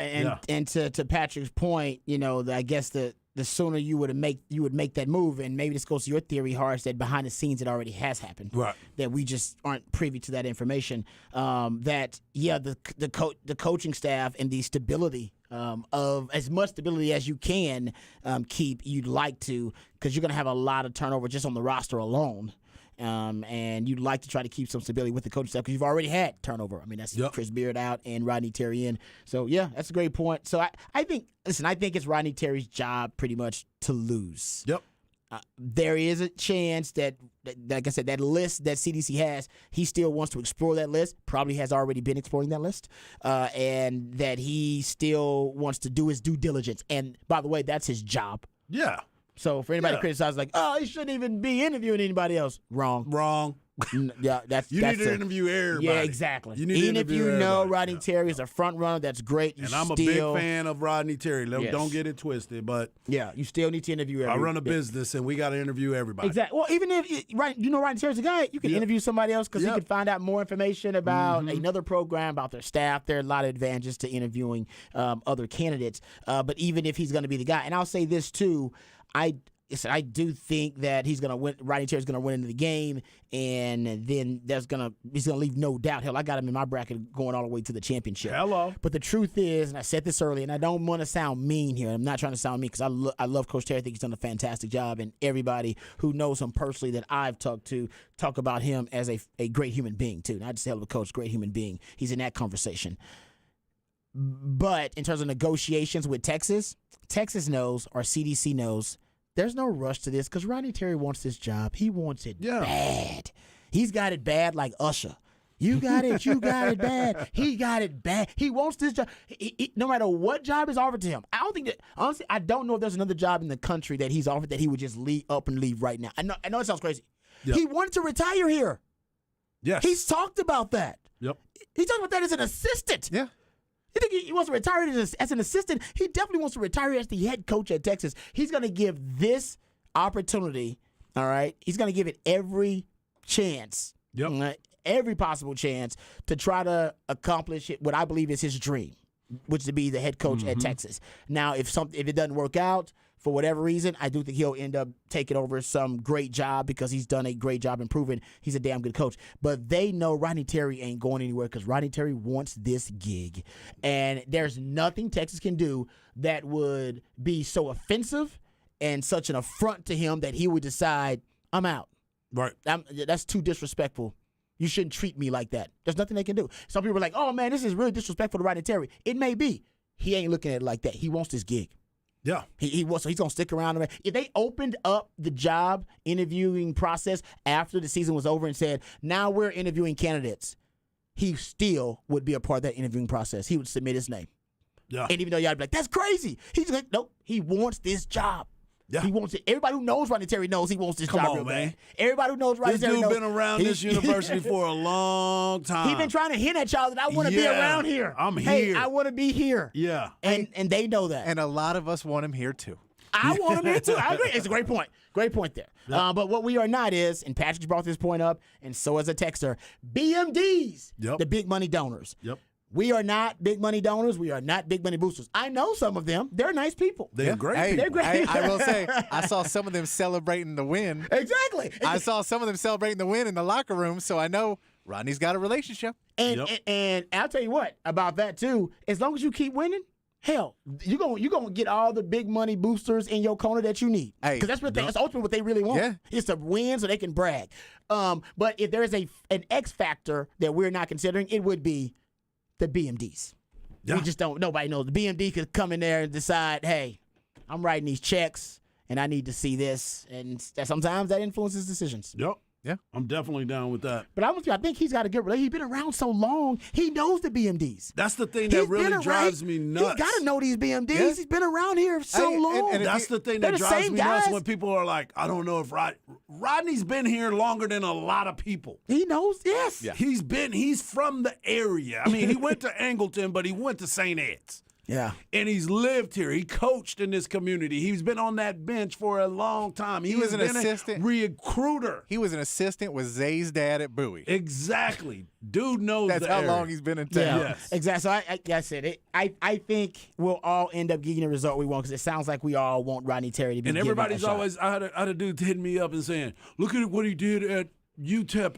and to Patrick's point, I guess the sooner you would make that move, and maybe this goes to your theory, Harsh, that behind the scenes it already has happened. Right. That we just aren't privy to that information. The coaching staff and the stability of as much stability as you can keep, you'd like to, because you're going to have a lot of turnover just on the roster alone. And you'd like to try to keep some stability with the coaching staff because you've already had turnover. I mean, that's Chris Beard out and Rodney Terry in. So, yeah, that's a great point. So, I think it's Rodney Terry's job pretty much to lose. Yep. There is a chance that, like I said, that list that CDC has, he still wants to explore that list, probably has already been exploring that list, and that he still wants to do his due diligence. And, by the way, that's his job. Yeah. So for anybody to criticize, like, oh, he shouldn't even be interviewing anybody else. Wrong. Yeah, that's you need to interview everybody. Yeah, exactly. You need Even to if interview you know everybody. Rodney Terry is a front runner, that's great. And I'm a big fan of Rodney Terry. Yes. Don't get it twisted, but yeah, you still need to interview everybody. I run a business, and we got to interview everybody. Exactly. Well, even if Rodney Terry's a guy, you can interview somebody else because he can find out more information about another program, about their staff. There are a lot of advantages to interviewing other candidates. But even if he's going to be the guy, and I'll say this too, I do think that he's gonna win. Rodney Terry's gonna win into the game, and then he's gonna leave no doubt. Hell, I got him in my bracket going all the way to the championship. Hello. But the truth is, and I said this earlier, and I don't want to sound mean here. I'm not trying to sound mean because I love Coach Terry. I think he's done a fantastic job, and everybody who knows him personally that I've talked to talk about him as a great human being too. Not just hell of a coach, great human being. He's in that conversation. But in terms of negotiations with Texas knows, or CDC knows, there's no rush to this because Rodney Terry wants this job. He wants it bad. He's got it bad like Usher. You got it. You got it bad. He got it bad. He wants this job. No matter what job is offered to him. I don't think that, honestly, I don't know if there's another job in the country that he's offered that he would just leave up and leave right now. I know it sounds crazy. Yep. He wanted to retire here. Yes. He's talked about that. Yep. He talked about that as an assistant. Yeah. You think he wants to retire as an assistant? He definitely wants to retire as the head coach at Texas. He's going to give this opportunity, all right? He's going to give it every chance, every possible chance to try to accomplish what I believe is his dream, which is to be the head coach at Texas. Now, if it doesn't work out, for whatever reason, I do think he'll end up taking over some great job because he's done a great job in proving he's a damn good coach. But they know Rodney Terry ain't going anywhere because Rodney Terry wants this gig. And there's nothing Texas can do that would be so offensive and such an affront to him that he would decide, I'm out. Right. That's too disrespectful. You shouldn't treat me like that. There's nothing they can do. Some people are like, oh, man, this is really disrespectful to Rodney Terry. It may be. He ain't looking at it like that. He wants this gig. Yeah. He was, so he's going to stick around. If they opened up the job interviewing process after the season was over and said, now we're interviewing candidates, he still would be a part of that interviewing process. He would submit his name. Yeah. And even though y'all be like, that's crazy. He's like, nope, he wants this job. Yeah. He wants it. Everybody who knows Rodney Terry knows he wants this job real man. bad. Everybody who knows Rodney This Terry dude knows. been around this university for a long time. He's been trying to hint at y'all that I want to be around here. I'm Hey, here. I want to be here. Yeah. And they know that. And a lot of us want him here too. I want him here too. I agree. It's a great point. Great point there. Yep. But what we are not is, and Patrick brought this point up, and so as a texter, BMDs, the big money donors. Yep. We are not big money donors. We are not big money boosters. I know some of them. They're nice people. They're great Hey, people. They're great. I will say, I saw some of them celebrating the win. Exactly. I saw some of them celebrating the win in the locker room, so I know Rodney's got a relationship. And I'll tell you what about that too. As long as you keep winning, hell, you're gonna get all the big money boosters in your corner that you need. Hey, Because that's ultimately what they really want. Yeah. It's to win so they can brag. But if there is an X factor that we're not considering, it would be the BMDs. Yeah. We just don't. Nobody knows. The BMD could come in there and decide, hey, I'm writing these checks and I need to see this, and sometimes that influences decisions. Yep. I'm definitely down with that. But I think he's got a good relationship. He's been around so long. He knows the BMDs. That's the thing He's that really been around- drives me nuts. He's got to know these BMDs. Yeah. He's been around here so long. and if That's the thing they're that the drives same me nuts guys. when people are like, I don't know if Rodney's been here longer than a lot of people. He knows, yes. Yeah. He's from the area. I mean, he went to Angleton, but he went to St. Ed's. Yeah. And he's lived here. He coached in this community. He's been on that bench for a long time. He was has an been assistant. a recruiter. He was an assistant with Zay's dad at Bowie. Exactly. Dude knows That's the how area. long he's been in town. Yeah, Yes. exactly. So I said it. I think we'll all end up getting the result we want because it sounds like we all want Rodney Terry to be. And given everybody's a shot. always, I had a dude hitting me up and saying, look at what he did at UTEP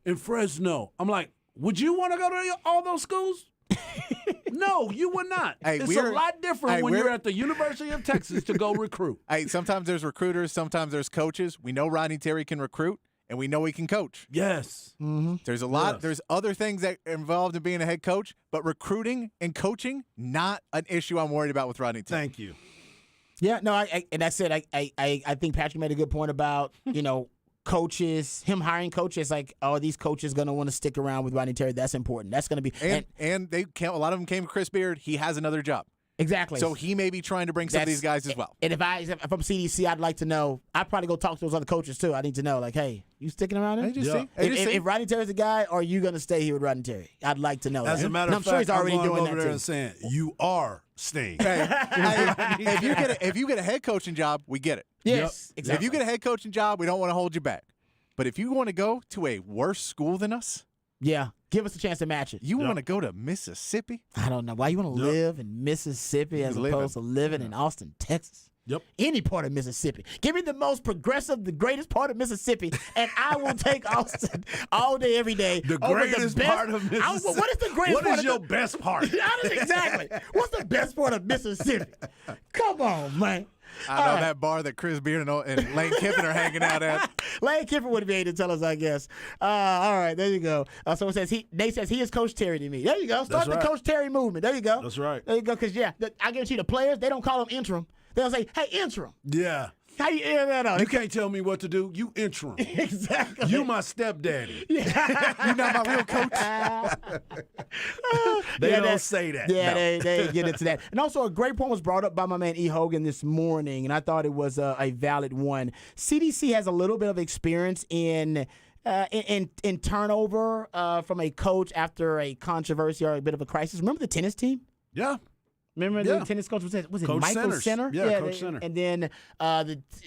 in Fresno. I'm like, would you want to go to all those schools? No, you would not. Hey, it's a we're- lot different hey, when we're- you're at the University of Texas to go recruit. Hey, sometimes there's recruiters, sometimes there's coaches. We know Rodney Terry can recruit, and we know he can coach. Yes. There's a lot. Yes. There's other things that are involved in being a head coach, but recruiting and coaching not an issue I'm worried about with Rodney Terry. Thank you. Yeah, no, and that's it. I think Patrick made a good point about coaches, him hiring coaches. Like, oh, these coaches gonna want to stick around with Rodney Terry. That's important. That's gonna be And they a lot of them came to Chris Beard. He has another job, exactly. so he may be trying to bring some of these guys as well. And if I'm CDC, I'd like to know. I'd probably go talk to those other coaches too. I need to know, like, hey, you sticking around here? Hey, just Yeah. see. Hey, just see. If Rodney Terry's the guy, are you gonna stay here with Rodney Terry? I'd like to know. As that. a matter And of I'm fact, sure he's already I'm going doing over that there too. and saying, you are staying. Hey, if you get a head coaching job, we get it. Yes, If exactly. you get a head coaching job, we don't want to hold you back. But if you want to go to a worse school than us, Yeah, give us a chance to match it. you want to go to Mississippi? I don't know why you want to live in Mississippi as Living. opposed to living in Austin, Texas. Yep. Any part of Mississippi. Give me the most progressive, the greatest part of Mississippi, and I will take Austin all day, every day. The over greatest best- part of Mississippi. What is the greatest What part is of your the- best part? Exactly. What's the best part of Mississippi? Come on, man. I know that bar that Chris Beard and Lane Kiffin are hanging out at. Lane Kiffin would be able to tell us, I guess. All right, there you go. Someone says Nate says he is Coach Terry to me. There you go. Start That's the right. Coach Terry movement. There you go. That's right. There you go. Because I guarantee the players, they don't call him interim. They'll say, "Hey, interim." Yeah. How you hear that out? You can't tell me what to do. You interim. Exactly. You my stepdaddy. You're not my real coach. They Yeah, don't that- say that. Yeah, No. they get into that. And also, a great point was brought up by my man E. Hogan this morning, and I thought it was a valid one. CDC has a little bit of experience in turnover from a coach after a controversy or a bit of a crisis. Remember the tennis team? Yeah. Remember Yeah. the tennis coach was it Coach Michael Centers. Center? Yeah, Coach Center. And then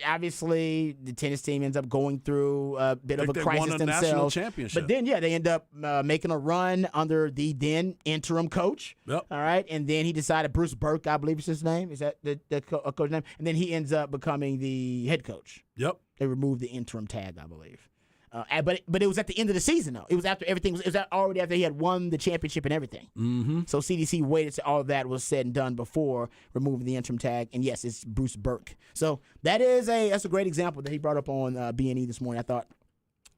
obviously the tennis team ends up going through a bit of a They crisis won a themselves. national championship. But then they end up making a run under the then interim coach. Yep. All right, and then he decided Bruce Burke, I believe is his name. Is that the coach name? And then he ends up becoming the head coach. Yep. They removed the interim tag, I believe. But it was at the end of the season though. It was after everything. It was already after he had won the championship and everything. Mm-hmm. So CDC waited till all of that was said and done before removing the interim tag. And yes, it's Bruce Burke. So that's a great example that he brought up on B&E this morning. I thought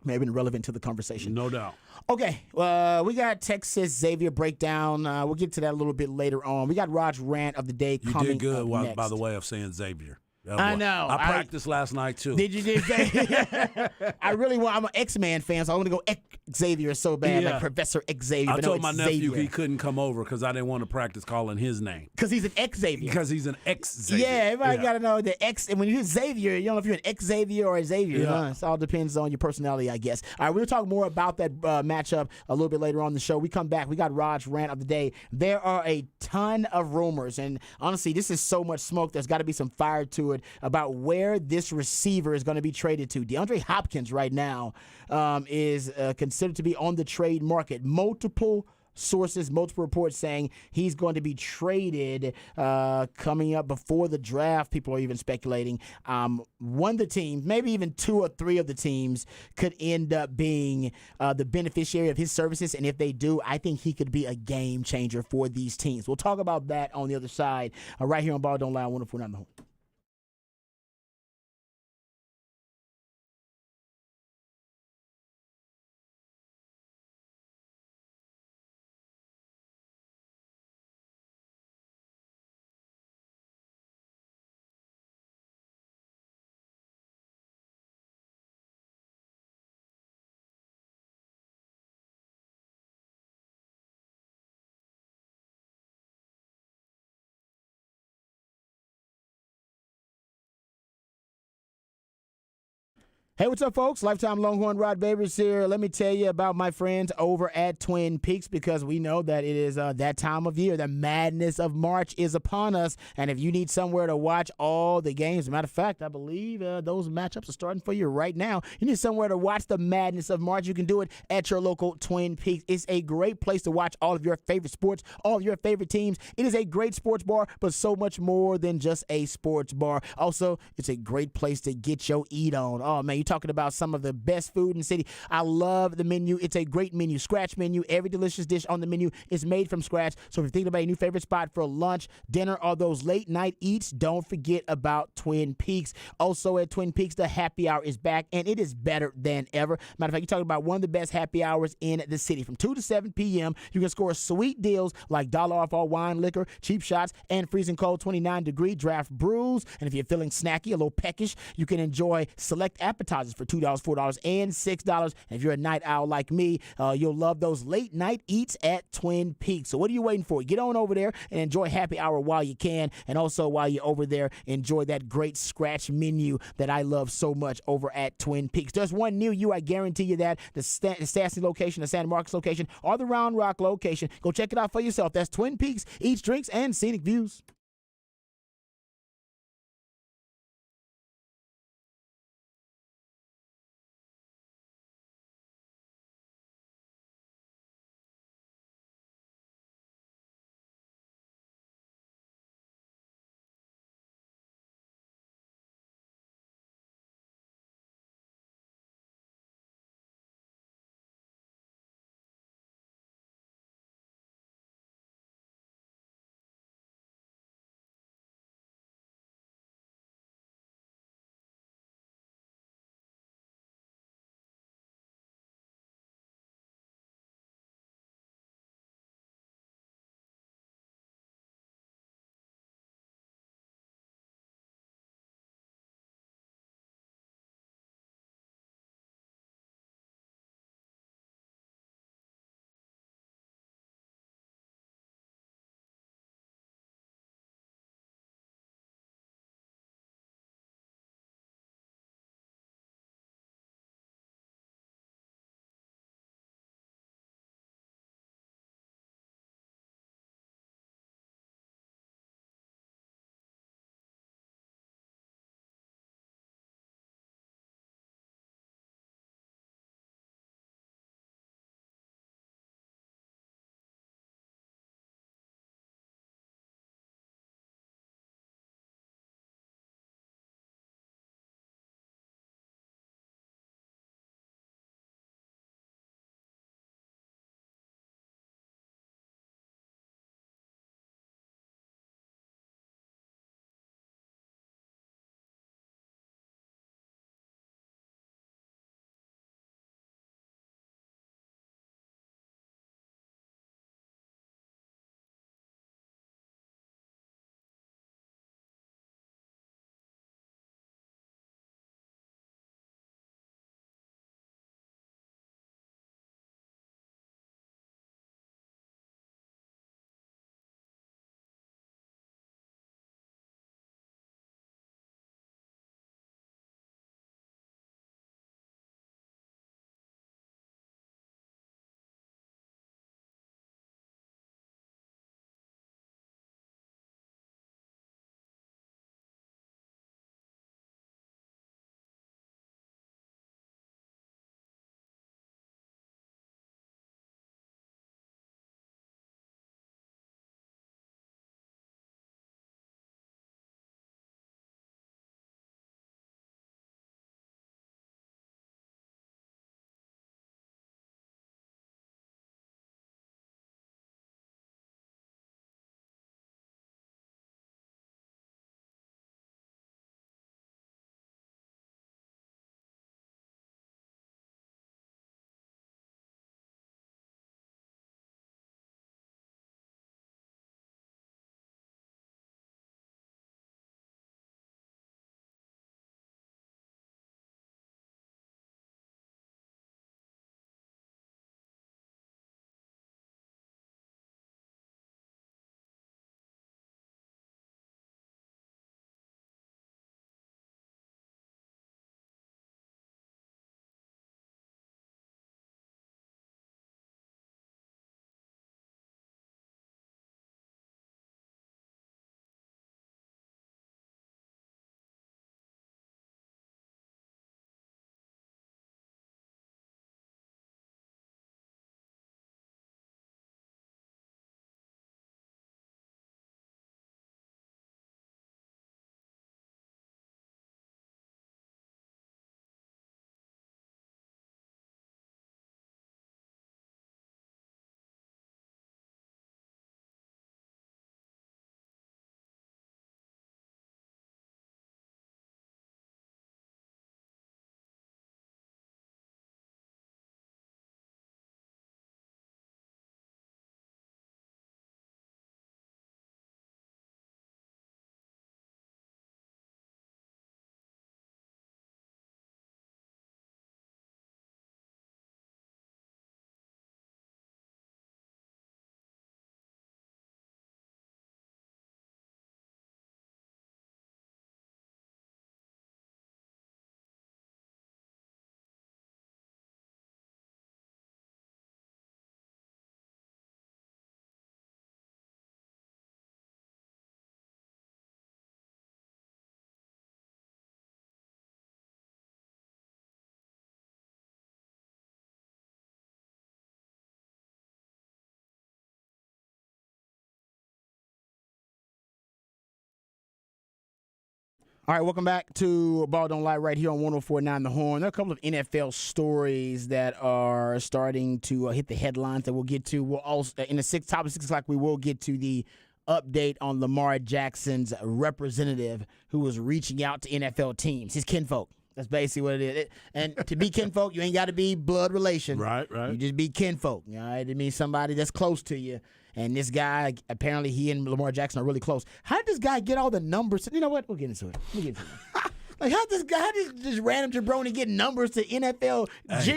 may have been relevant to the conversation. No doubt. Okay, we got Texas Xavier breakdown. We'll get to that a little bit later on. We got Raj Rant of the day You coming did good, up next. by the way, of saying Xavier. That I boy. know. I practiced last night, too. Did you just say? I'm an X-Man fan, so I want to go Xavier so bad, Yeah. like Professor Xavier. I but no, told my it's nephew Xavier. he couldn't come over because I didn't want to practice calling his name. Because he's an Xavier. Because he's an ex-Xavier. Yeah, everybody got to know the X. And when you hear Xavier, you don't know if you're an Xavier or a Xavier. Yeah. Huh? It all depends on your personality, I guess. All right, we'll talk more about that matchup a little bit later on in the show. We come back. We got Raj Rant of the day. There are a ton of rumors, and honestly, this is so much smoke. There's got to be some fire to it about where this receiver is going to be traded to. DeAndre Hopkins right now is considered to be on the trade market. Multiple sources, multiple reports saying he's going to be traded coming up before the draft. People are even speculating one of the teams, maybe even two or three of the teams, could end up being the beneficiary of his services. And if they do, I think he could be a game changer for these teams. We'll talk about that on the other side right here on Ball Don't Lie 104.9 The Horn. Hey, what's up, folks? Lifetime Longhorn Rod Babers here. Let me tell you about my friends over at Twin Peaks, because we know that it is that time of year. The madness of March is upon us. And if you need somewhere to watch all the games, as a matter of fact, I believe those matchups are starting for you right now. You need somewhere to watch the madness of March. You can do it at your local Twin Peaks. It's a great place to watch all of your favorite sports, all of your favorite teams. It is a great sports bar, but so much more than just a sports bar. Also, it's a great place to get your eat on. Oh, man, you're talking about some of the best food in the city. I love the menu. It's a great menu, scratch menu. Every delicious dish on the menu is made from scratch. So if you're thinking about a new favorite spot for lunch, dinner, or those late night eats, don't forget about Twin Peaks. Also at Twin Peaks, the happy hour is back, and it is better than ever. Matter of fact, you're talking about one of the best happy hours in the city. From 2 to 7 p.m., you can score sweet deals like $1 off all wine, liquor, cheap shots, and freezing cold 29-degree draft brews. And if you're feeling snacky, a little peckish, you can enjoy select appetizers for $2, $4, and $6. And if you're a night owl like me, you'll love those late night eats at Twin Peaks. So what are you waiting for? Get on over there and enjoy happy hour while you can. And also while you're over there, enjoy that great scratch menu that I love so much over at Twin Peaks. There's one near you, I guarantee you that. The Sassy location, the San Marcos location, or the Round Rock location. Go check it out for yourself. That's Twin Peaks, Eats, Drinks, and Scenic Views. All right, welcome back to Ball Don't Lie right here on 104.9 The Horn. There are a couple of NFL stories that are starting to hit the headlines that we'll get to. We'll also, in the top of 6 o'clock, we will get to the update on Lamar Jackson's representative who was reaching out to NFL teams, his kinfolk. That's basically what it is. And to be kinfolk, you ain't got to be blood relation. Right. You just be kinfolk. All right? It means somebody that's close to you. And this guy, apparently he and Lamar Jackson are really close. How did this guy get all the numbers? You know what? We'll get into it. Like, how did this random jabroni get numbers to NFL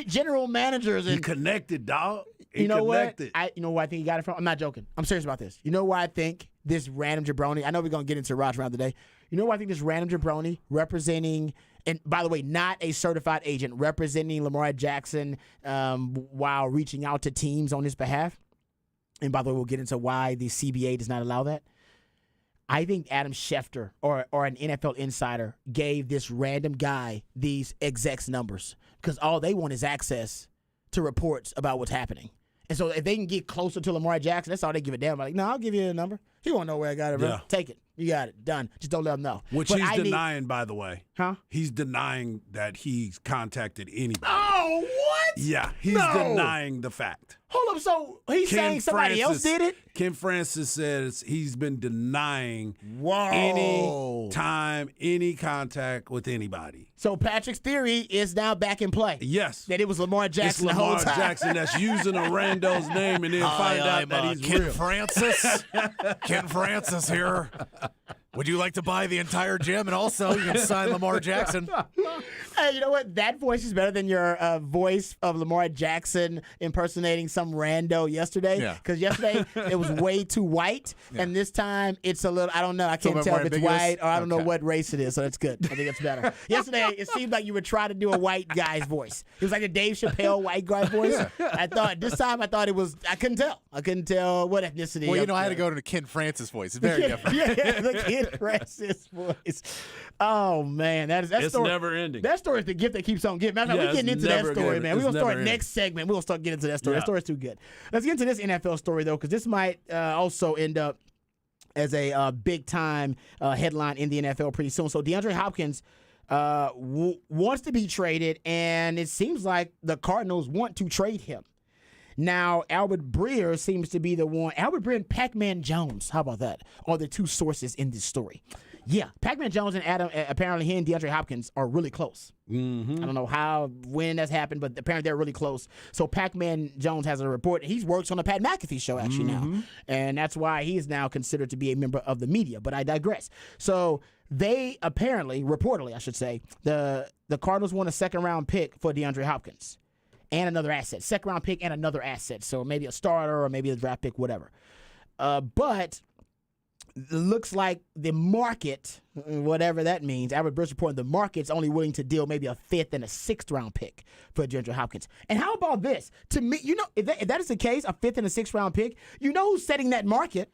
general managers? He And connected, dog. He you know connected. what? You know where I think he got it from? I'm not joking. I'm serious about this. You know why I think this random jabroni, I know we're going to get into Raj around today. You know why I think this random jabroni representing, and by the way, not a certified agent, representing Lamar Jackson while reaching out to teams on his behalf? And by the way, we'll get into why the CBA does not allow that. I think Adam Schefter or an NFL insider gave this random guy these execs numbers because all they want is access to reports about what's happening. And so if they can get closer to Lamar Jackson, that's all they give a damn about. Like, no, I'll give you a number. He won't know where I got it from. Yeah. Take it. You got it. Done. Just don't let him know. Which But he's I denying, by the way. Huh? He's denying that he's contacted anybody. Oh, what? Yeah, he's No. denying the fact. Hold up. So he's saying somebody else did it? Ken Francis says he's been denying Whoa. any time, any contact with anybody. So Patrick's theory is now back in play. Yes. That it was Lamar It's Jackson the whole Lamar time. Jackson that's using a rando's name and then find out that he's Ken real. Francis. Ken Francis here. Would you like to buy the entire gym? And also, you can sign Lamar Jackson. Hey, you know what? That voice is better than your voice of Lamar Jackson impersonating some rando yesterday. Yeah. Because yesterday it was way too white, and this time it's a little, I don't know. I can't bit tell more if it's ambiguous? white or I don't know Okay. what race it is, so that's good. I think it's better. Yesterday it seemed like you were trying to do a white guy's voice. It was like a Dave Chappelle white guy voice. I thought it was, I couldn't tell. I couldn't tell what ethnicity. Well, you know, I had to go to the Ken Francis voice. It's very different. Yeah, the Kid Francis voice. Oh man, that It's story, never ending. That story is the gift that keeps on giving. Matter of fact, Yeah, we're getting it's into that never story, good. man. We're It's gonna start never next segment. We're gonna start getting into that story. Yeah. That story's too good. Let's get into this NFL story though, because this might also end up as a big time headline in the NFL pretty soon. So DeAndre Hopkins wants to be traded, and it seems like the Cardinals want to trade him. Now, Albert Breer seems to be the one. Albert Breer and Pac-Man Jones, how about that, are the two sources in this story. Yeah, Pac-Man Jones and Adam, apparently he and DeAndre Hopkins are really close. Mm-hmm. I don't know when that's happened, but apparently they're really close. So Pac-Man Jones has a report. He works on the Pat McAfee show actually now, and that's why he is now considered to be a member of the media. But I digress. So they apparently, reportedly, I should say, the Cardinals want a second-round pick for DeAndre Hopkins. And another asset, second round pick and another asset. So maybe a starter or maybe a draft pick, whatever. But it looks like the market, whatever that means, Albert Breer's reporting the market's only willing to deal maybe a fifth and a sixth round pick for DeAndre Hopkins. And how about this? To me, you know, if that is the case, a fifth and a sixth round pick, you know who's setting that market?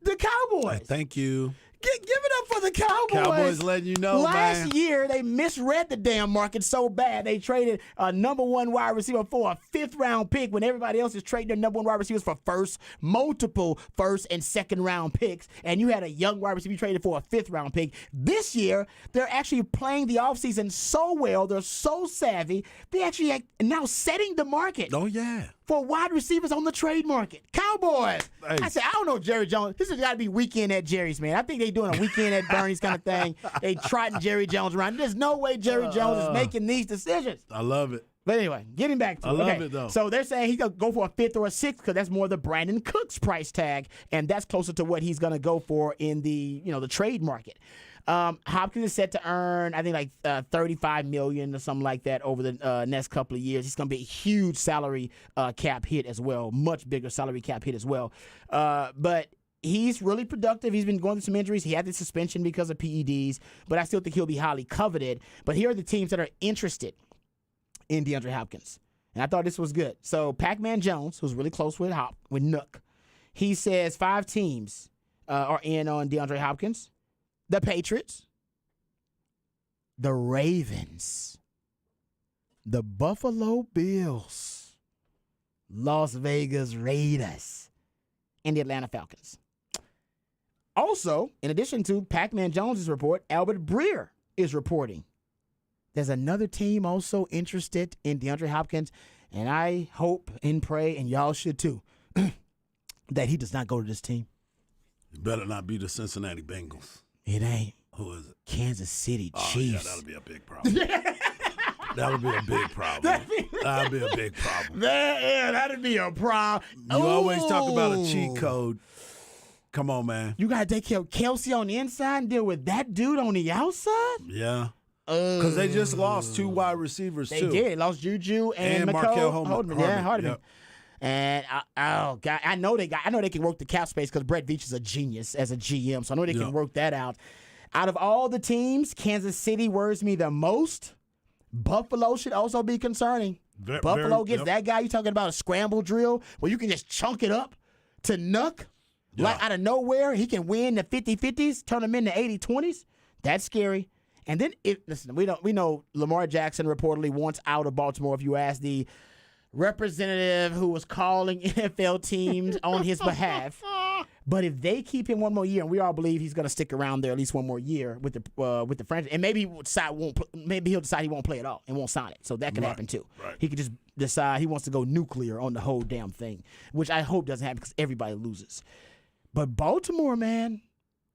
The Cowboys. Thank you. Give it up for the Cowboys. Cowboys letting you know, Last man. year, they misread the damn market so bad. They traded a number one wide receiver for a fifth-round pick when everybody else is trading their number one wide receivers for multiple first and second-round picks, and you had a young wide receiver traded for a fifth-round pick. This year, they're actually playing the offseason so well. They're so savvy. They actually are now setting the market Oh, yeah. for wide receivers on the trade market. Cowboys. Hey. I said, I don't know Jerry Jones. This has got to be weekend at Jerry's, man. I think they doing a weekend at Bernie's kind of thing. They trotting Jerry Jones around. There's no way Jerry Jones is making these decisions. I love it. But anyway, getting back to I it. love Okay, it, though. So they're saying he's going to go for a fifth or a sixth because that's more the Brandon Cooks price tag, and that's closer to what he's going to go for in the trade market. Hopkins is set to earn, I think, like $35 million or something like that over the next couple of years. He's going to be a huge salary cap hit as well, much bigger salary cap hit as well. But he's really productive. He's been going through some injuries. He had the suspension because of PEDs, but I still think he'll be highly coveted. But here are the teams that are interested in DeAndre Hopkins. And I thought this was good. So Pac-Man Jones, who's really close with Nook, he says 5 teams are in on DeAndre Hopkins. The Patriots, the Ravens, the Buffalo Bills, Las Vegas Raiders, and the Atlanta Falcons. Also, in addition to Pac-Man Jones's report, Albert Breer is reporting there's another team also interested in DeAndre Hopkins, and I hope and pray, and y'all should too, that he does not go to this team. It better not be the Cincinnati Bengals. It ain't. Who is it? Kansas City Oh, Chiefs. yeah, that'll be a big problem. That would be a big problem. That'd be a big problem. That'd be a problem. You always talk about a cheat code. Come on, man. You got to take care of Kelsey on the inside and deal with that dude on the outside? Yeah. Because they just lost 2 wide receivers, They too. did. They lost Juju and Markel Hardman. Yeah, Hardman. Yep. And oh god, I know they can work the cap space because Brett Veach is a genius as a GM, so I know they can work that out. Out of all the teams, Kansas City worries me the most. Buffalo should also be concerning. Buffalo gets that guy. You talking about a scramble drill where you can just chunk it up to Nuck like out of nowhere. He can win the 50-50s, turn them into 80-20s. That's scary. And then we know Lamar Jackson reportedly wants out of Baltimore. If you ask the representative who was calling NFL teams on his behalf. But if they keep him one more year, and we all believe he's going to stick around there at least one more year with the franchise, and maybe he'll decide he won't play at all and won't sign it. So that could happen too. Right. He could just decide he wants to go nuclear on the whole damn thing, which I hope doesn't happen because everybody loses. But Baltimore, man,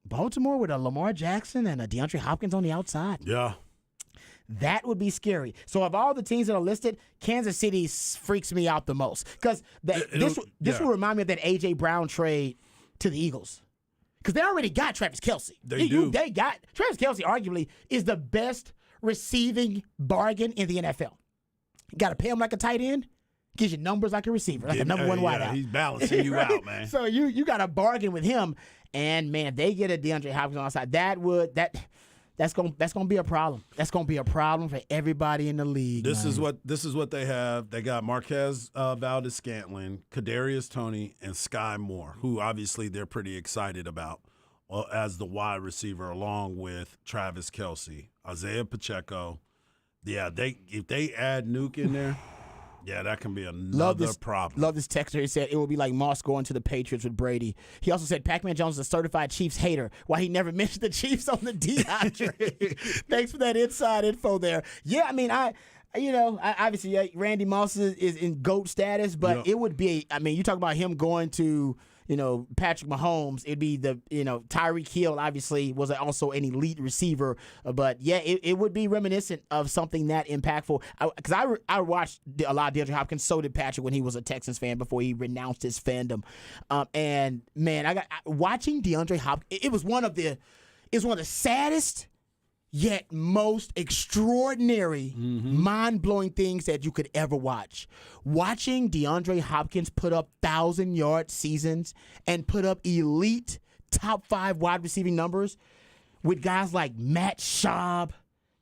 with a Lamar Jackson and a DeAndre Hopkins on the outside. Yeah. That would be scary. So of all the teams that are listed, Kansas City freaks me out the most because this will remind me of that A.J. Brown trade to the Eagles because they already got Travis Kelce. They got Travis Kelce. Arguably is the best receiving bargain in the NFL. You got to pay him like a tight end. Gives you numbers like a receiver, like a number one wideout. He's balancing you out, man. So you got a bargain with him, and man, if they get a DeAndre Hopkins on the side, that's gonna be a problem. That's gonna be a problem for everybody in the league. This is what they have. They got Marquez Valdez-Scantling, Kadarius Toney, and Sky Moore, who obviously they're pretty excited about as the wide receiver, along with Travis Kelce, Isaiah Pacheco. Yeah, if they add Nuke in there. Yeah, that can be another problem. Love this texter. He said it would be like Moss going to the Patriots with Brady. He also said Pac-Man Jones is a certified Chiefs hater. Why he never mentioned the Chiefs on the Deion trade. Thanks for that inside info there. Yeah, I mean, obviously Randy Moss is in GOAT status, but it would be. I mean, you talk about him going to. Patrick Mahomes, it'd be Tyreek Hill obviously was also an elite receiver, but yeah, it would be reminiscent of something that impactful. Because I watched a lot of DeAndre Hopkins, so did Patrick when he was a Texans fan before he renounced his fandom. And man, watching DeAndre Hopkins, it was one of the saddest yet most extraordinary, mind-blowing things that you could ever watch. Watching DeAndre Hopkins put up 1,000-yard seasons and put up elite top 5 wide receiving numbers with guys like Matt Schaub,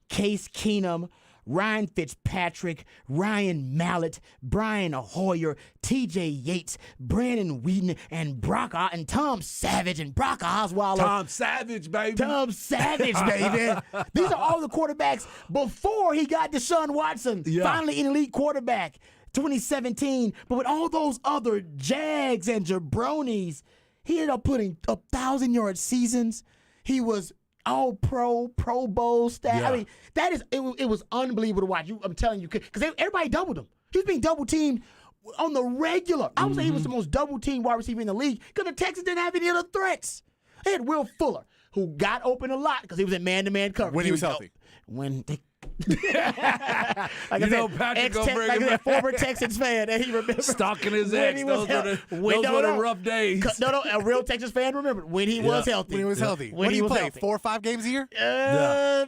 Case Keenum, Ryan Fitzpatrick, Ryan Mallett, Brian Hoyer, T.J. Yates, Brandon Whedon, and Tom Savage and Brock Osweiler. Tom Savage, baby. These are all the quarterbacks before he got Deshaun Watson, finally an elite quarterback, 2017. But with all those other Jags and jabronis, he ended up putting up 1,000-yard seasons. He was All Pro Bowl staff. Yeah. I mean, it was unbelievable to watch. I'm telling you, because everybody doubled him. He was being double teamed on the regular. I would say he was the most double teamed wide receiver in the league because the Texans didn't have any other threats. They had Will Fuller, who got open a lot because he was in man-to-man coverage. When he was healthy. When they Patrick gonna bring him a former Texans fan that he remembers. Stalking his ex. Those were the rough days. A real Texas fan remembered when he was healthy. When he was healthy. When he do you was play? healthy. 4 or 5 games a year?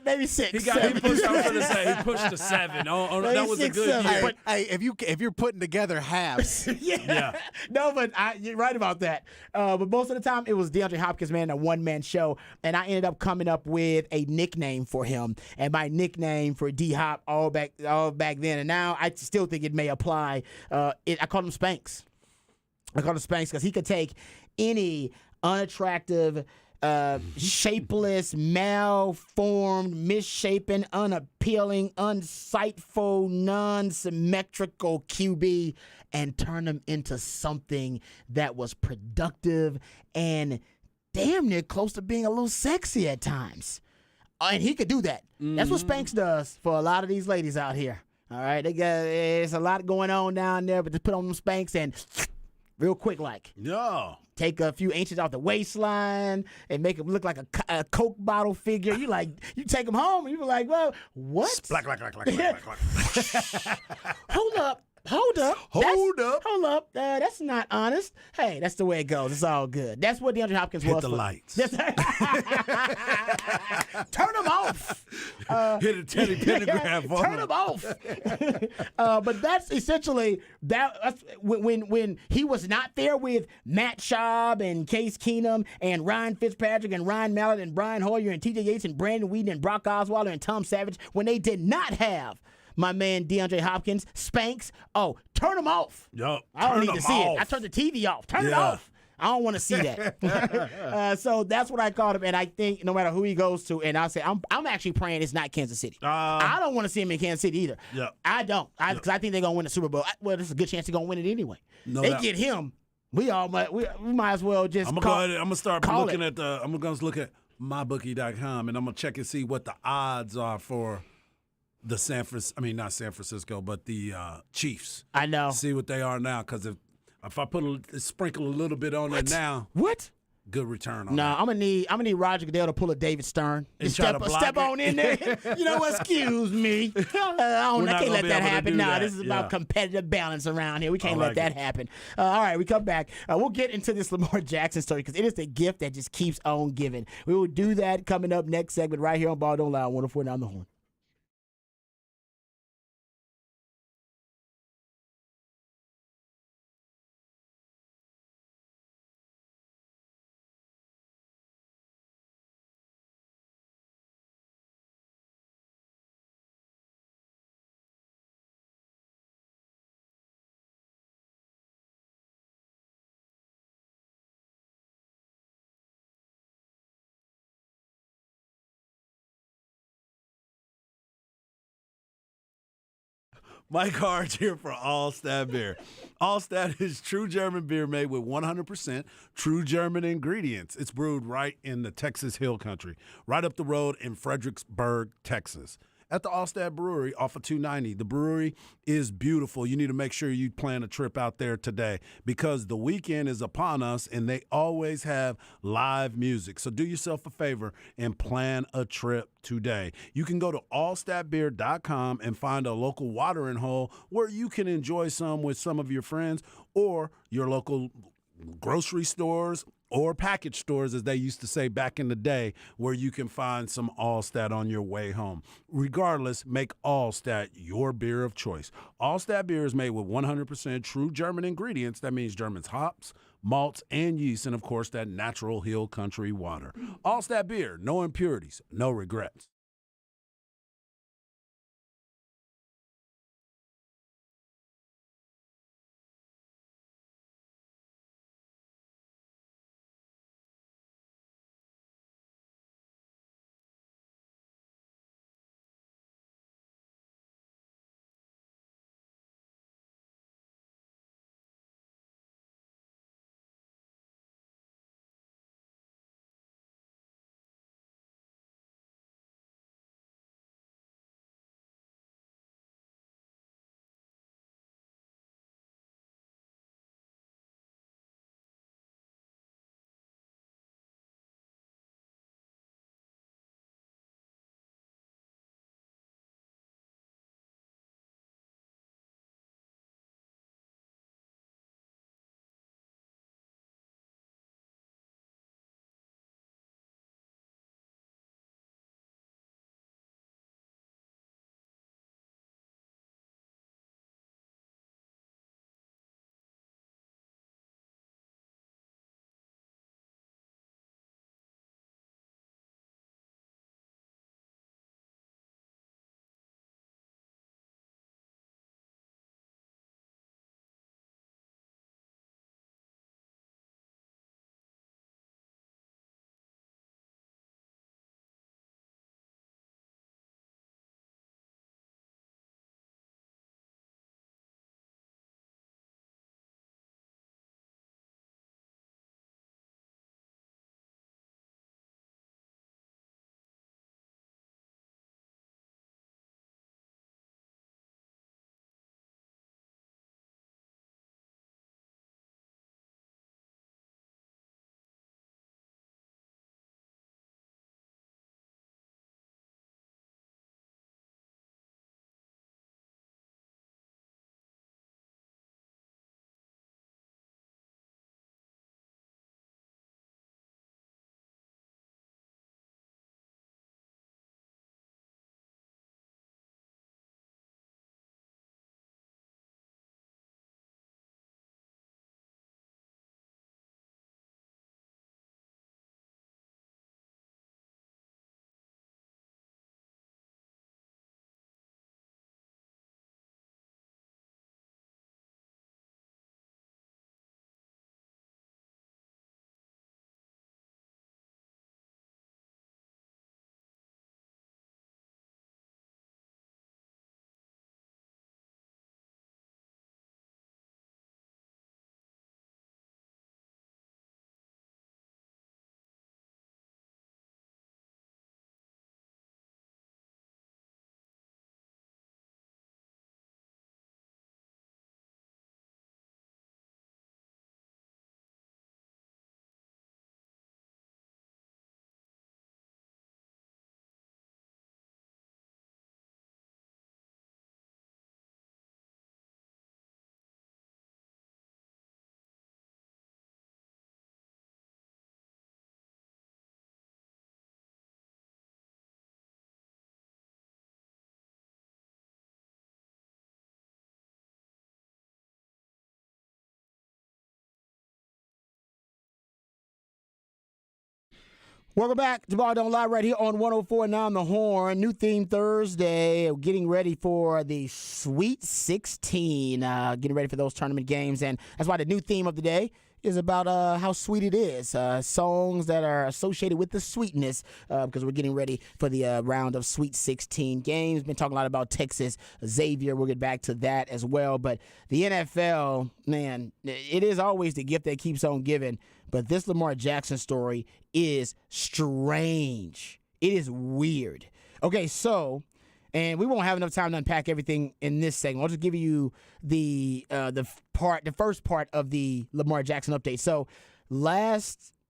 Maybe 6. He pushed. I was gonna say he pushed to 7. That was a good 7. year. Hey, if you're putting together halves, Yeah. No, but you're right about that. But most of the time, it was DeAndre Hopkins, man, a one-man show. And I ended up coming up with a nickname for him. And my nickname for D-Hop all back then. And now I still think it may apply. I called him Spanx. Because he could take any unattractive, shapeless, malformed, misshapen, unappealing, unsightful, non-symmetrical QB and turn them into something that was productive and damn near close to being a little sexy at times. And he could do that. That's what Spanx does for a lot of these ladies out here. All right, there's a lot going on down there, but just put on them Spanx and real quick, like take a few inches off the waistline and make them look like a Coke bottle figure. You take them home and you be like, well, what? Splack. Hold up. That's not honest. Hey, that's the way it goes. It's all good. That's what DeAndre Hopkins was. Hit the lights. Turn them off. Hit a Teddy Pendergraph. Turn them off. But that's essentially that's when he was not there with Matt Schaub and Case Keenum and Ryan Fitzpatrick and Ryan Mallett and Brian Hoyer and T.J. Yates and Brandon Whedon and Brock Osweiler and Tom Savage, when they did not have my man DeAndre Hopkins, Spanx. Oh, turn them off. Yup. I don't need to see it. I turned the TV off. Turn it off. I don't want to see that. So that's what I called him, and I think no matter who he goes to, and I'll say I'm actually praying it's not Kansas City. I don't want to see him in Kansas City either. Yeah. I don't, because I think they're gonna win the Super Bowl. Well, there's a good chance they're gonna win it anyway. No they doubt. get him. We might as well just. I'm gonna start call looking it. I'm gonna look at mybookie.com and I'm gonna check and see what the odds are for the not San Francisco, but the Chiefs. I know. See what they are now, because if I sprinkle a little bit on it now, What? good return on No, that. I'm gonna need Roger Goodell to pull a David Stern. And Just try to block step it. on in there. You know what? Excuse me. I We're can't not let gonna be that able to happen. do No, that. this is about Yeah. competitive balance around here. We can't I let like that it. happen. All right, we come back. We'll get into this Lamar Jackson story because it is the gift that just keeps on giving. We will do that coming up next segment right here on Ball Don't Lie, 104 Down the Horn. Mike Harge here for Allstat Beer. Allstat is true German beer made with 100% true German ingredients. It's brewed right in the Texas Hill Country, right up the road in Fredericksburg, Texas. At the Allstat Brewery off of 290. The brewery is beautiful. You need to make sure you plan a trip out there today because the weekend is upon us and they always have live music. So do yourself a favor and plan a trip today. You can go to allstatbeer.com and find a local watering hole where you can enjoy some with some of your friends or your local grocery stores or package stores, as they used to say back in the day, where you can find some Allstat on your way home. Regardless, make Allstat your beer of choice. Allstat beer is made with 100% true German ingredients. That means German's hops, malts, and yeast, and of course that natural Hill Country water. Allstat beer, no impurities, no regrets. Welcome back to Ball Don't Lie right here on 104.9 The Horn. New theme Thursday. Getting ready for the Sweet 16. Getting ready for those tournament games. And that's why the new theme of the day is about how sweet it is. Songs that are associated with the sweetness because we're getting ready for the round of Sweet 16 games. Been talking a lot about Texas Xavier. We'll get back to that as well. But the NFL, man, it is always the gift that keeps on giving. But this Lamar Jackson story is strange. It is weird. Okay, so, and we won't have enough time to unpack everything in this segment. I'll just give you the first part of the Lamar Jackson update. So,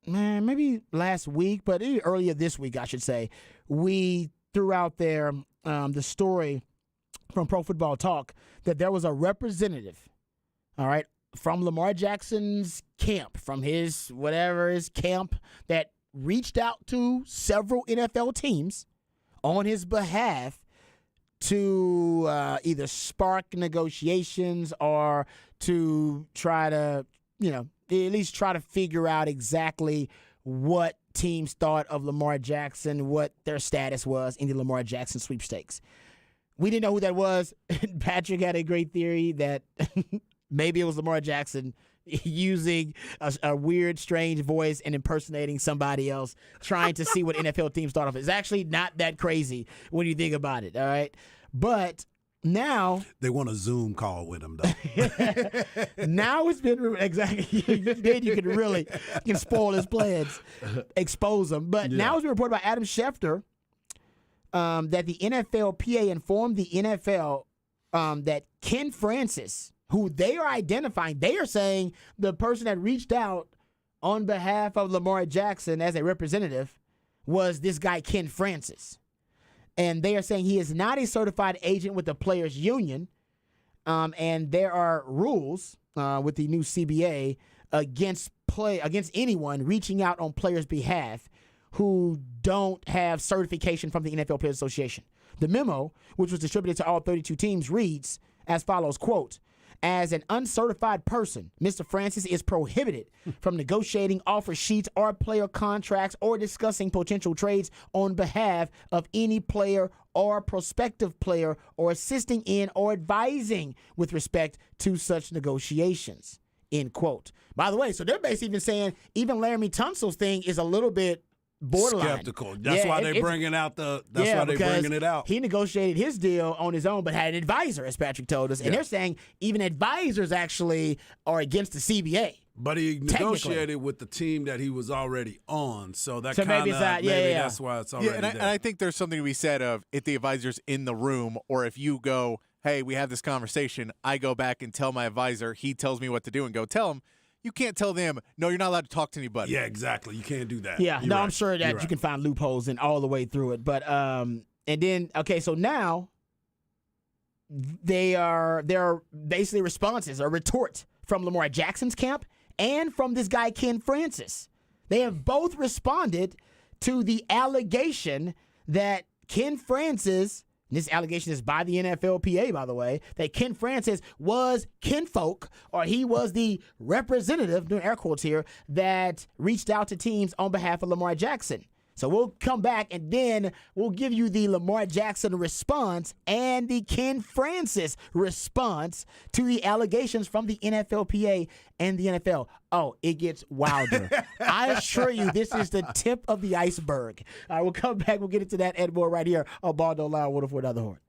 maybe last week, but earlier this week, I should say, we threw out there the story from Pro Football Talk that there was a representative, all right, from Lamar Jackson's camp, from his camp, that reached out to several NFL teams on his behalf to either spark negotiations or to try to, at least try to figure out exactly what teams thought of Lamar Jackson, what their status was in the Lamar Jackson sweepstakes. We didn't know who that was. Patrick had a great theory that maybe it was Lamar Jackson using a weird, strange voice and impersonating somebody else, trying to see what NFL teams thought of it. It's actually not that crazy when you think about it, all right? But now They want a Zoom call with him, though. now it's been exactly. Then you can spoil his plans, expose them. But now it's been reported by Adam Schefter that the NFLPA informed the NFL that Ken Francis, who they are identifying, they are saying the person that reached out on behalf of Lamar Jackson as a representative was this guy, Ken Francis. And they are saying he is not a certified agent with the Players Union. And there are rules with the new CBA against anyone reaching out on players' behalf who don't have certification from the NFL Players Association. The memo, which was distributed to all 32 teams, reads as follows, quote, "As an uncertified person, Mr. Francis is prohibited from negotiating offer sheets or player contracts or discussing potential trades on behalf of any player or prospective player or assisting in or advising with respect to such negotiations," end quote. By the way, so they're basically even saying even Laramie Tunsil's thing is a little bit borderline. Skeptical. That's why they're bringing out it out. He negotiated his deal on his own, but had an advisor, as Patrick told us. And they're saying even advisors actually are against the CBA. But he negotiated with the team that he was already on, so that kind of maybe that's why it's already and there. I think there's something to be said of if the advisor's in the room, or if you go, hey, we have this conversation, I go back and tell my advisor, he tells me what to do, and go tell him. You can't tell them, no, you're not allowed to talk to anybody. Yeah, exactly. You can't do that. Yeah, You're no, right. I'm sure that you can find loopholes in all the way through it. But and then so now they're basically responses or retort from Lamar Jackson's camp and from this guy Ken Francis. They have both responded to the allegation that Ken Francis, this allegation is by the NFLPA, by the way, that Ken Francis was kinfolk, or he was the representative, doing air quotes here, that reached out to teams on behalf of Lamar Jackson. So we'll come back and then we'll give you the Lamar Jackson response and the Ken Francis response to the allegations from the NFLPA and the NFL. Oh, it gets wilder. I assure you, this is the tip of the iceberg. All right, we'll come back. We'll get into that and more right here on Ball Don't Lie, 104.9 The Horn.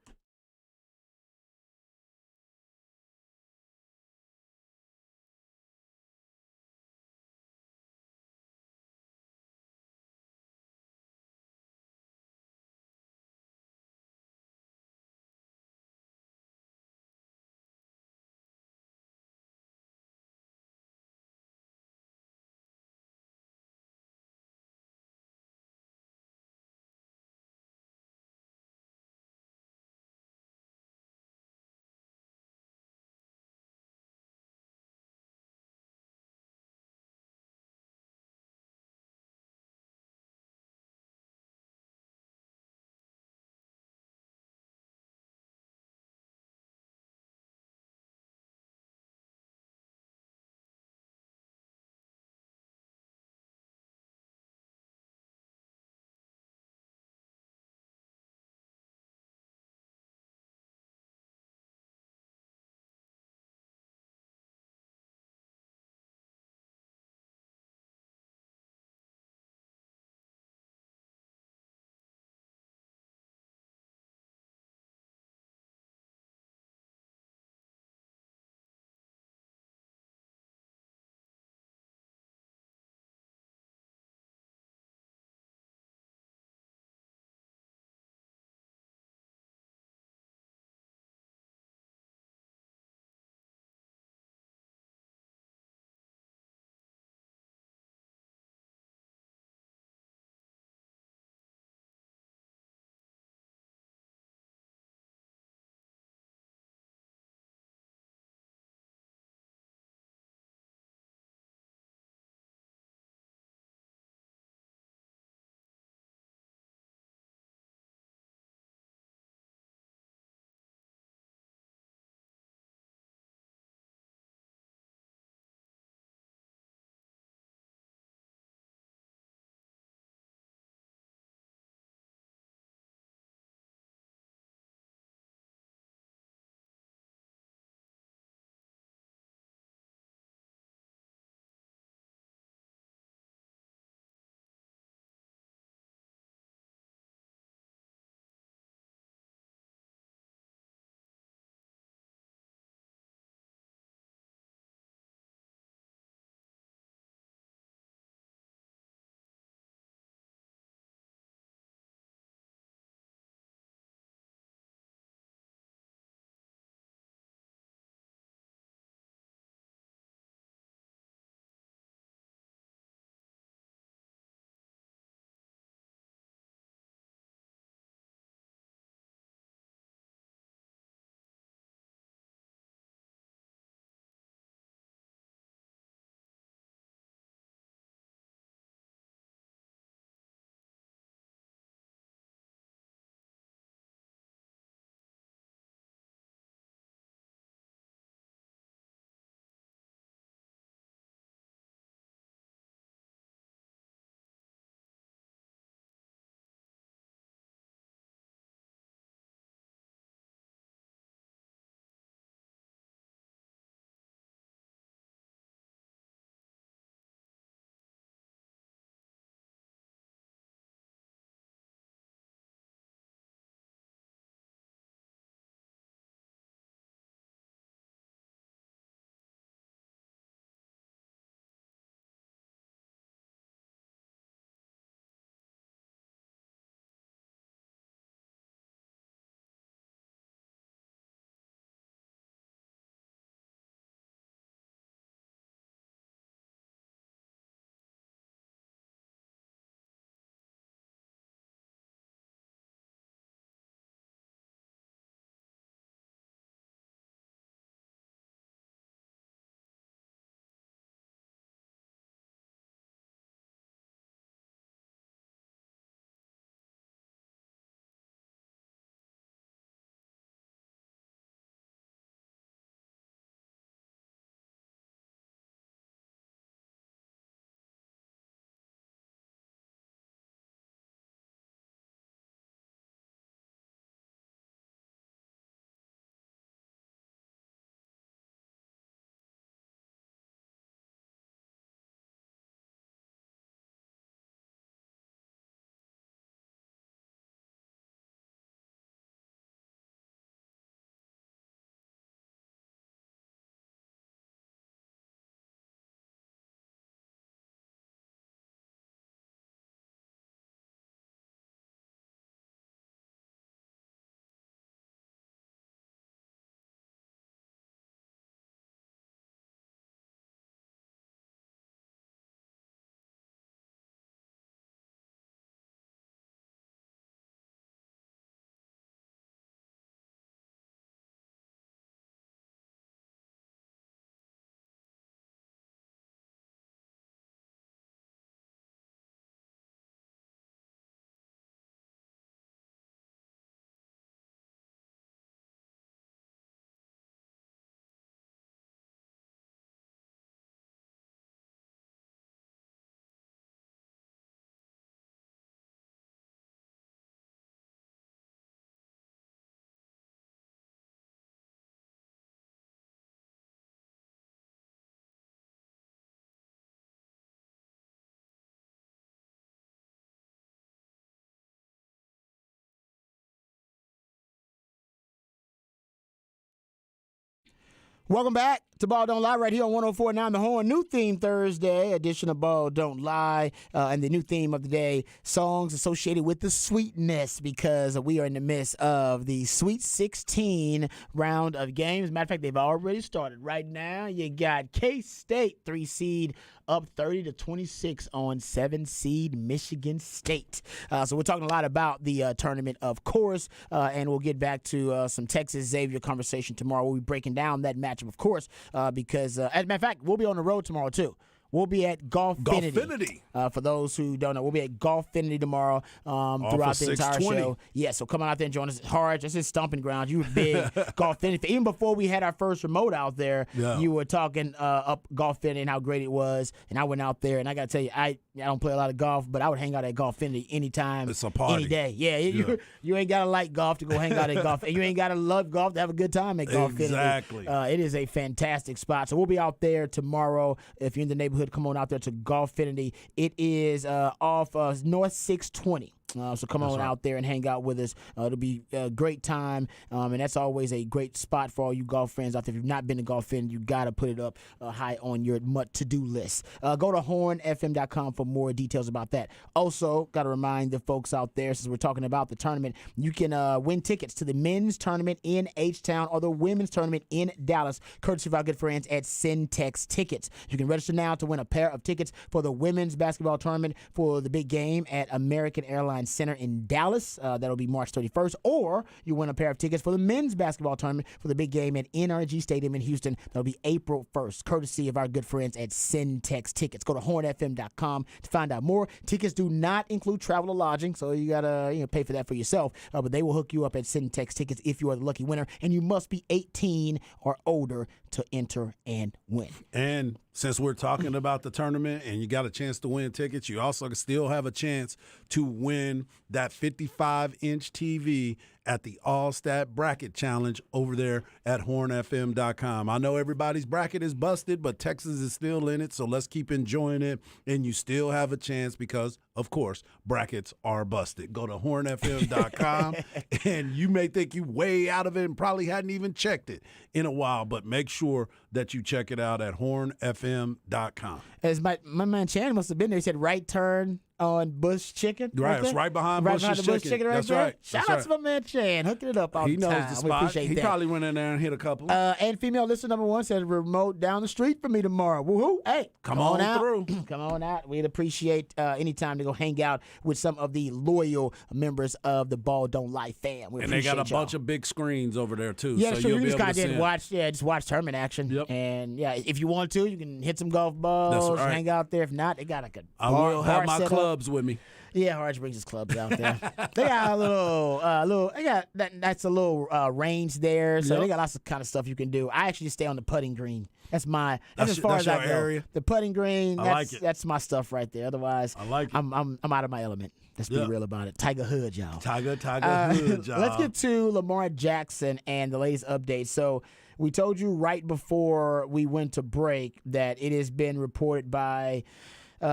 Welcome back to Ball Don't Lie right here on 104.9 The Horn. New theme Thursday edition of Ball Don't Lie. And the new theme of the day, songs associated with the sweetness, because we are in the midst of the Sweet 16 round of games. Matter of fact, they've already started. Right now, you got K-State, 3 seed, up 30-26 on 7 seed Michigan State. So we're talking a lot about the tournament, of course, and we'll get back to some Texas Xavier conversation tomorrow. We'll be breaking down that matchup, of course, because, as a matter of fact, we'll be on the road tomorrow, too. We'll be at Golfinity. For those who don't know, we'll be at Golfinity tomorrow throughout the entire show. Yeah, so come on out there and join us. Harge, that's his stomping grounds. You were big Golfinity. Even before we had our first remote out there, you were talking up Golfinity and how great it was. And I went out there, and I got to tell you, I don't play a lot of golf, but I would hang out at Golfinity anytime, it's a party. any day. Yeah, you ain't got to like golf to go hang out at golf. And you ain't got to love golf to have a good time at Golfinity. Exactly. It is a fantastic spot. So we'll be out there tomorrow. If you're in the neighborhood, come on out there to Golfinity. It is off North 620. So come on out there and hang out with us. It'll be a great time, and that's always a great spot for all you golf fans out there. If you've not been to Golfinity, you got to put it up high on your to-do list. Go to hornfm.com for more details about that. Also, got to remind the folks out there, since we're talking about the tournament, you can win tickets to the men's tournament in H-Town or the women's tournament in Dallas, courtesy of our good friends at Syntex Tickets. You can register now to win a pair of tickets for the women's basketball tournament for the big game at American Airlines Center in Dallas. That'll be March 31st. Or you win a pair of tickets for the men's basketball tournament for the big game at NRG Stadium in Houston. That'll be April 1st, courtesy of our good friends at Syntex Tickets. Go to hornfm.com to find out more. Tickets do not include travel or lodging, so you gotta pay for that for yourself. But they will hook you up at Syntex Tickets if you are the lucky winner, and you must be 18 or older to enter and win. And since we're talking about the tournament and you got a chance to win tickets, you also still have a chance to win that 55-inch TV at the All-Stat Bracket Challenge over there at hornfm.com. I know everybody's bracket is busted, but Texas is still in it, so let's keep enjoying it. And you still have a chance because, of course, brackets are busted. Go to hornfm.com, and you may think you way out of it and probably hadn't even checked it in a while, but make sure that you check it out at hornfm.com. As my man Chan must have been there. He said right turn on Bush Chicken. Right, it's right behind Bush's Chicken. Right That's there. right. Shout That's out right. to my man Chan, hooking it up all He the time. knows the We spot. appreciate He that. probably went in there and hit a couple. And female listener number 1 said remote down the street for me tomorrow. Woohoo! Hey, Come on out. through. Come on out. We'd appreciate any time to go hang out with some of the loyal members of the Ball Don't Lie fam. We And they got a appreciate y'all. bunch of big screens over there, too. Yeah, so sure. you'll You be just able kind to of see 'em. watch, just watch tournament action. Yep. And yeah, if you want to, you can hit some golf balls, That's right. hang out there. If not, they got like a I bar, will have bar my set up. clubs with me. Yeah, Harge brings his clubs out there. They got a little, they got that's a little range there, so Yep. they got lots of kind of stuff you can do. I actually stay on the putting green. That's That's as far that's as I your go. area? The putting green. I That's, like it. That's my stuff right there. Otherwise, I like it. I'm out of my element. Let's be Yeah. real about it. Tiger Hood, y'all. Tiger Hood, y'all. Let's get to Lamar Jackson and the latest update. So we told you right before we went to break that it has been reported by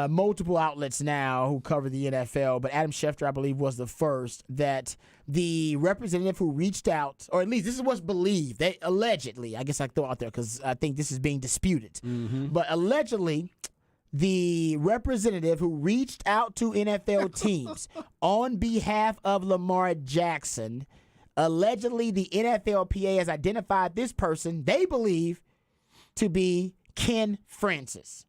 multiple outlets now who cover the NFL, but Adam Schefter, I believe, was the first, that the representative who reached out, or at least this is what's believed, they allegedly, I guess I throw out there because I think this is being disputed, but allegedly, the representative who reached out to NFL teams on behalf of Lamar Jackson, allegedly the NFLPA has identified this person, they believe, to be Ken Francis.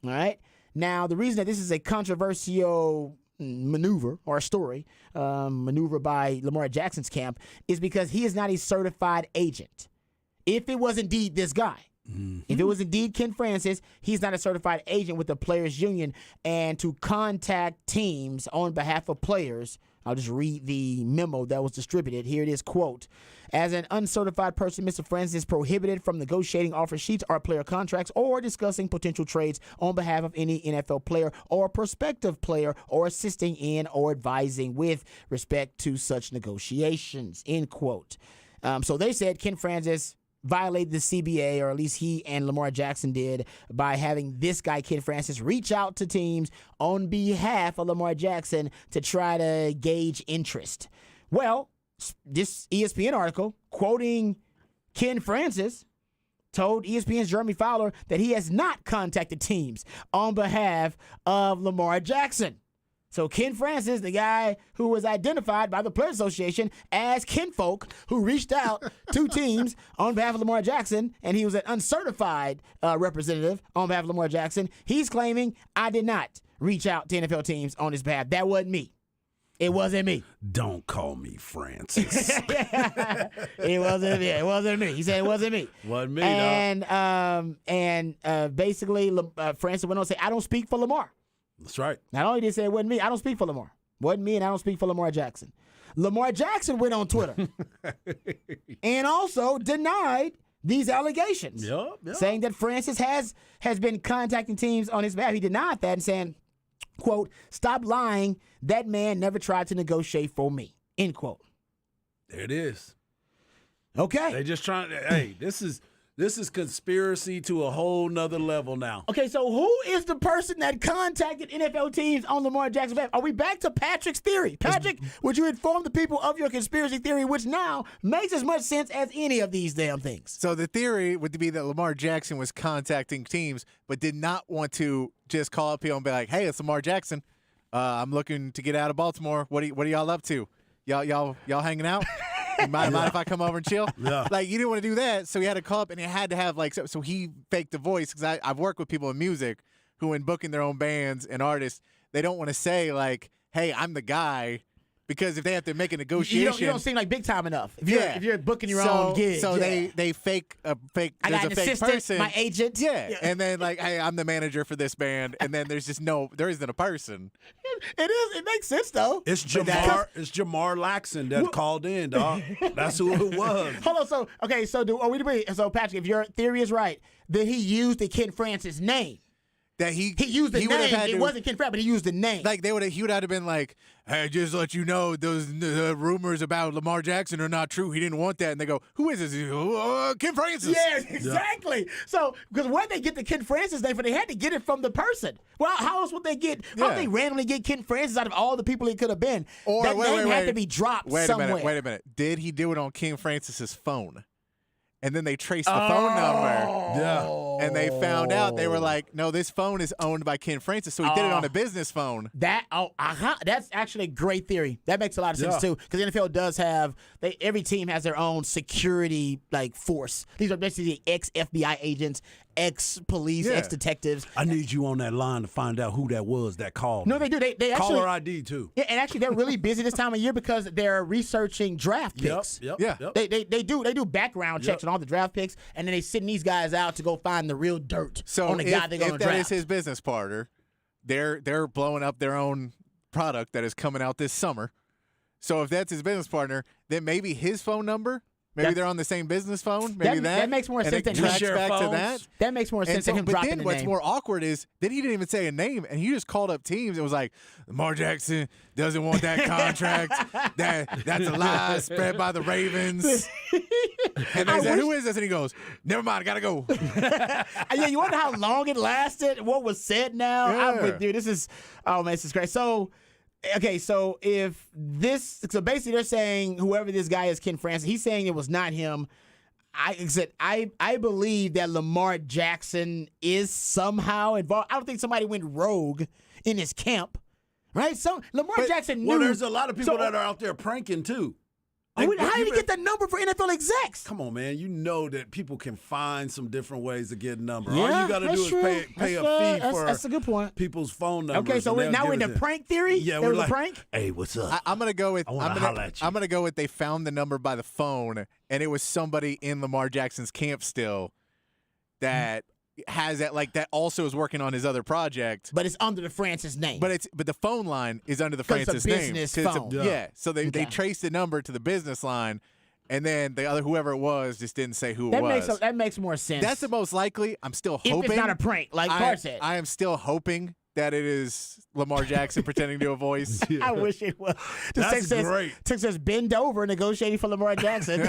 All right? Now, the reason that this is a controversial maneuver or story, maneuver by Lamar Jackson's camp, is because he is not a certified agent. If it was indeed this guy, if it was indeed Ken Francis, he's not a certified agent with the Players Union. And to contact teams on behalf of players, I'll just read the memo that was distributed. Here it is, quote, as an uncertified person, Mr. Francis is prohibited from negotiating offer sheets or player contracts or discussing potential trades on behalf of any NFL player or prospective player or assisting in or advising with respect to such negotiations, end quote. So they said Ken Francis violated the CBA, or at least he and Lamar Jackson did, by having this guy, Ken Francis, reach out to teams on behalf of Lamar Jackson to try to gauge interest. Well, this ESPN article, quoting Ken Francis, told ESPN's Jeremy Fowler that he has not contacted teams on behalf of Lamar Jackson. So Ken Francis, the guy who was identified by the Players Association as kinfolk, who reached out to teams on behalf of Lamar Jackson, and he was an uncertified representative on behalf of Lamar Jackson, he's claiming, I did not reach out to NFL teams on his behalf. That wasn't me. It wasn't me. Don't call me Francis. It wasn't me. It wasn't me. He said it wasn't me. Wasn't me, basically, Francis went on to say, I don't speak for Lamar. That's right. Not only did he say it wasn't me, I don't speak for Lamar. Wasn't me, and I don't speak for Lamar Jackson. Lamar Jackson went on Twitter and also denied these allegations, saying that Francis has been contacting teams on his behalf. He denied that and saying, quote, stop lying. That man never tried to negotiate for me, end quote. There it is. Okay. They just trying to, hey, this is conspiracy to a whole nother level now. Okay, so who is the person that contacted NFL teams on Lamar Jackson's behalf? Are we back to Patrick's theory? Patrick, would you inform the people of your conspiracy theory, which now makes as much sense as any of these damn things? So the theory would be that Lamar Jackson was contacting teams, but did not want to just call up people and be like, "Hey, it's Lamar Jackson. I'm looking to get out of Baltimore. What are y'all up to? Y'all hanging out? Mind if I come over and chill?" Yeah. Like, you didn't want to do that, so he had to call up, and he had to have, like, so he faked the voice, because I've worked with people in music who, in booking their own bands and artists, they don't want to say, like, "Hey, I'm the guy," because if they have to make a negotiation, You don't seem like big time enough. If you're booking your own gig. So yeah. they fake a fake. I got there's an a fake assistant, person. my agent. Yeah, and then, like, "Hey, I'm the manager for this band," and then there isn't a person. It is. It makes sense, though. It's Jamar Laxon that called in, dog. That's who it was. Hold on. So, okay, so so Patrick, if your theory is right, then he used the Ken Francis name. That he used the he would have name. had It to- wasn't Ken Francis, but he used the name. Like, he would have been like, "Hey, just let you know, those rumors about Lamar Jackson are not true. He didn't want that." And they go, "Who is this?" Ken Francis. Yeah, exactly. So, because where they get the Ken Francis name from, they had to get it from the person. Well, how else would they get? How would they randomly get Ken Francis out of all the people it could have been? Or that wait, name wait, had to be dropped Wait somewhere. a minute. Did he do it on Ken Francis's phone? And then they traced the phone number. Yeah. And they found out, they were like, "No, this phone is owned by Ken Francis." So he did it on a business phone. That's actually a great theory. That makes a lot of sense too, because the NFL does have every team has their own security force. These are basically ex FBI agents, ex police, ex detectives. I need you on that line to find out who that was that called. No, they do. They actually Caller ID too. Yeah, and actually they're really busy this time of year because they're researching draft picks. Yep. They do background checks on all the draft picks, and then they send these guys out to go find the real dirt So on the guy they're going to if that draft. is his business partner, they're blowing up their own product that is coming out this summer. So if that's his business partner, then maybe his phone number, maybe they're on the same business phone. Maybe that makes more and sense it than him. tracks Share back to phones. that. That makes more sense And than him but dropping then the what's name. more awkward is that he didn't even say a name, and he just called up teams and was like, "Lamar Jackson doesn't want that contract. That's a lie spread by the Ravens." And they said, "Who is this?" And he goes, "Never mind, I gotta go." Yeah, you wonder how long it lasted, what was said now? Yeah. Dude, this is great. So, okay, so basically they're saying whoever this guy is, Ken Francis, he's saying it was not him. I believe that Lamar Jackson is somehow involved. I don't think somebody went rogue in his camp, right? So Lamar Jackson knew. Well, there's a lot of people that are out there pranking too. How did he get the number for NFL execs? Come on, man. You know that people can find some different ways to get a number. All Yeah, you got to that's do is true. pay a That's, fee for that's a good point. people's phone numbers. Okay, so and they'll now we're give in it the to- prank theory? Yeah, there we're was like, a prank? "Hey, what's up?" I'm gonna go with. I wanna holler at you. I'm gonna go with. They found the number by the phone, and it was somebody in Lamar Jackson's camp still that has that. Like, that also is working on his other project. But it's under the Francis name. But the phone line is under the 'Cause it's a Francis name. business 'Cause it's a- phone. yeah. So they Okay. traced the number to the business line, and then the other whoever it was just didn't say who it was. that makes more sense. That's the most likely. I'm still if hoping it's not a prank, like Bart said. I am still hoping that it is Lamar Jackson pretending to a voice. I wish it was. That's great. Text says bend over negotiating for Lamar Jackson.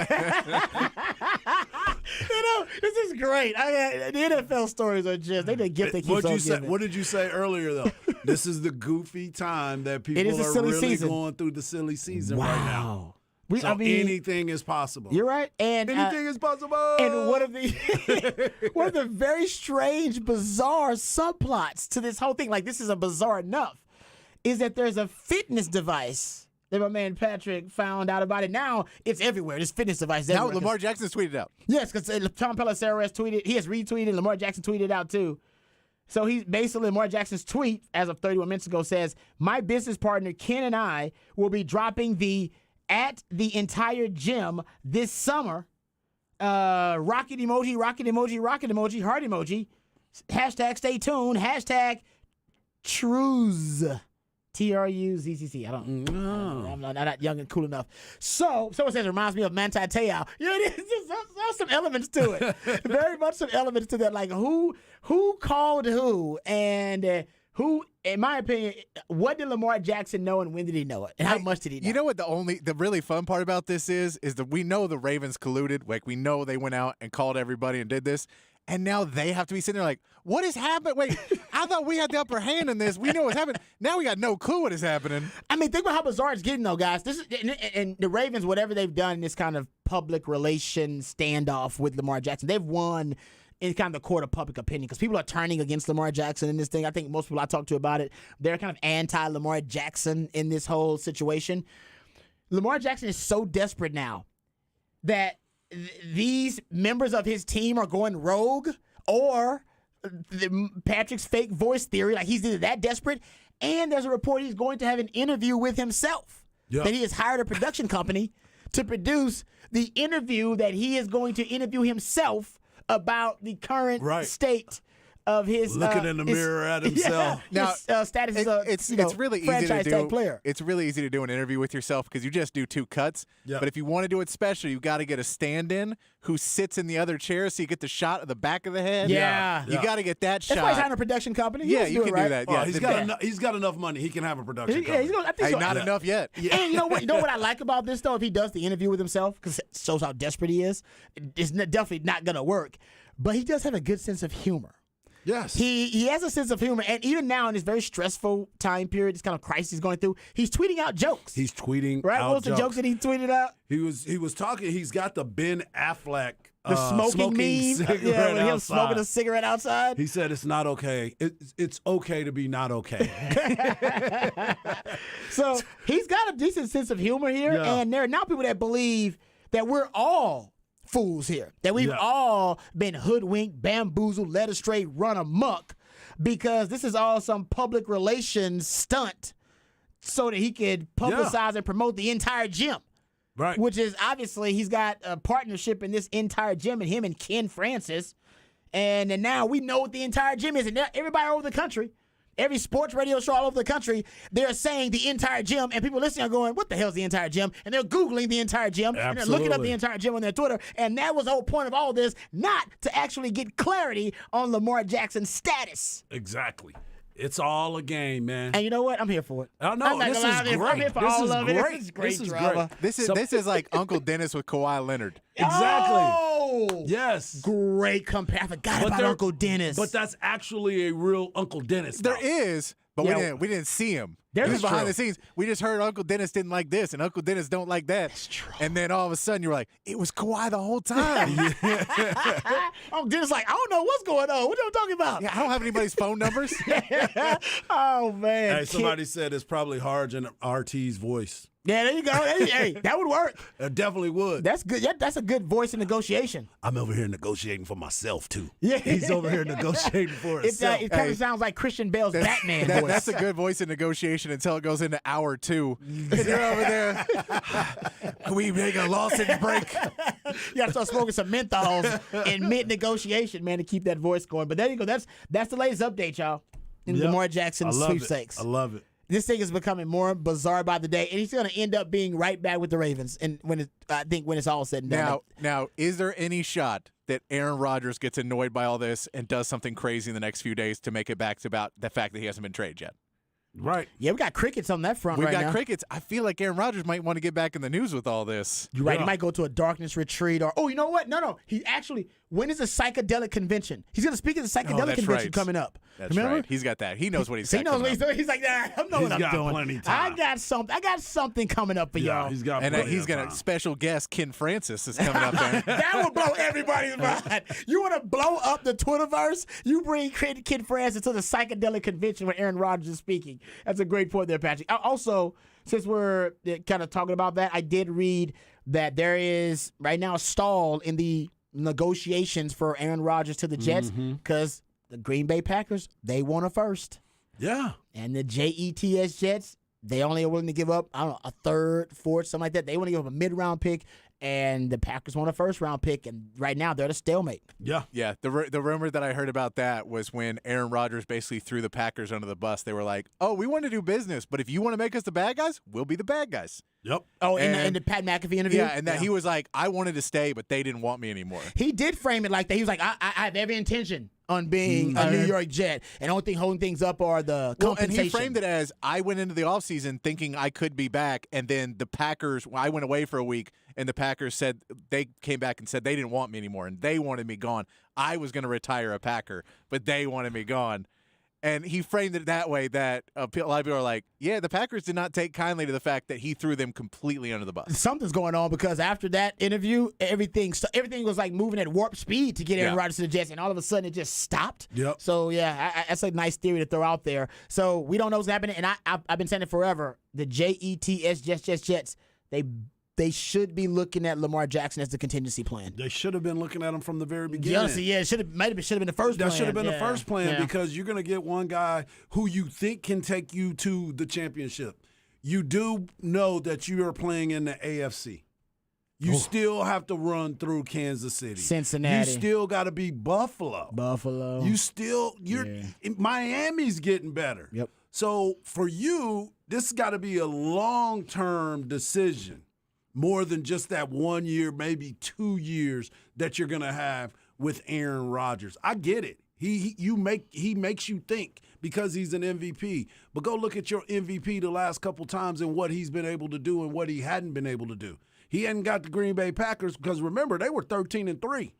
This is great. The NFL stories are just the gift that keeps on giving. What did you say earlier though? This is the goofy time that people It is a are silly really season. going through the silly season right now. So anything is possible. You're right. And Anything is possible. and one of the very strange, bizarre subplots to this whole thing, like this is a bizarre enough, is that there's a fitness device that my man Patrick found out about it. Now it's everywhere. This fitness device. Now Everywhere. Lamar Jackson's tweeted out. Yes, because Tom Pelissero has tweeted. He has retweeted. Lamar Jackson tweeted out too. So he's basically Lamar Jackson's tweet as of 31 minutes ago says, "My business partner Ken and I will be dropping the entire gym this summer. Rocket emoji, rocket emoji, rocket emoji, heart emoji. Hashtag stay tuned. Hashtag Truz. TRUZCC. I'm not young and cool enough. So someone says it reminds me of Manti Te'o. Yeah, it is. There's some elements to it. Very much some elements to that. Like who called who and who, in my opinion, what did Lamar Jackson know and when did he know it? And how much did he know? You know what the really fun part about this is that we know the Ravens colluded. Like we know they went out and called everybody and did this. And now they have to be sitting there like, what is happening? Wait, I thought we had the upper hand in this. We know what's happening. Now we got no clue what is happening. I mean, think about how bizarre it's getting, though, guys. This is and the Ravens, whatever they've done in this kind of public relations standoff with Lamar Jackson, they've won in kind of the court of public opinion because people are turning against Lamar Jackson in this thing. I think most people I talk to about it, they're kind of anti-Lamar Jackson in this whole situation. Lamar Jackson is so desperate now that these members of his team are going rogue, or Patrick's fake voice theory, like he's either that desperate, and there's a report he's going to have an interview with himself. Yep. That he has hired a production company to produce the interview that he is going to interview himself about the current state of his looking in the mirror at himself. Yeah, his status as it's really easy to franchise do. tag player. It's really easy to do an interview with yourself because you just do 2 cuts. Yep. But if you want to do it special, you got to get a stand-in who sits in the other chair so you get the shot of the back of the head. Yeah. You got to get that That's why he's shot. hiring a production company. He Yeah, wants to you do can it, do right? that. Yeah, He's got enough money. He can have a production Yeah, he's company. gonna, I think Hey, so. not enough yet. And you know what I like about this though, if he does the interview with himself, because it shows how desperate he is, it's definitely not gonna work. But he does have a good sense of humor. Yes. He has a sense of humor, and even now in this very stressful time period, this kind of crisis he's going through, he's tweeting out jokes. He's tweeting right. out What was the jokes that he tweeted out? He was talking. He's got the Ben Affleck The smoking meme, cigarette yeah, with him outside. smoking a cigarette outside. He said it's not okay. It's okay to be not okay. So he's got a decent sense of humor here, Yeah. and there are now people that believe that we're all fools here, that we've Yeah. all been hoodwinked, bamboozled, led astray, run amok, because this is all some public relations stunt so that he could publicize and promote the entire gym. Right. Which is obviously he's got a partnership in this entire gym, and him and Ken Francis. And then now we know what the entire gym is. And everybody all over the country, every sports radio show all over the country, they're saying the entire gym. And people listening are going, what the hell's the entire gym? And they're Googling the entire gym. And they're looking up Absolutely. the entire gym on their Twitter. And that was the whole point of all this, not to actually get clarity on Lamar Jackson's status. Exactly. It's all a game, man. And you know what? I'm here for it. I know. I'm not This gonna is lie, I'm great. here for This all is of it. great. This is great This is drama. great. This is like Uncle Dennis with Kawhi Leonard. Exactly. Oh! Yes. Great compare. I forgot about there- Uncle Dennis. But that's actually a real Uncle Dennis. There now. is, but Yeah. we didn't see him. There's He was true. behind the scenes. We just heard Uncle Dennis didn't like this, and Uncle Dennis don't like that. That's true. And then all of a sudden, you were like, it was Kawhi the whole time. Uncle Dennis like, I don't know what's going on. What y'all talking about? Yeah, I don't have anybody's phone numbers. Oh man. Hey, somebody said it's probably Harge and RT's voice. Yeah, there you go. Hey, that would work. It definitely would. That's good. Yeah, that's a good voice in negotiation. I'm over here negotiating for myself too. Yeah. He's over here negotiating for It himself. kind Hey. of sounds like Christian Bale's Batman voice. That's a good voice in negotiation until it goes into hour 2. And you're over there. Can we make a lozenge break? You gotta start smoking some menthols in mid negotiation, man, to keep that voice going. But there you go. That's the latest update, y'all. In Yep. Lamar I Jackson's love sweepstakes. it. I love it. This thing is becoming more bizarre by the day, and he's going to end up being right back with the Ravens. And I think when it's all said and done, Now, is there any shot that Aaron Rodgers gets annoyed by all this and does something crazy in the next few days to make it back to about the fact that he hasn't been traded yet? Right. yeah, we got crickets on that front We've right got now. crickets. I feel like Aaron Rodgers might want to get back in the news with all this. You're right. Yeah. He might go to a darkness retreat, or you know what? No. He actually when is the psychedelic convention? He's going to speak at the psychedelic that's convention right. coming up. That's Remember? right. He's got that. He knows what he's So he knows what he's doing. He's like, nah, I know what I'm got doing. plenty of time. I got something coming up for Yeah, y'all. he's got And plenty he's of going time. to special guest Ken Francis is coming up there. That will blow everybody's mind. You want to blow up the Twitterverse? You bring Kid Francis to the psychedelic convention where Aaron Rodgers is speaking. That's a great point there, Patrick. Also, since we're kind of talking about that, I did read that there is right now a stall in the negotiations for Aaron Rodgers to the Jets because the Green Bay Packers, they want a first. Yeah. And the Jets Jets, they only are willing to give up, I don't know, a third, fourth, something like that. They want to give up a mid-round pick, and the Packers want a first-round pick, and right now they're at a stalemate. Yeah. Yeah, the rumor that I heard about that was when Aaron Rodgers basically threw the Packers under the bus. They were like, "Oh, we want to do business, but if you want to make us the bad guys, we'll be the bad guys." Yep. Oh, in And- the Pat McAfee interview? Yeah, and that he was like, "I wanted to stay, but they didn't want me anymore." He did frame it like that. He was like, I have every intention on being a New York Jet, and the only thing holding things up are the Well, and compensation. he framed it as, I went into the offseason thinking I could be back, and then the Packers, I went away for a week, and the Packers said, they came back and said they didn't want me anymore, and they wanted me gone. I was going to retire a Packer, but they wanted me gone. And he framed it that way that a lot of people are like, yeah, the Packers did not take kindly to the fact that he threw them completely under the bus. Something's going on because after that interview, everything was like moving at warp speed to get Aaron Yeah. Rodgers to the Jets, and all of a sudden it just stopped. Yep. So yeah, that's a nice theory to throw out there. So we don't know what's happening, and I've been saying it forever. The Jets, Jets, they should be looking at Lamar Jackson as the contingency plan. They should have been looking at him from the very beginning. Honestly, yeah, it should have been the first plan. That should have been the first plan Yeah. because you're going to get one guy who you think can take you to the championship. You do know that you are playing in the AFC. You still have to run through Kansas City. Cincinnati. You still got to be Buffalo. Buffalo. Miami's getting better. Yep. So for you, this has got to be a long-term decision. More than just that 1 year, maybe 2 years that you're going to have with Aaron Rodgers. I get it. He makes you think because he's an MVP. But go look at your MVP the last couple times and what he's been able to do and what he hadn't been able to do. He hadn't got the Green Bay Packers because remember they were 13-3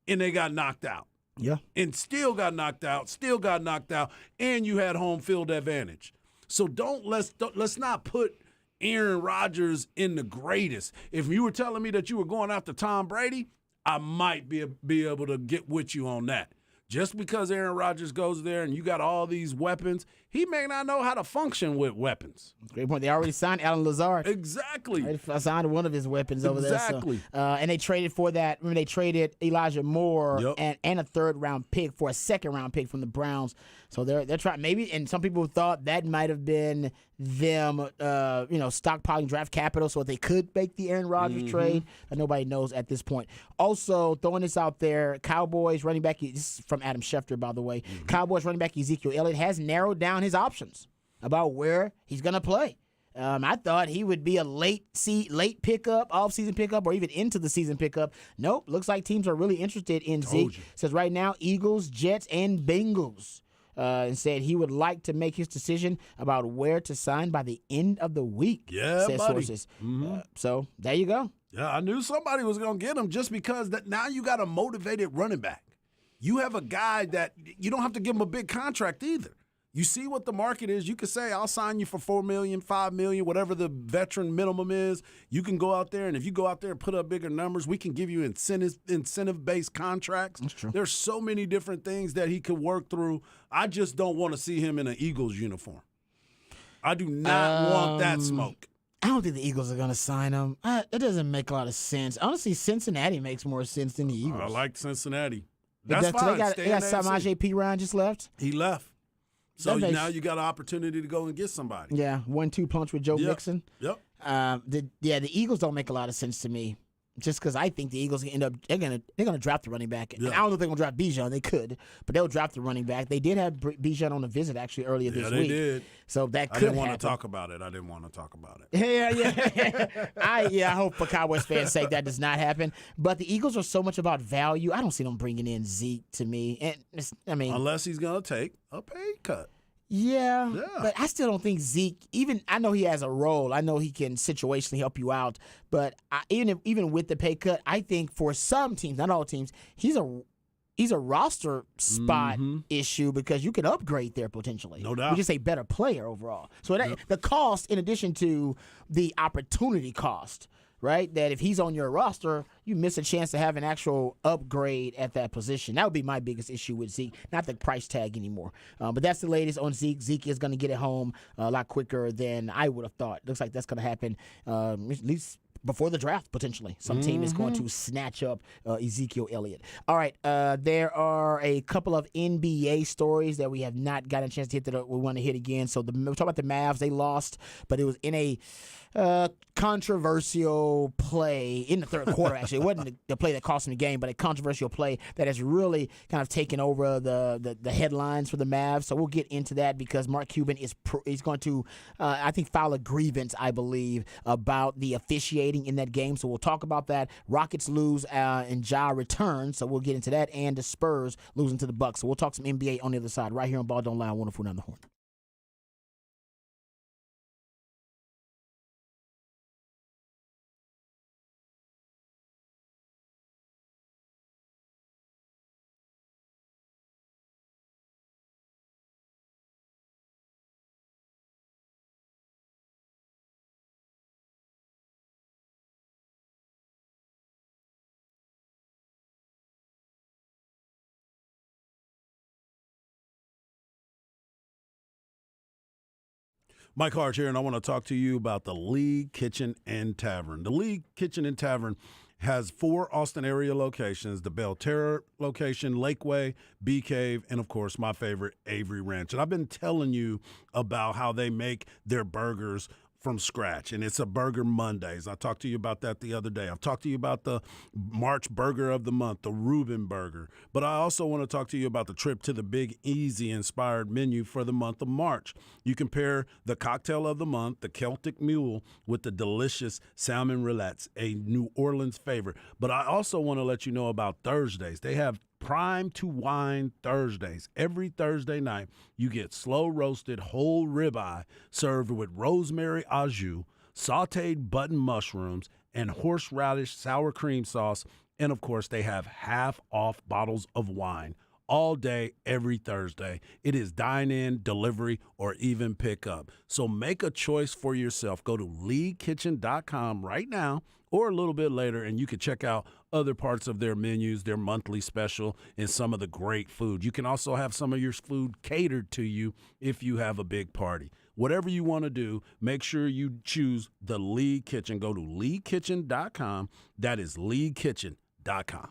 and they got knocked out. Yeah. And still got knocked out, and you had home field advantage. So let's not put Aaron Rodgers in the greatest. If you were telling me that you were going after Tom Brady, I might be able to get with you on that. Just because Aaron Rodgers goes there and you got all these weapons, he may not know how to function with weapons. Great point. They already signed Alan Lazard. Exactly. They signed one of his weapons over there. Exactly. So, and they traded for that. Remember, they traded Elijah Moore Yep. and a third-round pick for a second-round pick from the Browns. So they're trying maybe, and some people thought that might have been them, stockpiling draft capital so they could make the Aaron Rodgers trade. And nobody knows at this point. Also, throwing this out there, Cowboys running back. This is from Adam Schefter, by the way. Cowboys running back Ezekiel Elliott has narrowed down his options about where he's going to play. I thought he would be a late pickup, off-season pickup, or even into the season pickup. Nope. Looks like teams are really interested in Zeke. Says right now, Eagles, Jets, and Bengals. And said he would like to make his decision about where to sign by the end of the week. Yeah, says buddy. sources. So there you go. Yeah, I knew somebody was going to get him just because that now you got a motivated running back. You have a guy that you don't have to give him a big contract either. You see what the market is. You can say, I'll sign you for $4 million, $5 million, whatever the veteran minimum is. You can go out there, and if you go out there and put up bigger numbers, we can give you incentive-based contracts. That's true. There's so many different things that he could work through. I just don't want to see him in an Eagles uniform. I do not want that smoke. I don't think the Eagles are going to sign him. It doesn't make a lot of sense. Honestly, Cincinnati makes more sense than the Eagles. I like Cincinnati. That's So fine. They got Stay in the AFC. Samaje Perine just left. He left. So That makes- now you got an opportunity to go and get somebody. Yeah, 1-2 punch with Joe Yep. Mixon. Yep. The Eagles don't make a lot of sense to me. Just because I think the Eagles end up they're gonna draft the running back. And Yeah. I don't know if they're gonna draft Bijan. They could, but they'll draft the running back. They did have Bijan on a visit actually earlier this Yeah, they week. did. So that I could didn't want happen. to talk about it. Yeah. I hope for Cowboys fans' sake that does not happen. But the Eagles are so much about value. I don't see them bringing in Zeke to me. And I mean, Unless he's going to take a pay cut. Yeah, Yeah. but I still don't think Zeke. I know he has a role. I know he can situationally help you out. But even with the pay cut, I think for some teams, not all teams, he's a roster spot issue because you can upgrade there potentially. No doubt. We just a better player overall. So the cost, in addition to the opportunity cost, right? That if he's on your roster, you miss a chance to have an actual upgrade at that position. That would be my biggest issue with Zeke, not the price tag anymore. But that's the latest on Zeke. Zeke is going to get it home a lot quicker than I would have thought. Looks like that's going to happen at least before the draft, potentially. Some team is going to snatch up Ezekiel Elliott. All right, there are a couple of NBA stories that we have not gotten a chance to hit that we want to hit again. So we're talking about the Mavs. They lost, but it was in a controversial play in the third quarter, actually. It wasn't the play that cost them the game, but a controversial play that has really kind of taken over the headlines for the Mavs. So we'll get into that because Mark Cuban is going to, I think, file a grievance, I believe, about the officiating in that game. So we'll talk about that. Rockets lose and Ja returns, so we'll get into that, and the Spurs losing to the Bucks. So we'll talk some NBA on the other side right here on Ball Don't Lie, 104.9 The Horn. Mike Harge here, and I want to talk to you about the Lee Kitchen and Tavern. The Lee Kitchen and Tavern has 4 Austin area locations: the Belterra location, Lakeway, Bee Cave, and of course my favorite, Avery Ranch. And I've been telling you about how they make their burgers from scratch, and it's a Burger Mondays. I talked to you about that the other day. I've talked to you about the March Burger of the Month, the Reuben Burger. But I also want to talk to you about the Trip to the Big Easy inspired menu for the month of March. You can pair the cocktail of the month, the Celtic Mule, with the delicious salmon roulades, a New Orleans favorite. But I also want to let you know about Thursdays. They have Prime to Wine Thursdays. Every Thursday night, you get slow roasted whole ribeye served with rosemary au jus, sauteed button mushrooms, and horseradish sour cream sauce. And of course, they have half off bottles of wine all day, every Thursday. It is dine-in, delivery, or even pickup. So make a choice for yourself. Go to leekitchen.com right now or a little bit later, and you can check out other parts of their menus, their monthly special, and some of the great food. You can also have some of your food catered to you if you have a big party. Whatever you want to do, make sure you choose the Lee Kitchen. Go to leekitchen.com. That is leekitchen.com.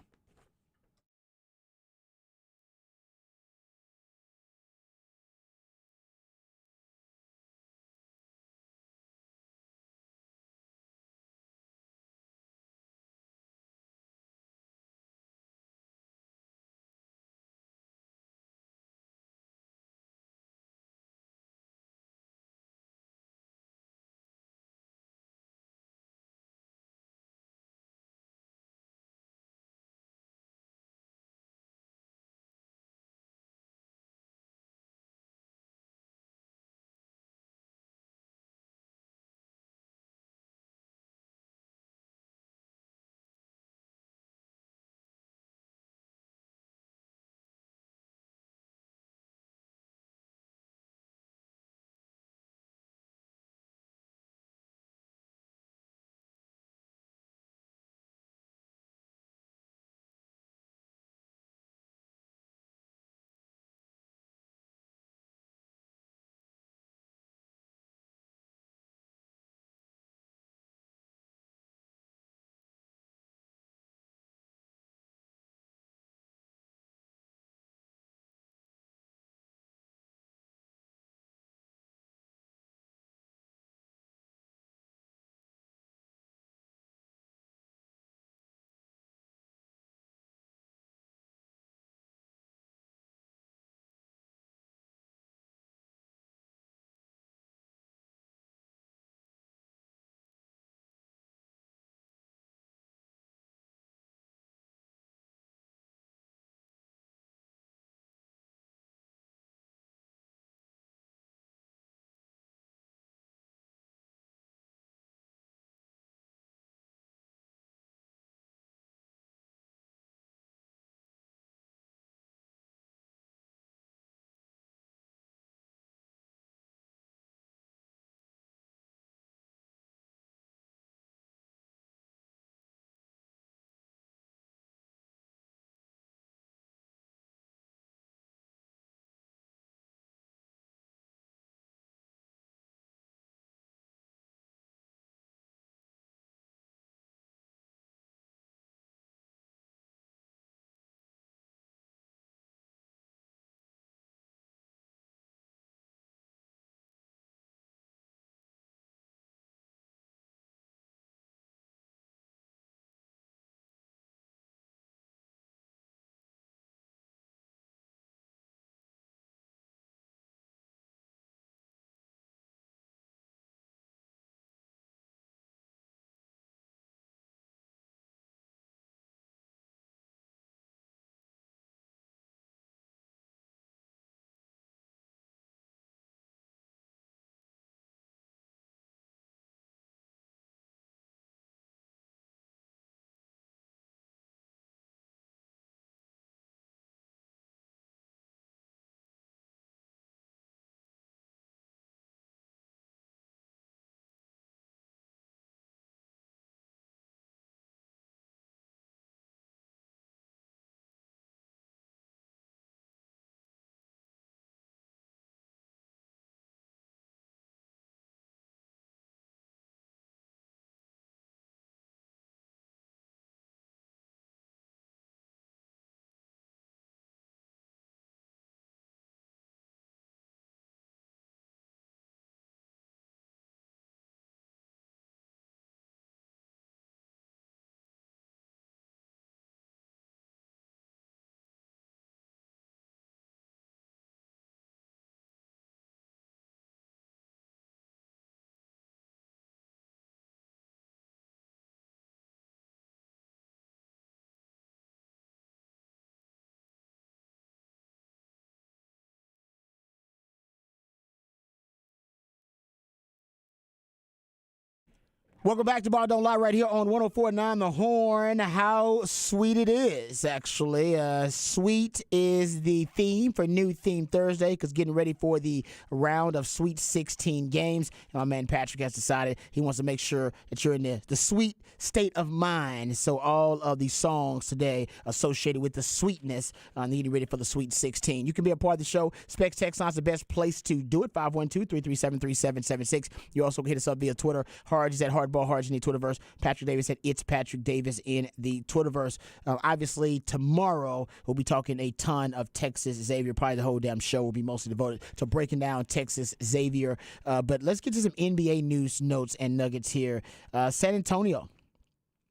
Welcome back to Ball Don't Lie right here on 104.9 The Horn. How sweet it is, actually. Sweet is the theme for New Theme Thursday because getting ready for the round of Sweet 16 games. And my man Patrick has decided he wants to make sure that you're in the sweet state of mind. So all of the songs today associated with the sweetness getting ready for the Sweet 16. You can be a part of the show. Specs Text Line's the best place to do it, 512-337-3776. You also can hit us up via Twitter. Harge is at Hardball Harge in the Twitterverse. Patrick Davis at It's Patrick Davis in the Twitterverse. Obviously, tomorrow we'll be talking a ton of Texas Xavier. Probably the whole damn show will be mostly devoted to breaking down Texas Xavier. But let's get to some NBA news, notes, and nuggets here. San Antonio.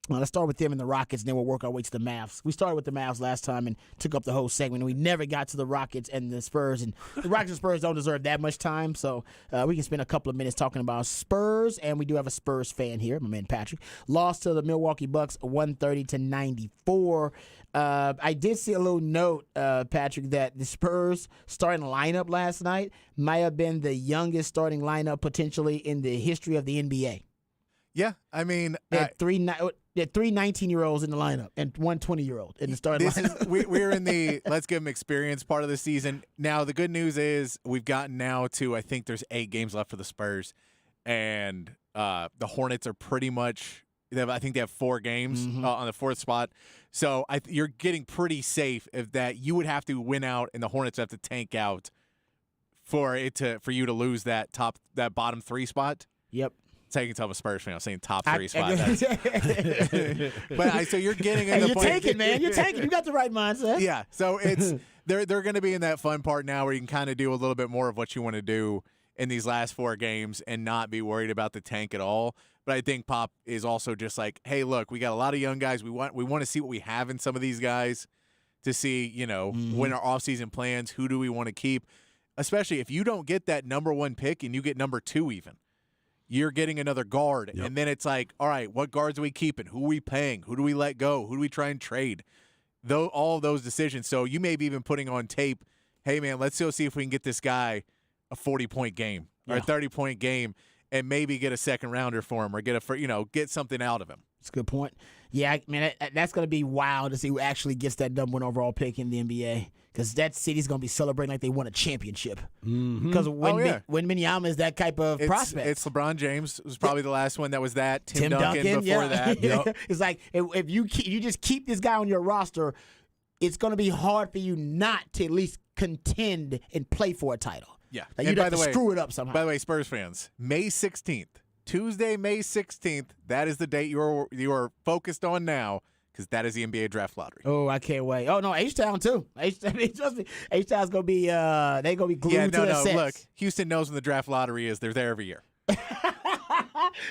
Let's start with them and the Rockets, and then we'll work our way to the Mavs. We started with the Mavs last time and took up the whole segment, and we never got to the Rockets and the Spurs. And the Rockets and Spurs don't deserve that much time, so we can spend a couple of minutes talking about Spurs, and we do have a Spurs fan here, my man Patrick. Lost to the Milwaukee Bucks 130-94. I did see a little note, Patrick, that the Spurs starting lineup last night might have been the youngest starting lineup potentially in the history of the NBA. Yeah, I mean, They had three 19-year-olds in the lineup and one 20-year-old in the starting lineup. We're in the let's give them experience part of the season. Now, the good news is we've gotten now to, I think there's 8 games left for the Spurs, and the Hornets are pretty much, I think they have 4 games on the 4th spot. So you're getting pretty safe if that you would have to win out and the Hornets have to tank out for you to lose that bottom 3 spot. Yep. So you can tell I'm a Spurs fan. I'm saying top 3 spot. But so you're getting in the you're point. taking, man. You're taking. You got the right mindset. Yeah. So it's they're going to be in that fun part now where you can kind of do a little bit more of what you want to do in these last 4 games and not be worried about the tank at all. But I think Pop is also just like, hey, look, we got a lot of young guys. We want to see what we have in some of these guys to see, when our offseason plans, who do we want to keep, especially if you don't get that number 1 pick and you get number 2 even. You're getting another guard, and then it's like, all right, what guards are we keeping? Who are we paying? Who do we let go? Who do we try and trade? All of those decisions. So you may be even putting on tape, hey, man, let's go see if we can get this guy a 40-point game or a 30-point game and maybe get a second-rounder for him or get something out of him. That's a good point. Yeah, man, that's going to be wild to see who actually gets that number 1 overall pick in the NBA because that city's going to be celebrating like they won a championship. Because when Minyama is that type of prospect. It's LeBron James was probably the last one that was that. Tim Duncan before that. Yep. It's like if you just keep this guy on your roster, it's going to be hard for you not to at least contend and play for a title. Yeah. Like you'd have to screw it up somehow. By the way, Spurs fans, May 16th. Tuesday, May 16th, that is the date you are focused on now because that is the NBA draft lottery. Oh, I can't wait. Oh, no, H-Town, too. H-Town's going to be they're going to be glued to their sets. Look, Houston knows when the draft lottery is. They're there every year.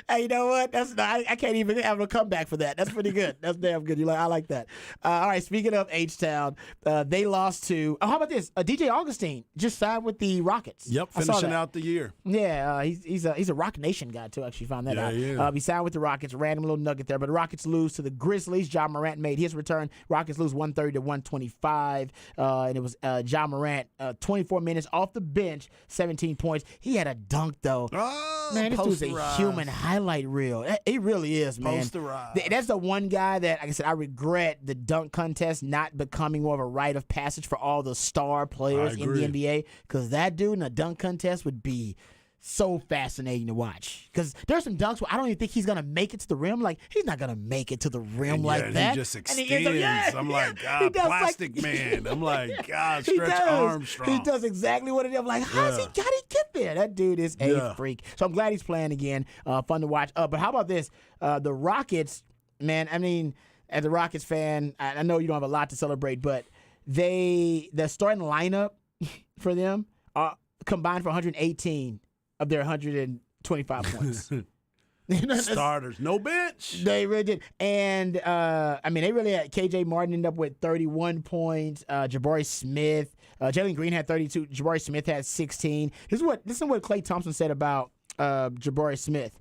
Hey, you know what? I can't even have a comeback for that. That's pretty good. That's damn good. I like that. All right, speaking of H-Town, they lost to how about this? DJ Augustine just signed with the Rockets. Yep, finishing out the year. Yeah, he's a Rock Nation guy, too. Actually found that out. Yeah. He signed with the Rockets. Random little nugget there. But the Rockets lose to the Grizzlies. Ja Morant made his return. Rockets lose 130-125. And it was Ja Morant, 24 minutes off the bench, 17 points. He had a dunk, though. Oh, man, this dude's a human highlight reel. He really is, man. Posterized. That's the one guy that, like I said, I regret the dunk contest not becoming more of a rite of passage for all the star players in the NBA. Because that dude in a dunk contest would be so fascinating to watch. Because there's some dunks where I don't even think he's going to make it to the rim. Like, he's not going to make it to the rim like that. He just extends. I'm like, God, Plastic Man. I'm like, God, Stretch Armstrong. He does exactly what it is. I'm like, how's he got to get there? That dude is a freak. So I'm glad he's playing again. Fun to watch. But how about this? The Rockets, man, I mean, as a Rockets fan, I know you don't have a lot to celebrate, but the starting lineup for them are combined for 118 of their 125 points. Starters, no bench. They really did. And, they really had KJ Martin end up with 31 points. Jabari Smith. Jalen Green had 32. Jabari Smith had 16. This is what Klay Thompson said about Jabari Smith.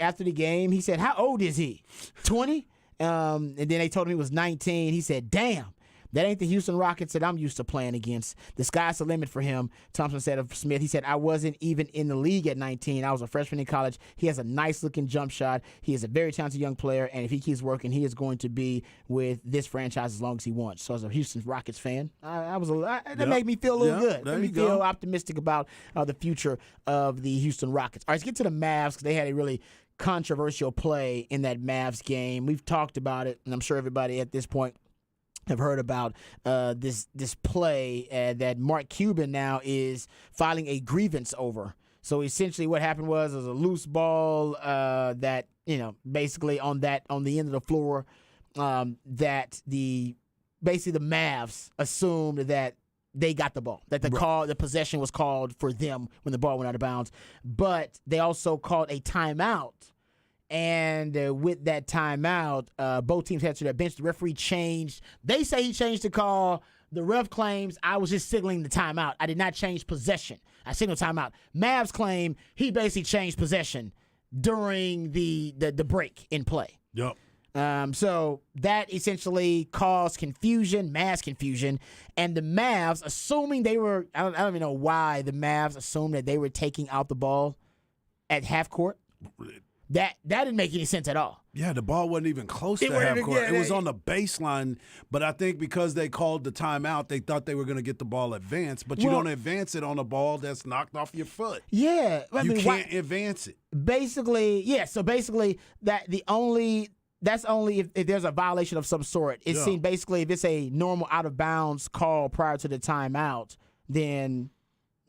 After the game, he said, how old is he? 20? And then they told him he was 19. He said, damn. That ain't the Houston Rockets that I'm used to playing against. The sky's the limit for him. Thompson said of Smith, he said, I wasn't even in the league at 19. I was a freshman in college. He has a nice-looking jump shot. He is a very talented young player, and if he keeps working, he is going to be with this franchise as long as he wants. So as a Houston Rockets fan, that made me feel a little good. There Made me you go. feel optimistic about the future of the Houston Rockets. All right, let's get to the Mavs because they had a really controversial play in that Mavs game. We've talked about it, and I'm sure everybody at this point have heard about this play that Mark Cuban now is filing a grievance over. So essentially what happened was a loose ball that, basically on the end of the floor that the Mavs assumed that they got the ball, that the possession was called for them when the ball went out of bounds. But they also called a timeout. And with that timeout, both teams head to their bench. The referee changed. They say he changed the call. The ref claims I was just signaling the timeout. I did not change possession. I signaled timeout. Mavs claim he basically changed possession during the break in play. Yep. So that essentially caused confusion, mass confusion, and the Mavs, assuming they were, I don't even know why the Mavs assumed that they were taking out the ball at half court. That didn't make any sense at all. Yeah, the ball wasn't even close to wasn't half even- court. yeah, It was yeah. on the baseline, but I think because they called the timeout, they thought they were going to get the ball advanced. But you Well- don't advance it on a ball that's knocked off your foot. Yeah, You can't advance it. Basically, yeah. So basically, that's only if there's a violation of some sort. It's Yeah. seen basically if it's a normal out of bounds call prior to the timeout, then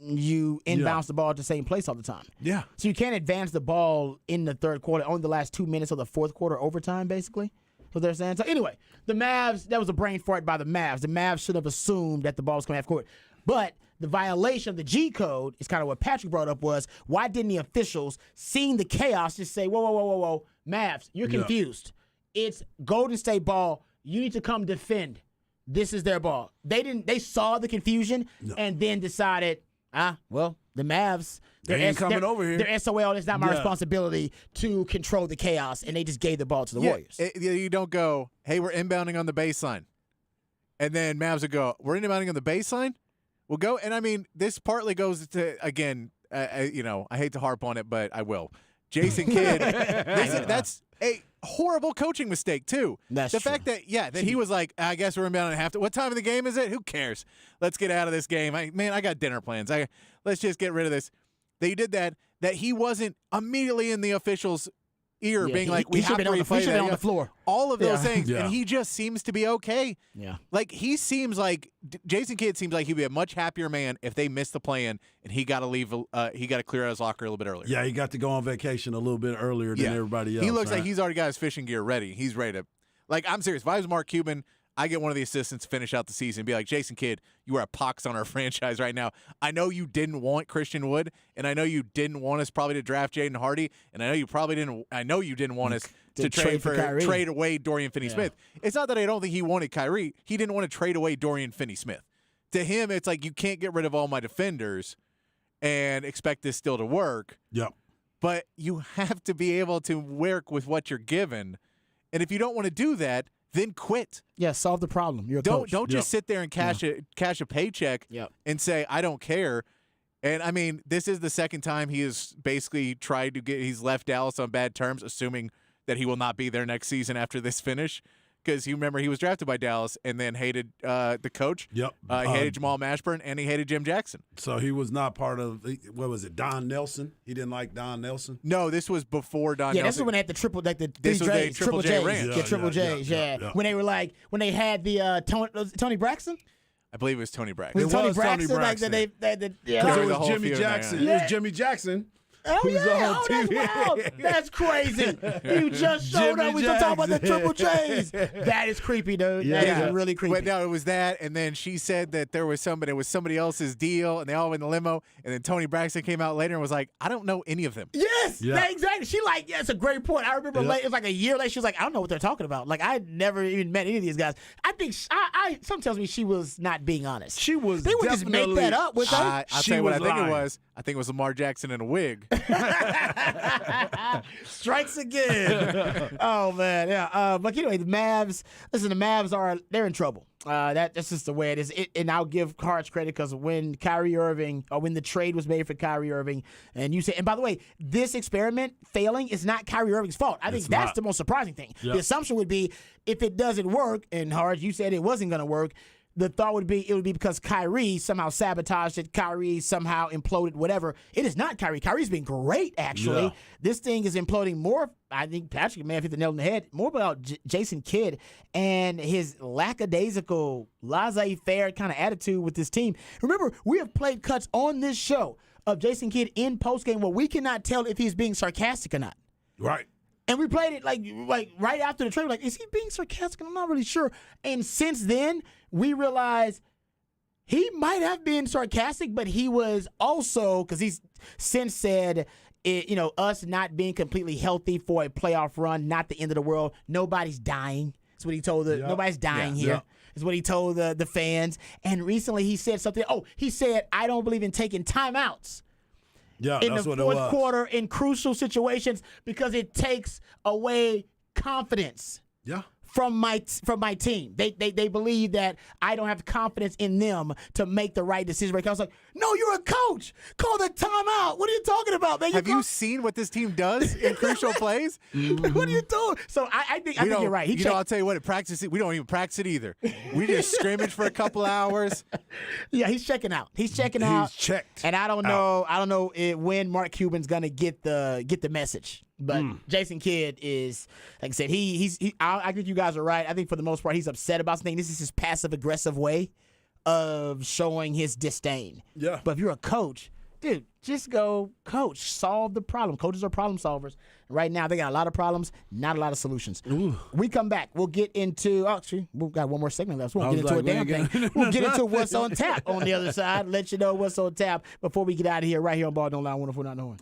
you inbounds the ball at the same place all the time. Yeah. So you can't advance the ball in the third quarter, only the last 2 minutes of the fourth quarter overtime, basically. So they're saying. So anyway, the Mavs, that was a brain fart by the Mavs. The Mavs should have assumed that the ball was coming half court. But the violation of the G code is kind of what Patrick brought up was, why didn't the officials, seeing the chaos, just say, whoa, Mavs, you're confused. It's Golden State ball. You need to come defend. This is their ball. They saw the confusion and then decided, the Mavs, They ain't coming over here. They're SOL. It's not my Yeah. responsibility to control the chaos, and they just gave the ball to the Warriors. You don't go, hey, we're inbounding on the baseline. And then Mavs would go, we're inbounding on the baseline? We'll go. And I mean, this partly goes to, again, I hate to harp on it, but I will. Jason Kidd, that's a horrible coaching mistake, too. That's the true. fact that, that he was like, I guess we're inbounding at halftime. What time of the game is it? Who cares? Let's get out of this game. I got dinner plans. Let's just get rid of this. They did that he wasn't immediately in the officials' ear being like, we have to replay he should that. be on the floor. All of those Yeah. things. Yeah. And he just seems to be okay. Yeah. Like, he seems like Jason Kidd seems like he'd be a much happier man if they missed the plan and he got to leave. He got to clear out his locker a little bit earlier. Yeah, he got to go on vacation a little bit earlier than everybody else. He looks like right? he's already got his fishing gear ready. He's ready to. Like, I'm serious. If I was Mark Cuban, I get one of the assistants to finish out the season and be like, Jason Kidd, you are a pox on our franchise right now. I know you didn't want Christian Wood, and I know you didn't want us probably to draft Jaden Hardy, and I know you didn't want us to trade away Dorian Finney-Smith. It's not that I don't think he wanted Kyrie. He didn't want to trade away Dorian Finney-Smith. To him, it's like, you can't get rid of all my defenders and expect this still to work. Yep. But you have to be able to work with what you're given. And if you don't want to do that, then quit. Yeah, solve the problem. You're a coach. Don't just sit there and cash a paycheck and say, I don't care. And I mean, this is the second time he has basically he's left Dallas on bad terms, assuming that he will not be there next season after this finish. Because you remember he was drafted by Dallas and then hated the coach. Yep. He hated Jamal Mashburn and he hated Jim Jackson. So he was not part of, what was it, Don Nelson? He didn't like Don Nelson? No, this was before Don Yeah, Nelson. this is when they had the triple, like the This three was the J's, Triple J rant. Yeah, triple J's. Yeah. When they were like, when they had the Tony Braxton. I believe it was Tony Braxton. Was it Tony was Tony Braxton? Like Braxton. that Because During it the was whole Jimmy feud, Jackson. yeah. It was Jimmy Jackson. Oh, who's yeah. on That's TV. wild. That's crazy. You just showed Jimmy up. We talking about the Jackson. triple J's. That is creepy, dude. That is really creepy. But no, it was that, and then she said that it was somebody else's deal, and they all went in the limo, and then Tony Braxton came out later and was like, I don't know any of them. Yes, Yeah. exactly. She like, yeah, it's a great point. I remember late, it was like a year later, she was like, I don't know what they're talking about. Like, I had never even met any of these guys. I think, something tells me she was not being honest. She was They would just make that up with her. I'll She tell you what I was think it lying. was. I think it was Lamar Jackson in a wig. Strikes again. Oh man, yeah. But anyway, the Mavs. Listen, the Mavs they're in trouble. That's just the way it is. And I'll give Harge credit because when Kyrie Irving, or when the trade was made for Kyrie Irving, and you say, and by the way, this experiment failing is not Kyrie Irving's fault. I think that's the most surprising thing. Yep. The assumption would be if it doesn't work, and Harge, you said it wasn't going to work. The thought would be it would be because Kyrie somehow sabotaged it. Kyrie somehow imploded, whatever. It is not Kyrie. Kyrie's been great, actually. Yeah. This thing is imploding more. I think Patrick may have hit the nail on the head. More about Jason Kidd and his lackadaisical, laissez-faire kind of attitude with this team. Remember, we have played cuts on this show of Jason Kidd in postgame where we cannot tell if he's being sarcastic or not. Right. And we played it like right after the trade. Like, is he being sarcastic? I'm not really sure. And since then, we realized he might have been sarcastic, but he was also, because he's since said, us not being completely healthy for a playoff run, not the end of the world. Nobody's dying. That's what he told nobody's dying here. Yep. Is what he told the fans. And recently he said something. He said, I don't believe in taking timeouts Yeah, in that's the what it fourth was. quarter in crucial situations because it takes away confidence Yeah. from my team. They believe that I don't have confidence in them to make the right decision. I was like, no, you're a coach. Call the timeout. What are you talking about, man? Have you seen what this team does in crucial plays? What are you doing? So I think you're right. I'll tell you what, at practice, we don't even practice it either. We just scrimmage for a couple hours. Yeah, he's checking out. He's checking out. He's checked. And I don't know. I don't know when Mark Cuban's gonna get the message. But Jason Kidd is, like I said, I think you guys are right. I think for the most part, he's upset about something. This is his passive aggressive way of showing his disdain. Yeah. But if you're a coach, dude, just go coach. Solve the problem. Coaches are problem solvers. Right now, they got a lot of problems, not a lot of solutions. We come back. We'll get into, actually, we've got one more segment left. So we'll get into a damn thing. We'll get into what's on tap on the other side. Let you know what's on tap before we get out of here right here on Ball Don't Lie 104.9.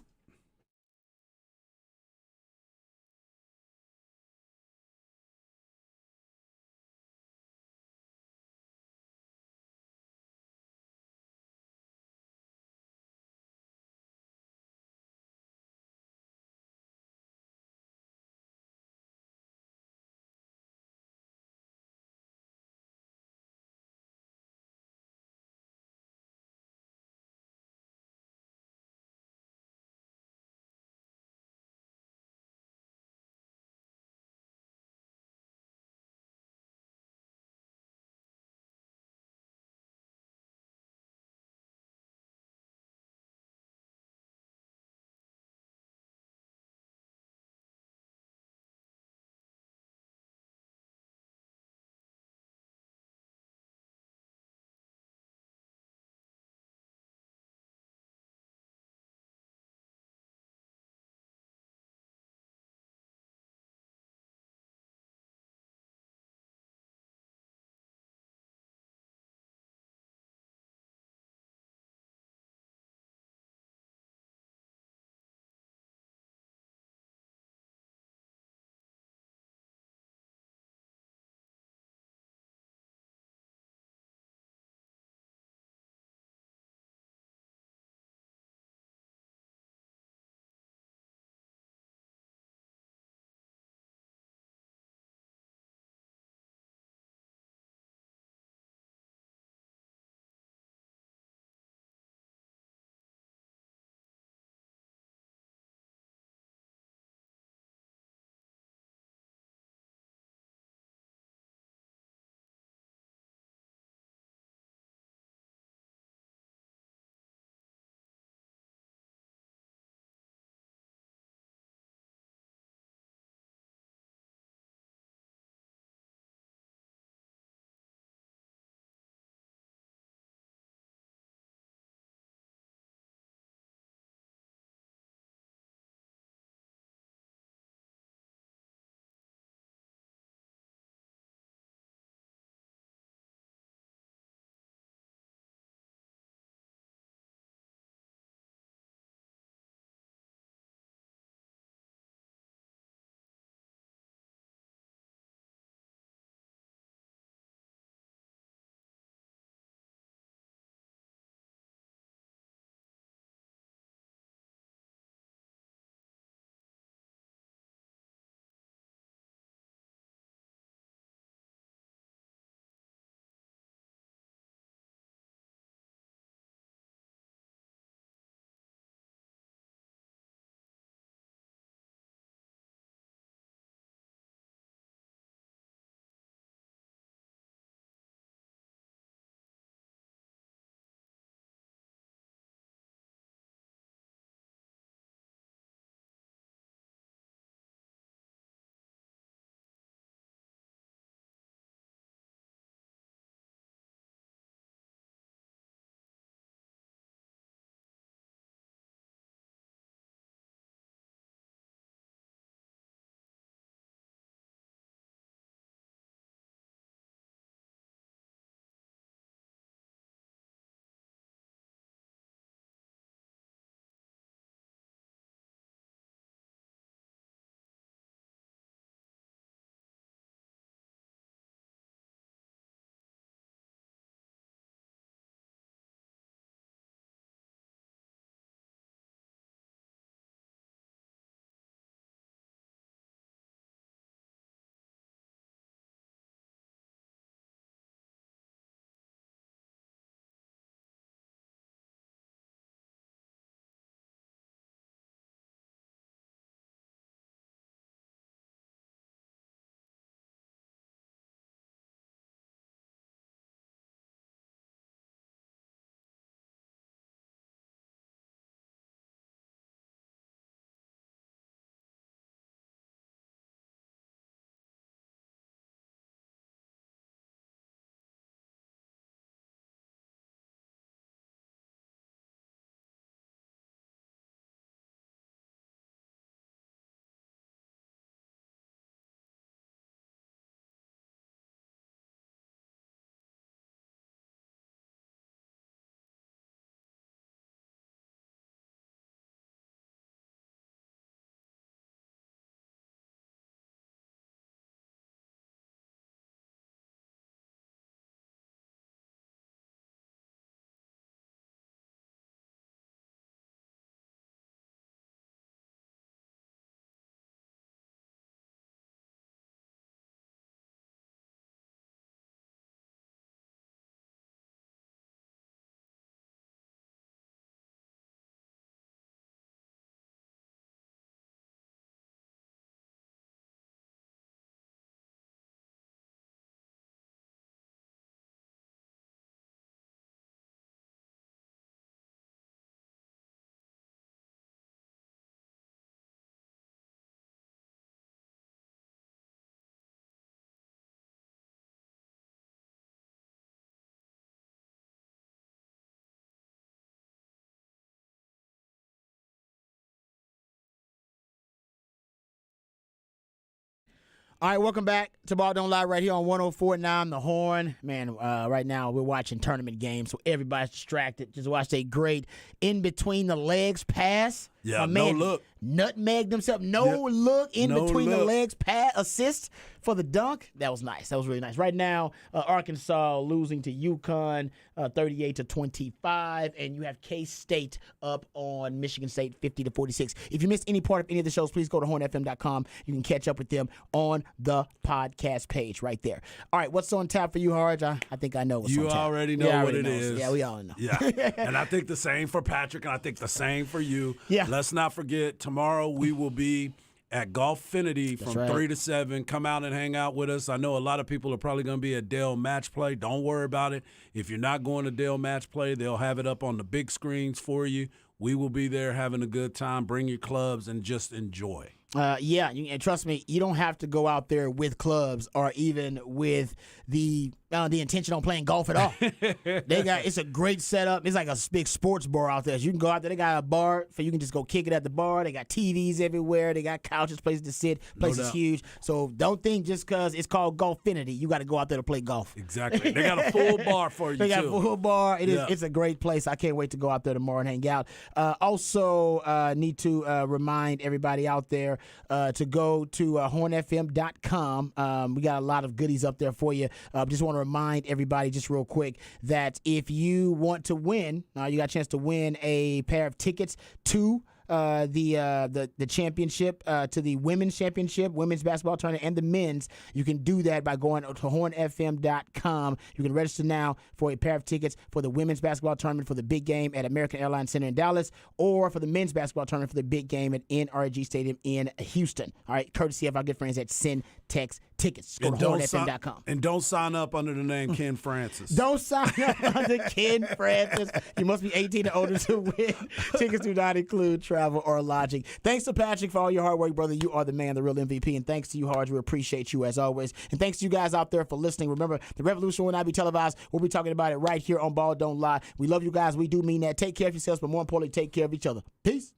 All right, welcome back to Ball Don't Lie right here on 104.9 The Horn. Man, right now we're watching tournament games, so everybody's distracted. Just watched a great in-between-the-legs pass. Yeah, My no man look. Nutmegged himself. No look in No between the look. legs pass assist for the dunk. That was nice. That was really nice. Right now, Arkansas losing to UConn 38-25, and you have K-State up on Michigan State 50-46. If you missed any part of any of the shows, please go to hornfm.com. You can catch up with them on the podcast page right there. All right, what's on tap for you, Harge? I think I know what's on You tap. already know Yeah, I what already it know. is. Yeah, we all know. Yeah. And I think the same for Patrick, and I think the same for you. Yeah. Let's not forget, tomorrow we will be at Golfinity from right. 3 to 7. Come out and hang out with us. I know a lot of people are probably going to be at Dell Match Play. Don't worry about it. If you're not going to Dell Match Play, they'll have it up on the big screens for you. We will be there having a good time. Bring your clubs and just enjoy. And trust me, you don't have to go out there with clubs or even with the intention on playing golf at all. It's a great setup. It's like a big sports bar out there. So you can go out there. They got a bar for you can just go kick it at the bar. They got TVs everywhere. They got couches, places to sit. Place is huge. So don't think just because it's called Golfinity, you got to go out there to play golf. Exactly. They got a full bar for you, They got a too. full bar. Yeah. It's a great place. I can't wait to go out there tomorrow and hang out. Also, need to remind everybody out there to go to hornfm.com. We got a lot of goodies up there for you. Just want to remind everybody just real quick that if you want to win, you got a chance to win a pair of tickets to the championship, to the women's championship, women's basketball tournament, and the men's. You can do that by going to hornfm.com. You can register now for a pair of tickets for the women's basketball tournament for the big game at American Airlines Center in Dallas, or for the men's basketball tournament for the big game at NRG Stadium in Houston. All right, courtesy of our good friends at Syntex Tickets. Go to hornfm.com. And don't sign up under the name Ken Francis. Don't sign up under Ken Francis. You must be 18 or older to win. Tickets do not include travel or lodging. Thanks to Patrick for all your hard work, brother. You are the man, the real MVP. And thanks to you, Harge. We appreciate you as always. And thanks to you guys out there for listening. Remember, the revolution will not be televised. We'll be talking about it right here on Ball Don't Lie. We love you guys. We do mean that. Take care of yourselves, but more importantly, take care of each other. Peace.